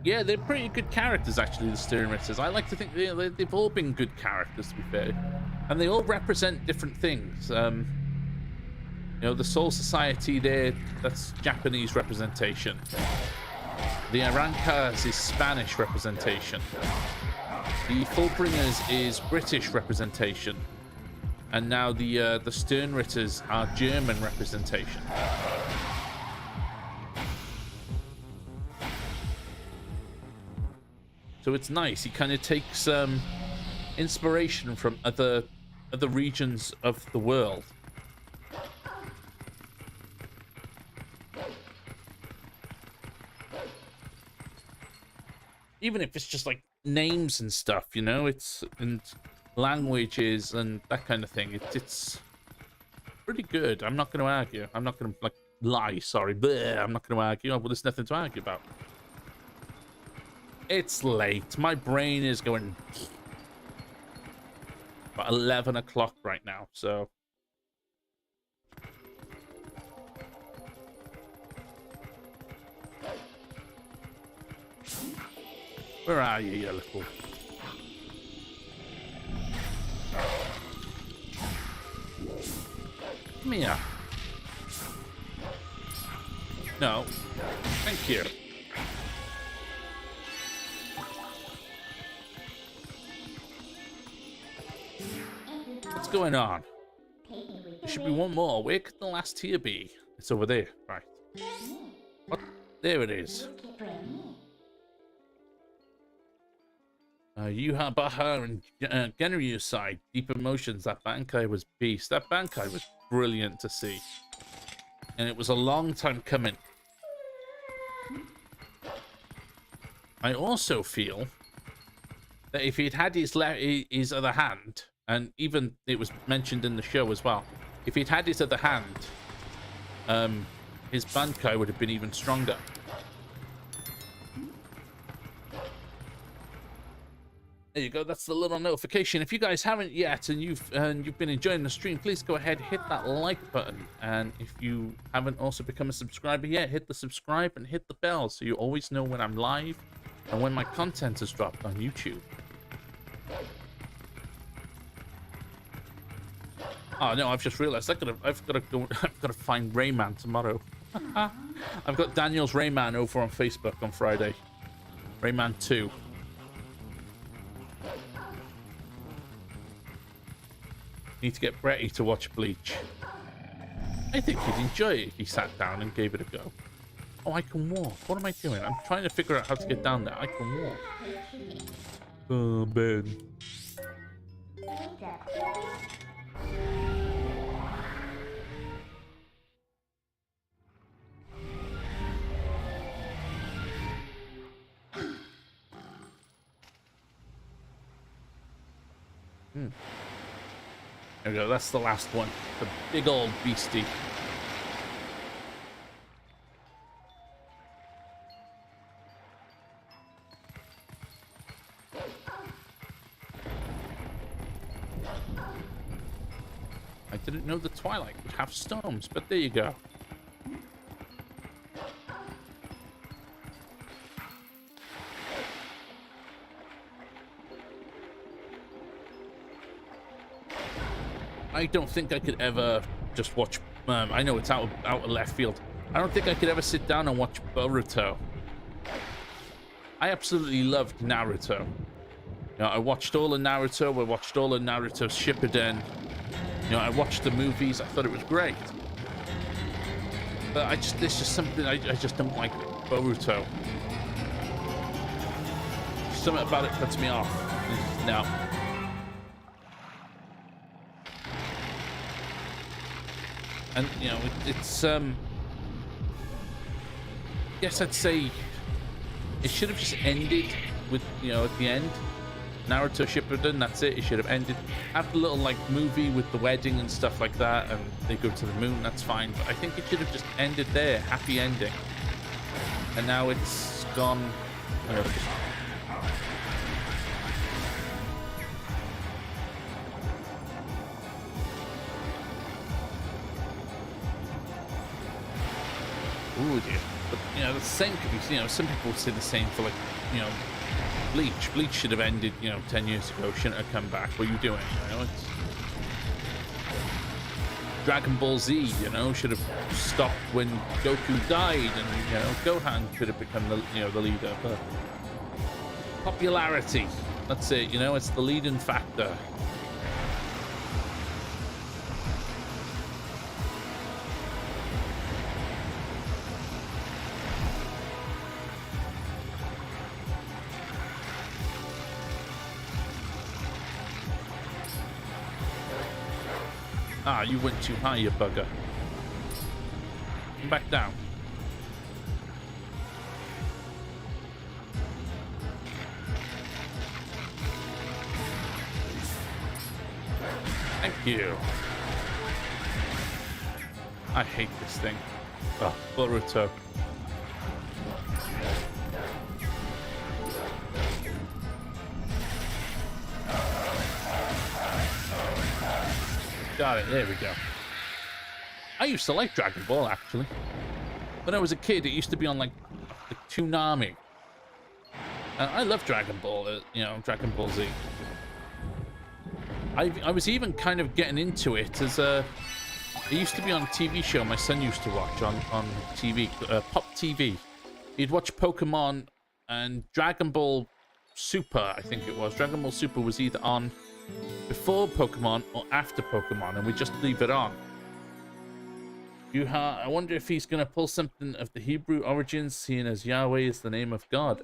Yeah, they're pretty good characters, actually, the Stern Ritters. I like to think they've all been good characters, to be fair. And they all represent different things. You know, the Soul Society there, that's Japanese representation. The Arancas is Spanish representation. The Fullbringers is British representation. And now the Stern Ritters are German representation. So it's nice. He kind of takes inspiration from other regions of the world. Even if it's just like names and stuff, you know, and languages and that kind of thing. It's pretty good. I'm not going to argue. I'm not going to like lie. Sorry, bleh, I'm not going to argue. Well, there's nothing to argue about. It's late. My brain is going about 11 o'clock right now, so. Where are you, you little? Come here. No. Thank you. What's going on? There should be one more. Where could the last tier be? It's over there. Right. What? There it is. Yuha, Baha, and Genryu's side. Deep emotions. That Bankai was beast. That Bankai was brilliant to see. And it was a long time coming. I also feel that if he'd had his other hand, and even it was mentioned in the show as well, if he'd had his other hand, his Bankai would have been even stronger. There you go. That's the little notification. If you guys haven't yet and you've been enjoying the stream, please go ahead, hit that like button. And if you haven't also become a subscriber yet, hit the subscribe and hit the bell so you always know when I'm live and when my content is dropped on YouTube. Oh no, I've just realized I've got to find Rayman tomorrow. I've got Daniel's Rayman over on Facebook on Friday. Rayman 2. Need to get Bretty to watch Bleach. I think he'd enjoy it if he sat down and gave it a go. Oh, I can walk. What am I doing? I'm trying to figure out how to get down there. I can walk. Oh, man. There we go. That's the last one. The big old beastie. I didn't know the Twilight would have storms, but there you go. I don't think I could ever just watch. I know it's out of left field. I don't think I could ever sit down and watch Boruto. I absolutely loved Naruto. You know, I watched all of Naruto. I watched all of Naruto Shippuden. You know, I watched the movies. I thought it was great. But there's just something I just don't like Boruto. Something about it puts me off. No. And, you know, it's, yes, I'd say it should have just ended with, you know, at the end. Naruto Shippuden, that's it. It should have ended. Have the little, like, movie with the wedding and stuff like that, and they go to the moon, that's fine. But I think it should have just ended there. Happy ending. And now it's gone, you know, just... Ooh, dear. But, you know, the same could be, you know, some people would say the same for, like, you know, Bleach. Bleach should have ended, you know, 10 years ago. Shouldn't have come back. What are you doing? You know, it's... Dragon Ball Z, you know, should have stopped when Goku died, and, you know, Gohan could have become the, you know, the leader. But popularity, that's it, you know, it's the leading factor. Ah, you went too high, you bugger. Come back down. Thank you. I hate this thing. Oh, Boruto. Got it, there we go. I used to like Dragon Ball, actually. When I was a kid, it used to be on, like the Toonami. I love Dragon Ball, you know, Dragon Ball Z. I was even kind of getting into it as a... It used to be on a TV show my son used to watch on TV, Pop TV. He'd watch Pokemon and Dragon Ball Super, I think it was. Dragon Ball Super was either on before Pokemon or after Pokemon, and we just leave it on. I wonder if he's going to pull something of the Hebrew origins, seeing as Yahweh is the name of God.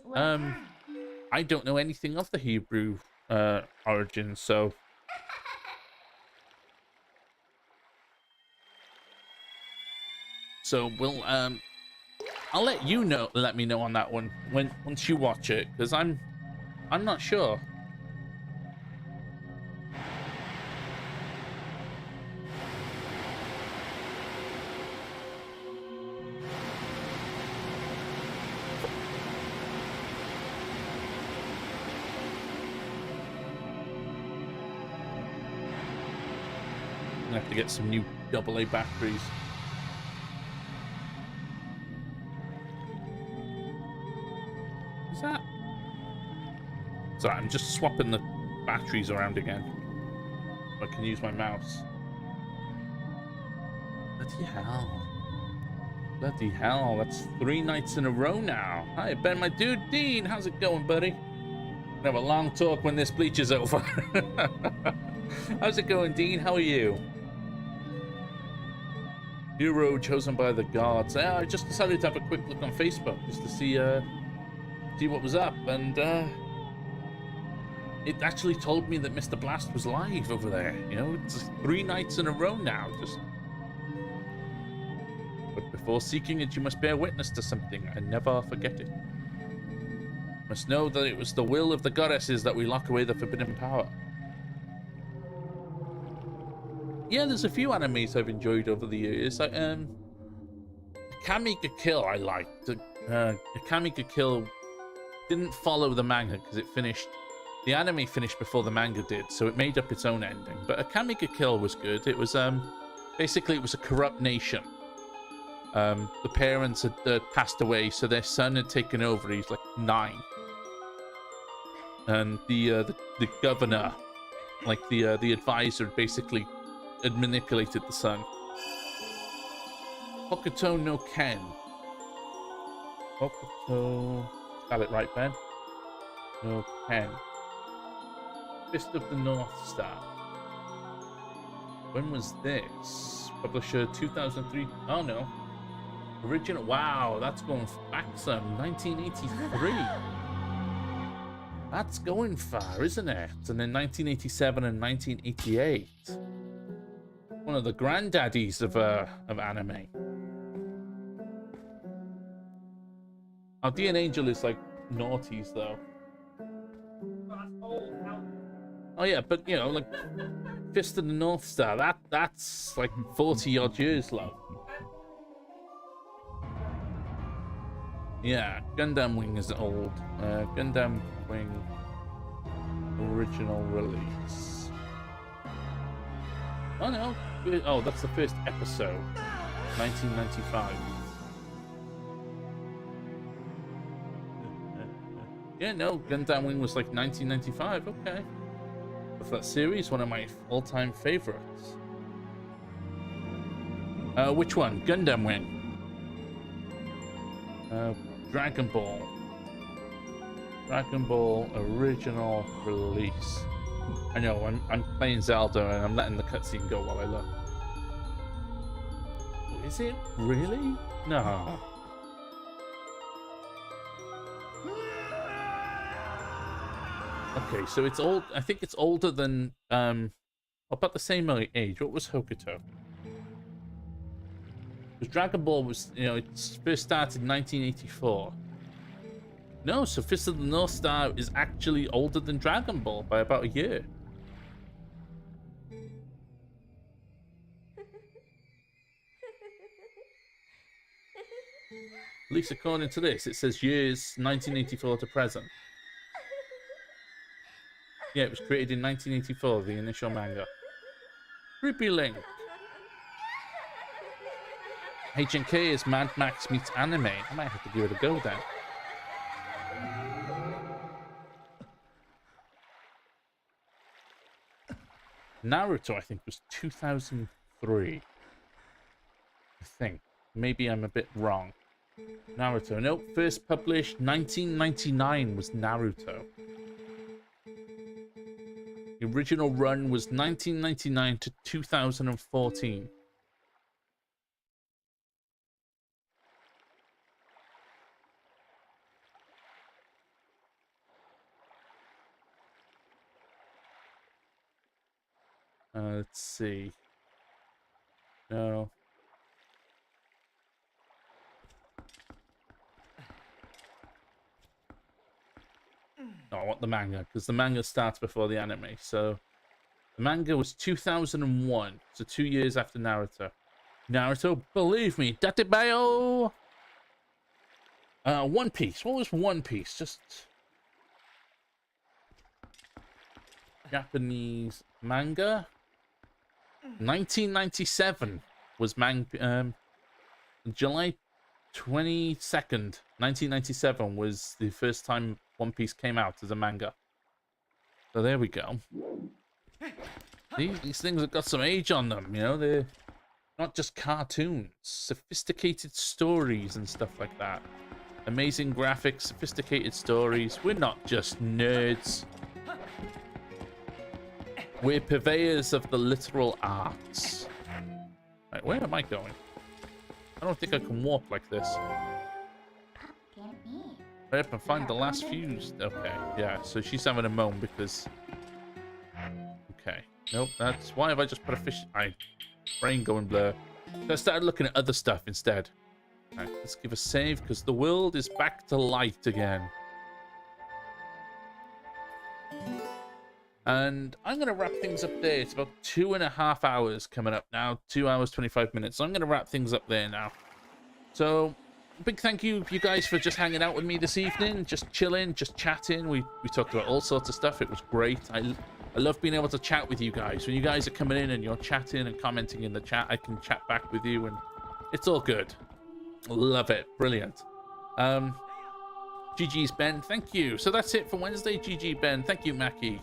I don't know anything of the Hebrew origins, so... So we'll, I'll let you know, let me know on that one once you watch it, because I'm not sure. I'm gonna have to get some new AA batteries. Is that? Sorry, I'm just swapping the batteries around again. I can use my mouse. Bloody hell. Bloody hell, that's 3 nights in a row now. Hi, Ben, my dude. Dean, how's it going, buddy? We'll have a long talk when this bleach is over. How's it going, Dean? How are you? Hero chosen by the gods. Yeah, I just decided to have a quick look on Facebook just to see what was up, and it actually told me that Mr. Blast was live over there. You know, it's 3 nights in a row now. Just, but before seeking it, you must bear witness to something and never forget it. You must know that it was the will of the goddesses that we lock away the forbidden power. Yeah, there's a few animes I've enjoyed over the years. Akame ga Kill I liked. Akame ga Kill didn't follow the manga because it finished. The anime finished before the manga did, so it made up its own ending. But Akame ga Kill was good. It was basically it was a corrupt nation. The parents had passed away, so their son had taken over. He's like 9, and the governor, like the advisor, basically had manipulated the son. Hokuto no Ken. Hokuto. Got it right, Ben? No Ken. Fist of the North Star. When was this? Publisher 2003. Oh no. Original. Wow, that's going back some. 1983. That's going far, isn't it? And then 1987 and 1988. One of the granddaddies of anime. Our D and Angel is like noughties though. Oh yeah, but you know, like Fist of the North Star, that's like 40 odd years low. Yeah, Gundam Wing is old. Gundam Wing original release. Oh no. Oh, that's the first episode. 1995. Yeah, no, Gundam Wing was like 1995. Okay. But that series, one of my all-time favorites. Which one? Gundam Wing. Dragon Ball. Dragon Ball original release. I know, I'm playing Zelda and I'm letting the cutscene go while I look. Is it really? No. Okay, so it's old. I think it's older than about the same age. What was Hokuto? Because Dragon Ball was, you know, it first started in 1984. No, so Fist of the North Star is actually older than Dragon Ball by about a year. At least according to this, it says years 1984 to present. Yeah, it was created in 1984, the initial manga. Creepy Link. HNK is Mad Max meets anime. I might have to give it a go then. Naruto, I think, was 2003. I think. Maybe I'm a bit wrong. Naruto. Nope, first published 1999 was Naruto. The original run was 1999 to 2014. Let's see. No. No, I want the manga, because the manga starts before the anime. So, the manga was 2001, so 2 years after Naruto. Naruto, believe me, Datebayo! One Piece. What was One Piece? Just... Japanese manga? 1997 was July 22nd, 1997 was the first time One Piece came out as a manga. So there we go. These things have got some age on them, you know? They're not just cartoons. Sophisticated stories and stuff like that. Amazing graphics, sophisticated stories. We're not just nerds. We're purveyors of the literal arts. Right, where am I going? I don't think I can walk like this. Hurry up and find the last fuse. Okay, yeah, so she's having a moan because... Okay, nope, that's... Why have I just put a fish... Brain going blur. So I started looking at other stuff instead. Right, let's give a save because the world is back to light again. And I'm going to wrap things up there. It's about 2.5 hours coming up now. 2 hours, 25 minutes. So I'm going to wrap things up there now. So, big thank you guys for just hanging out with me this evening. Just chilling, just chatting. We talked about all sorts of stuff. It was great. I love being able to chat with you guys. When you guys are coming in and you're chatting and commenting in the chat, I can chat back with you. And it's all good. Love it. Brilliant. GG's Ben. Thank you. So that's it for Wednesday. GG Ben. Thank you, Mackie.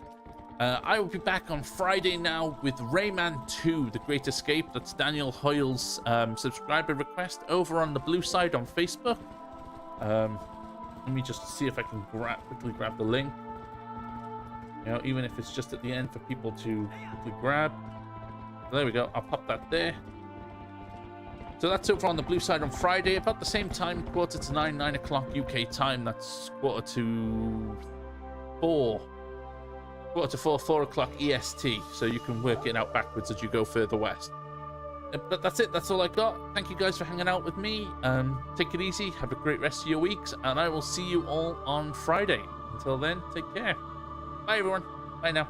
I will be back on Friday now with Rayman 2, The Great Escape. That's Daniel Hoyle's subscriber request over on the blue side on Facebook. Let me just see if I can quickly grab the link. You know, even if it's just at the end for people to quickly grab. There we go. I'll pop that there. So that's over on the blue side on Friday, about the same time, 8:45, 9 o'clock UK time. That's 4:45. 4:45, 4 o'clock EST, so you can work it out backwards as you go further west. But that's it. That's all I got. Thank you guys for hanging out with me. Take it easy. Have a great rest of your weeks, and I will see you all on Friday. Until then, take care. Bye, everyone. Bye now.